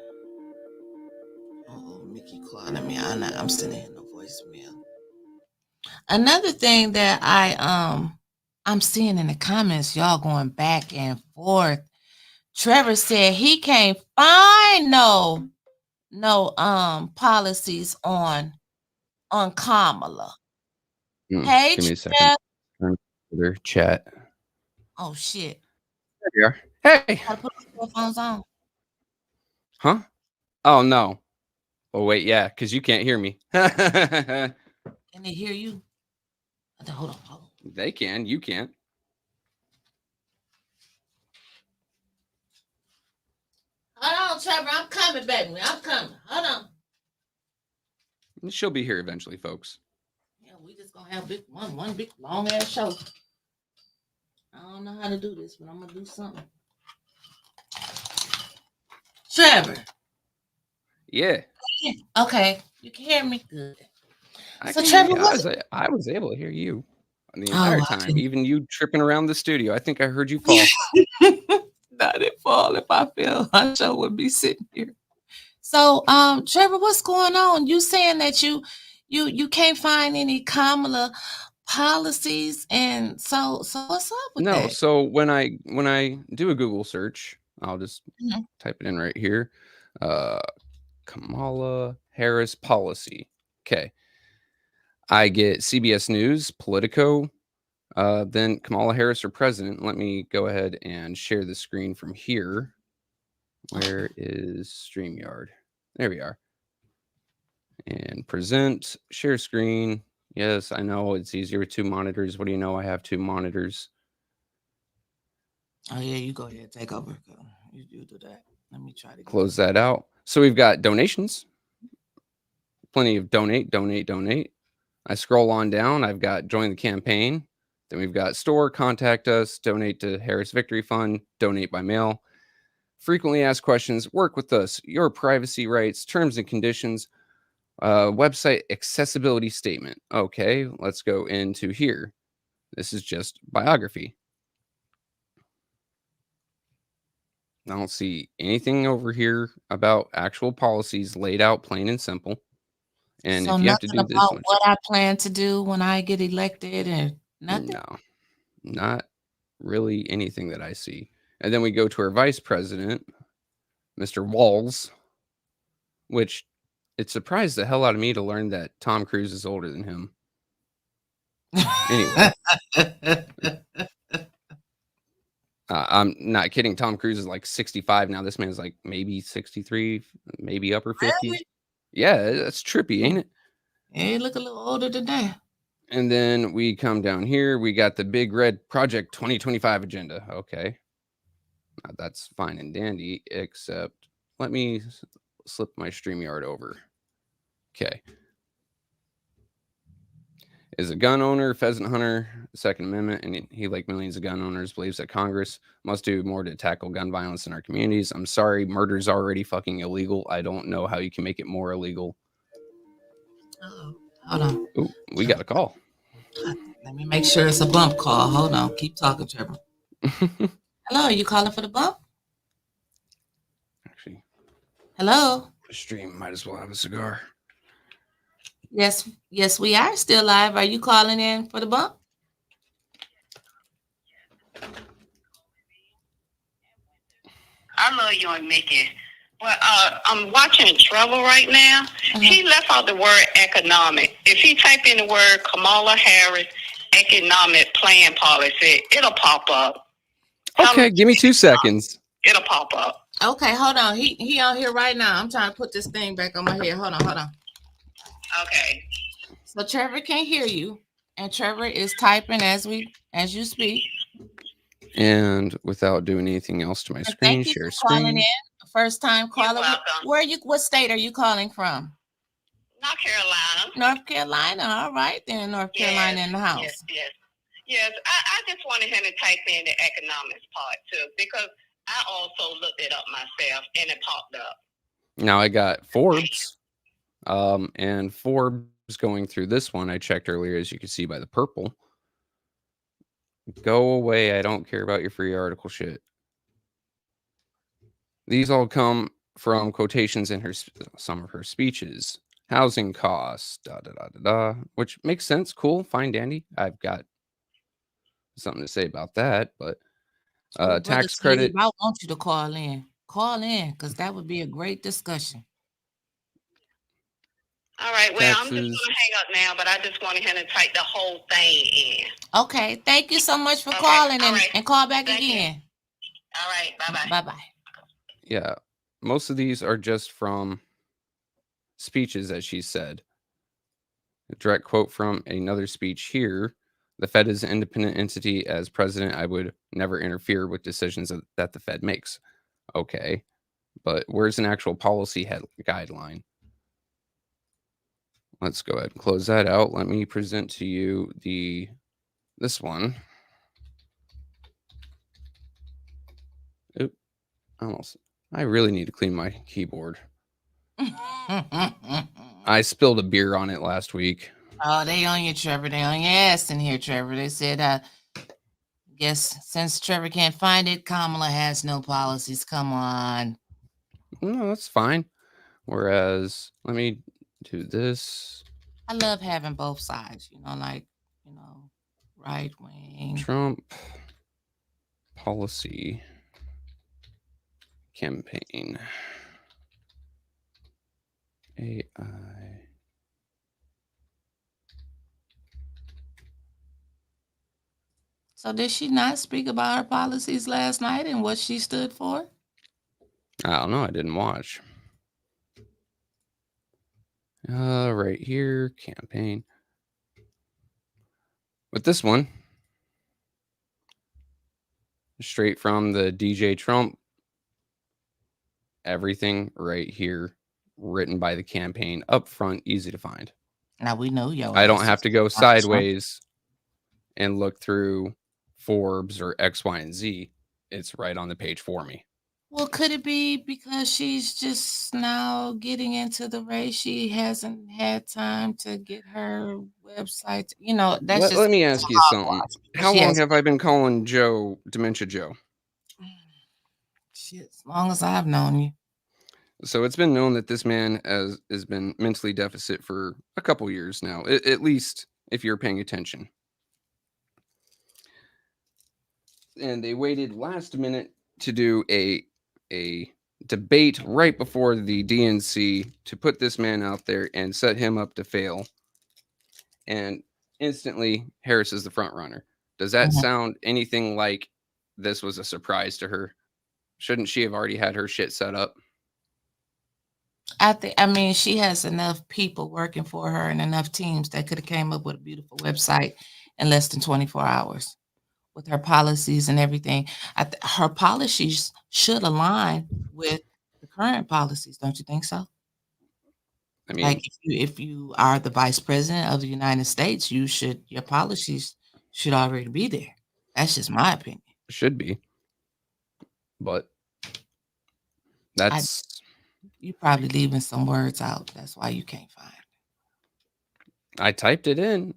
Oh, Mickey calling me. I'm sending him a voicemail. Another thing that I'm seeing in the comments, y'all going back and forth. Trevor said he can't find no policies on Kamala. Hey, give me a second. Turn their chat. Oh shit. There you are. Hey. Gotta put the phones on. Huh? Oh no. Oh wait, yeah, because you can't hear me. Can they hear you? Hold on. They can. You can't. Hold on, Trevor. I'm coming, baby. I'm coming. Hold on. She'll be here eventually, folks. Yeah, we just gonna have one big long ass show. I don't know how to do this, but I'm gonna do something. Trevor. Yeah. Okay, you can hear me good. I So can hear Trevor, you. what's I was able to hear you the oh entire I time, can even you tripping around the studio. I think I heard you fall. Not at fall. If I fell, I sure would be sitting here. So Trevor, what's going on? You saying that you can't find any Kamala policies, and so what's up with No, that? so when I do a Google search, I'll just Mhm. type it in right here. Kamala Harris policy. Okay. I get CBS News, Politico, then Kamala Harris for president. Let me go ahead and share the screen from here. Where is StreamYard? There we are. And present, share screen. Yes, I know it's easier with 2 monitors. What do you know? I have 2 monitors. Oh yeah, you go ahead, take over. You do that. Let me try to Close that out. So we've got donations. Plenty of donate. I scroll on down. I've got join the campaign. Then we've got store, contact us, donate to Harris Victory Fund, donate by mail. Frequently asked questions, work with us, your privacy rights, terms and conditions, website accessibility statement. Okay, let's go into here. This is just biography. I don't see anything over here about actual policies laid out plain and simple. And So if you have to nothing do this about much, what I plan to do when I get elected, and nothing. no, not really anything that I see. And then we go to our vice president, Mr. Walls, which it surprised the hell out of me to learn that Tom Cruise is older than him. Anyway, I'm not kidding. Tom Cruise is like 65 now. This man's like maybe 63, maybe upper 50s. Really? Yeah, that's trippy, ain't it? He look a little older than that. And then we come down here. We got the big red Project 2025 agenda. Okay. That's fine and dandy, except let me slip my StreamYard over. Okay. Is a gun owner, pheasant hunter, Second Amendment, and he, like millions of gun owners, believes that Congress must do more to tackle gun violence in our communities. I'm sorry, murder's already fucking illegal. I don't know how you can make it more illegal. Uh-oh. Hold on. Oh, we got a call. Let me make sure it's a bump call. Hold on. Keep talking, Trevor. Hello, are you calling for the bump? Actually, hello. The stream might as well have a cigar. Yes, we are still live. Are you calling in for the bump? I love you and Mickey. Well, I'm watching Trouble right now. He left out the word economic. If he type in the word Kamala Harris economic plan policy, it'll pop up. Okay, give me 2 seconds. It'll pop up. Okay, hold on. He on here right now. I'm trying to put this thing back on my head. Hold on. Okay. So Trevor can't hear you, and Trevor is typing as you speak. And without doing anything else to my screen, share screen. Calling in, first time caller. What state are you calling from? North Carolina. North Carolina. All right, then. North Carolina in the house. Yes. I just wanted him to type in the economics part too, because I also looked it up myself and it popped up. Now I got Forbes, and Forbes going through this one. I checked earlier, as you can see by the purple. Go away. I don't care about your free article shit. These all come from quotations in some of her speeches. Housing costs, which makes sense. Cool, fine, dandy. I've got something to say about that, but tax credit. I want you to call in. Call in, because that would be a great discussion. All right. Well, I'm just going to hang up now, but I just wanted him to type the whole thing in. Okay. Thank you so much for calling and call back again. You. All right. Bye-bye. Bye-bye. Yeah. Most of these are just from speeches, as she said. A direct quote from another speech here. The Fed is an independent entity. As president, I would never interfere with decisions that the Fed makes. Okay. But where's an actual policy guideline? Let's go ahead and close that out. Let me present to you this one. Oop, almost. I really need to clean my keyboard. I spilled a beer on it last week. Oh, they on you, Trevor. They on your ass in here, Trevor. They said, guess since Trevor can't find it, Kamala has no policies. Come on. No, that's fine. Whereas, let me do this. I love having both sides, like, right wing. Trump policy campaign. AI. So did she not speak about her policies last night and what she stood for? I don't know. I didn't watch. Right here, campaign. With this one, straight from the DJ Trump, everything right here, written by the campaign, up front, easy to find. Now we know yo. I don't have to go sideways and look through Forbes or X, Y, and Z. It's right on the page for me. Well, could it be because she's just now getting into the race? She hasn't had time to get her website. That's just. Let me ask you something. How long have I been calling Joe Dementia Joe? Shit, as long as I've known you. So it's been known that this man has been mentally deficit for a couple years now, at least if you're paying attention. And they waited last minute to do a debate right before the DNC to put this man out there and set him up to fail. And instantly, Harris is the front runner. Does that sound anything like this was a surprise to her? Shouldn't she have already had her shit set up? I mean, she has enough people working for her and enough teams that could have came up with a beautiful website in less than 24 hours with her policies and everything. Her policies should align with the current policies. Don't you think so? I mean, like if you are the vice president of the United States, your policies should already be there. That's just my opinion. Should be. But that's... You probably leaving some words out. That's why you can't find it. I typed it in.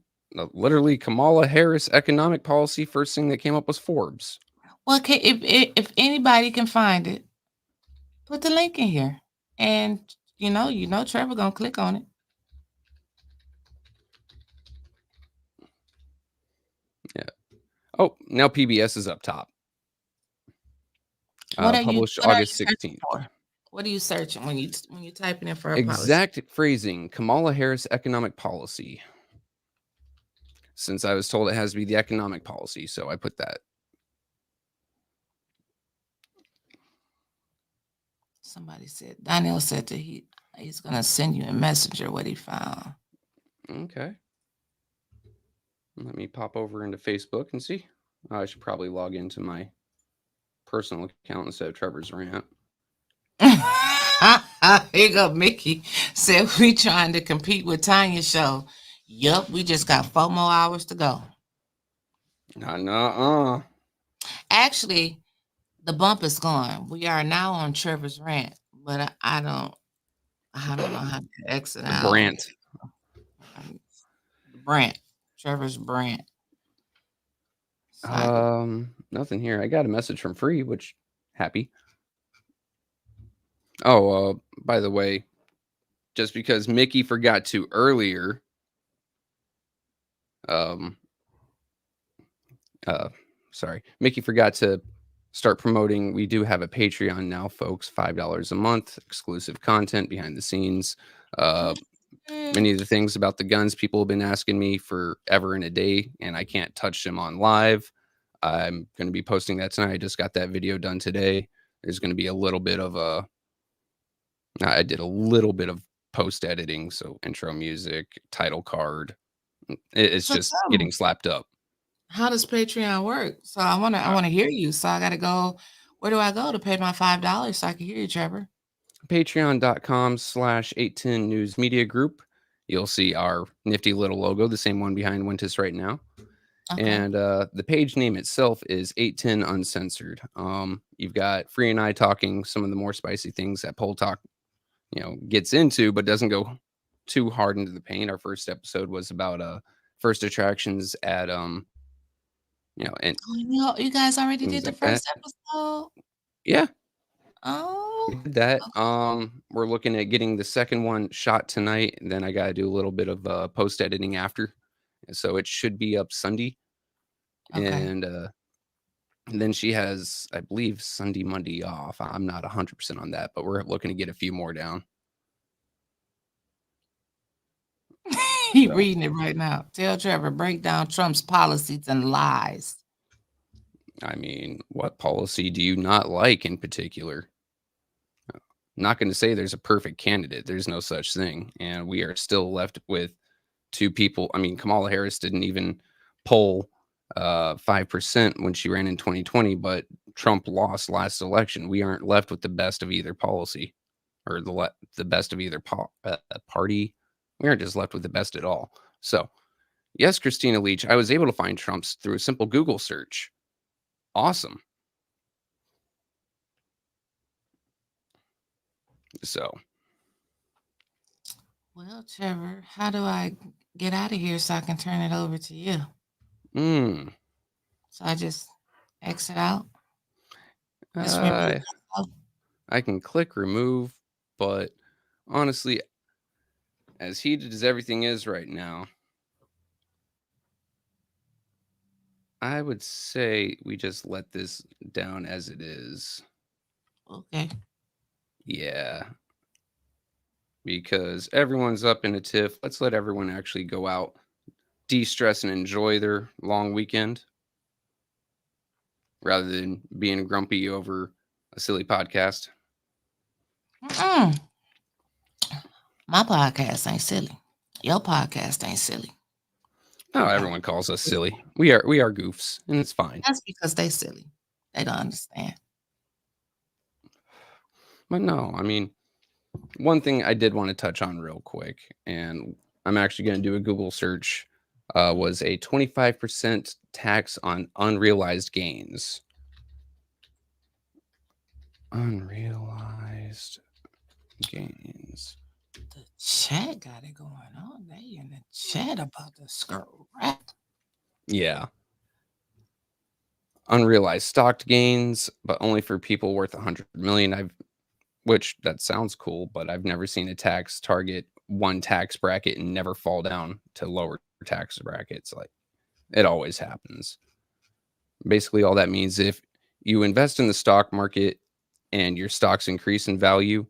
Literally, Kamala Harris economic policy. First thing that came up was Forbes. Well, okay, if anybody can find it, put the link in here, and Trevor gonna click on it. Yeah. Oh, now PBS is up top. Published August 16th. What are you searching when you're typing in for a exact policy? Phrasing? Kamala Harris economic policy. Since I was told it has to be the economic policy, so I put that. Somebody said, Daniel said that he's gonna send you a messenger what he found. Okay. Let me pop over into Facebook and see. I should probably log into my personal account instead of Trevor's rant. Here go Mickey. Said we trying to compete with Tanya's show. Yup, we just got 4 more hours to go. Actually, the bump is gone. We are now on Trevor's rant, but I don't know how to exit out. Brant. Trevor's Brant. Nothing here. I got a message from Free, which happy. Oh, by the way, just because Mickey forgot to earlier, Mickey forgot to start promoting. We do have a Patreon now, folks. $5 a month, exclusive content behind the scenes. Many of the things about the guns people have been asking me forever and a day, and I can't touch them on live. I'm going to be posting that tonight. I just got that video done today. There's going to be a little bit of I did a little bit of post editing, so intro music, title card. It's just getting slapped up. How does Patreon work? So I want to hear you. So I got to go. Where do I go to pay my $5 so I can hear you, Trevor? Patreon.com/810 News Media Group. You'll see our nifty little logo, the same one behind Wintis right now. Okay. And the page name itself is 810 Uncensored. You've got Free and I talking some of the more spicy things that Poll Talk, gets into, but doesn't go too hard into the paint. Our first episode was about first attractions at and You guys already things did the like that. first episode? Yeah, Oh, we did that. okay. We're looking at getting the second one shot tonight, and then I got to do a little bit of post editing after, so it should be up Sunday. Okay. And then she has, I believe, Sunday, Monday off. I'm not 100% on that, but we're looking to get a few more down. He reading it right now. Tell Trevor, break down Trump's policies and lies. I mean, what policy do you not like in particular? I'm not going to say there's a perfect candidate. There's no such thing. And we are still left with two people. I mean, Kamala Harris didn't even poll 5% when she ran in 2020, but Trump lost last election. We aren't left with the best of either policy or the best of either party. We aren't just left with the best at all. So, yes, Christina Leach, I was able to find Trump's through a simple Google search. Awesome. So, well, Trevor, how do I get out of here so I can turn it over to you? So I just exit out. Just remove myself. I can click remove, but honestly, as heated as everything is right now, I would say we just let this down as it is. Okay. Yeah. Because everyone's up in a tiff. Let's let everyone actually go out, de-stress, and enjoy their long weekend rather than being grumpy over a silly podcast. My podcast ain't silly. Your podcast ain't silly. Oh, everyone calls us silly. We are goofs, and it's fine. That's because they silly. They don't understand. But no, I mean, one thing I did want to touch on real quick, and I'm actually going to do a Google search, was a 25% tax on unrealized gains. Unrealized gains. The chat got it going on. They in the chat about the scroll, right? Yeah. Unrealized stock gains, but only for people worth 100 million. Which that sounds cool, but I've never seen a tax target one tax bracket and never fall down to lower tax brackets. Like, it always happens. Basically, all that means if you invest in the stock market and your stocks increase in value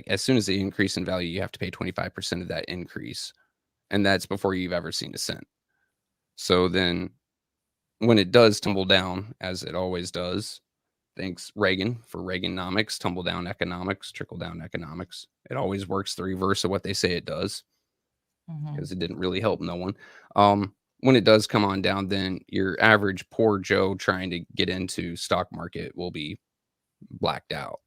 as soon as they increase in value, you have to pay 25% of that increase. And that's before you've ever seen a cent. So then when it does tumble down, as it always does, thanks Reagan for Reaganomics, tumble down economics, trickle down economics. It always works the reverse of what they say it does, because it didn't really help no one. When it does come on down, then your average poor Joe trying to get into stock market will be blacked out.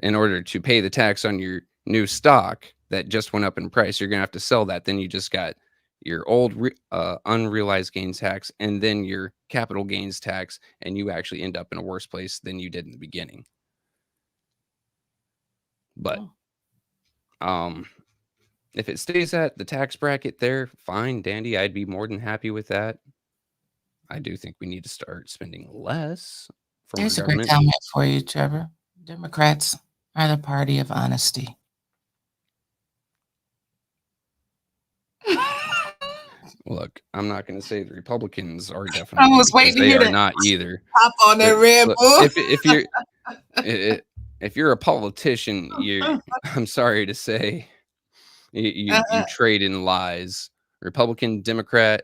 In order to pay the tax on your new stock that just went up in price, you're going to have to sell that. Then you just got your old unrealized gains tax and then your capital gains tax, and you actually end up in a worse place than you did in the beginning. But if it stays at the tax bracket there, fine, dandy. I'd be more than happy with that. I do think we need to start spending less from There's our a great government. comment for you, Trevor. Democrats are the party of honesty. Look, I'm not going to say the Republicans are definitely, I was because waiting to they hear are that. not either. Hop on that Red Look, Bull. if you're a politician, I'm sorry to say, you trade in lies. Republican, Democrat.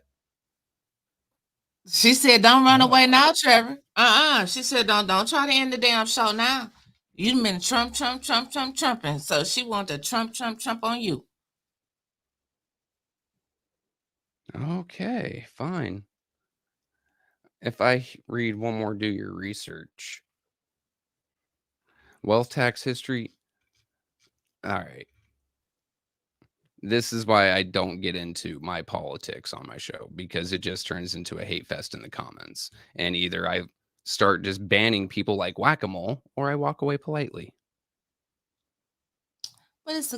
She said, "Don't run away now, Trevor." She said, "Don't try to end the damn show now. You've been trumping." So she wanted to trump on you. Okay, fine. If I read one more, do your research. Wealth tax history. All right. this is why I don't get into my politics on my show, because it just turns into a hate fest in the comments. And either I start just banning people like whack-a-mole, or I walk away politely. But it's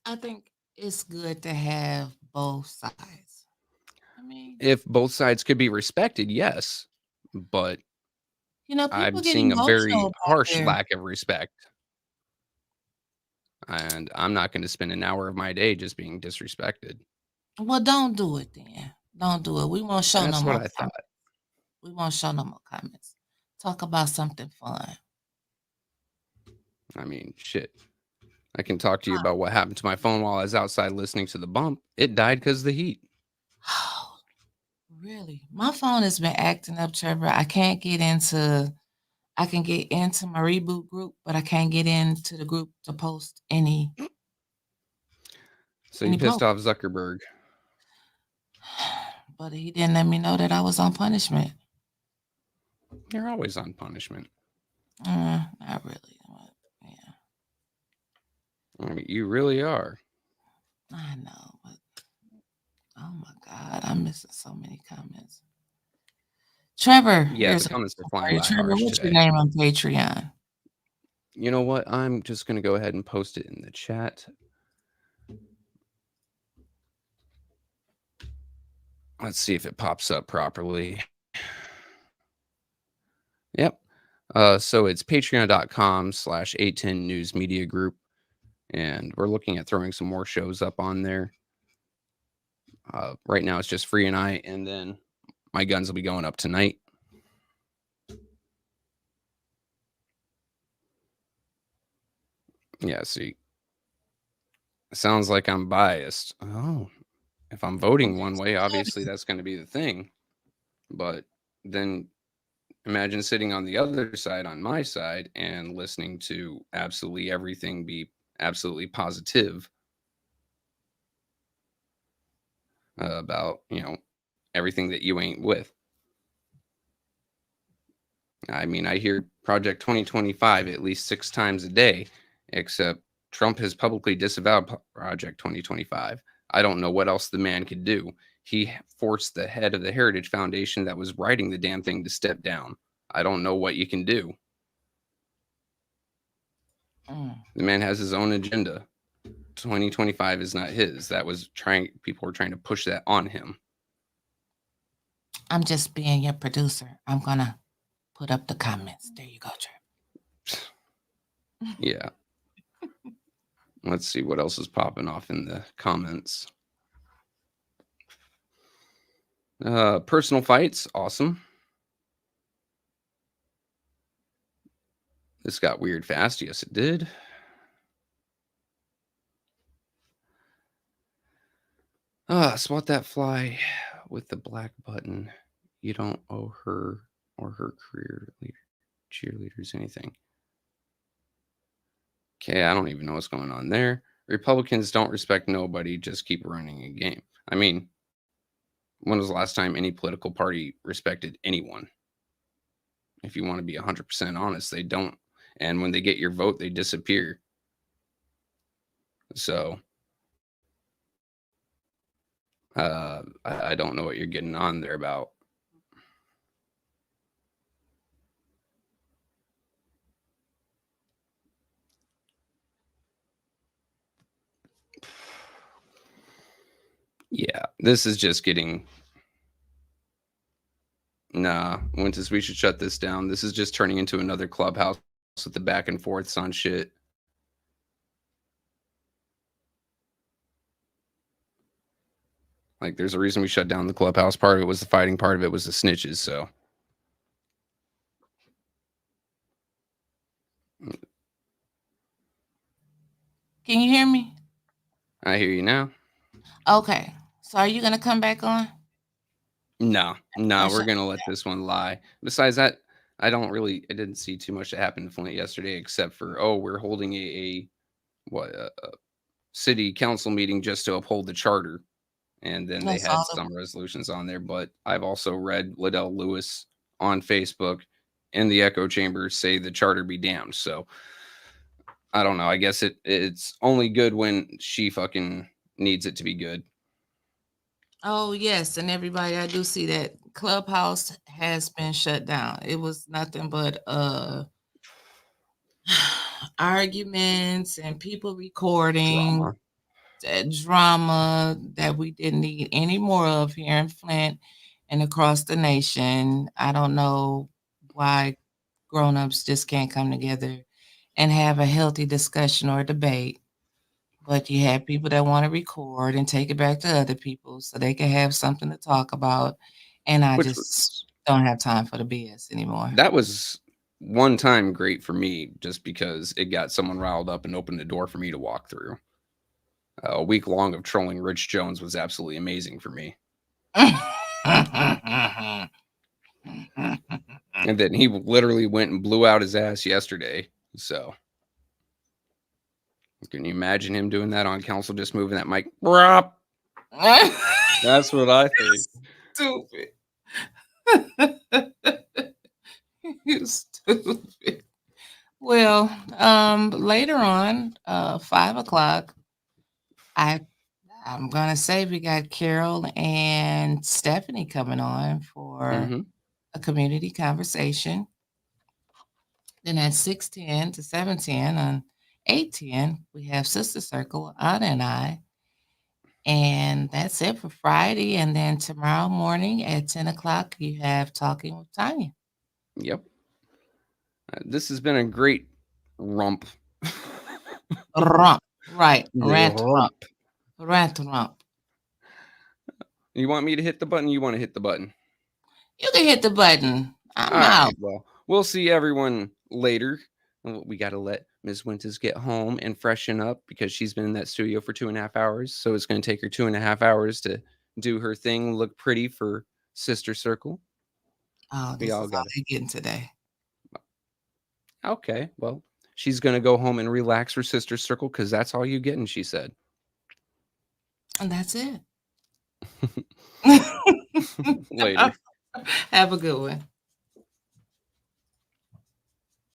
I think it's good to have both sides. I mean, If both sides could be respected, yes, but people I'm get seeing a very emotional harsh there. lack of respect. And I'm not going to spend an hour of my day just being disrespected. Well, don't do it then. Don't do it. We won't show That's no what more I thought. comments. We won't show no more comments. Talk about something fun. I mean, shit. I can talk to you about what happened to my phone while I was outside listening to the bump. It died because of the heat. Oh, really? My phone has been acting up, Trevor. I can get into my reboot group, but I can't get into the group to post any. So you pissed off Zuckerberg. But he didn't let me know that I was on punishment. You're always on punishment. Not really. Yeah. I mean, you really are. I know, but oh my God, I'm missing so many comments. Trevor, Yeah, the comments are flying by Trevor, harsh what's today. your name on Patreon? You know what? I'm just going to go ahead and post it in the chat. Let's see if it pops up properly. Yep. So it's patreon.com/810 News Media Group. And we're looking at throwing some more shows up on there. Right now it's just Free and I, and then my guns will be going up tonight. Yeah, see. Sounds like I'm biased. Oh, if I'm voting one way, obviously that's going to be the thing. But then imagine sitting on the other side, on my side, and listening to absolutely everything be absolutely positive about, everything that you ain't with. I mean, I hear Project 2025 at least 6 times a day, except Trump has publicly disavowed Project 2025. I don't know what else the man could do. He forced the head of the Heritage Foundation that was writing the damn thing to step down. I don't know what you can do. The man has his own agenda. 2025 is not his. People were trying to push that on him. I'm just being your producer. I'm gonna put up the comments. There you go, Trevor. Yeah. Let's see what else is popping off in the comments. Personal fights, awesome. This got weird fast. Yes, it did. Swat that fly with the black button. You don't owe her or her career cheerleaders anything. Okay, I don't even know what's going on there. Republicans don't respect nobody, just keep running a game. I mean, when was the last time any political party respected anyone? If you want to be 100% honest, they don't. And when they get your vote, they disappear. So, I don't know what you're getting on there about. Yeah, this is just getting... Nah, Wintus, we should shut this down. This is just turning into another clubhouse with the back and forths on shit. Like, there's a reason we shut down the clubhouse. Part of it was the fighting, part of it was the snitches, so. Can you hear me? I hear you now. Okay. So are you going to come back on? No, we're going to let this one lie. Besides that, I didn't see too much that happened in Flint yesterday, except for, we're holding a city council meeting just to uphold the charter. And then they had some resolutions on there. But I've also read Liddell Lewis on Facebook in the echo chamber say the charter be damned. So I don't know. I guess it's only good when she fucking needs it to be good. Oh, yes. And everybody, I do see that Clubhouse has been shut down. It was nothing but arguments and people recording drama that we didn't need any more of here in Flint and across the nation. I don't know why grown-ups just can't come together and have a healthy discussion or debate. But you have people that want to record and take it back to other people so they can have something to talk about. And I just don't have time for the BS anymore. That was one time great for me just because it got someone riled up and opened the door for me to walk through. A week long of trolling Rich Jones was absolutely amazing for me. And then he literally went and blew out his ass yesterday. So can you imagine him doing that on council, just moving that mic? That's what I think. Stupid. You stupid. Well, later on, 5 o'clock, I'm gonna say we got Carol and Stephanie coming on for a community conversation. Then at 6:10 to 7:10 on 8:10, we have Sister Circle, Anna and I. And that's it for Friday. And then tomorrow morning at 10 o'clock, you have Talking with Tanya. Yep. This has been a great rump. Rump. Right. Rant rump. Rant rump. You want me to hit the button? You want to hit the button? You can hit the button. I'm out. Right, well, we'll see everyone later. We got to let Ms. Winters get home and freshen up because she's been in that studio for 2.5 hours. So it's going to take her 2.5 hours to do her thing, look pretty for Sister Circle. Oh, this is all they're getting today. Okay, well, she's going to go home and relax for Sister Circle because that's all you getting, she said. And that's it. Later. Have a good one.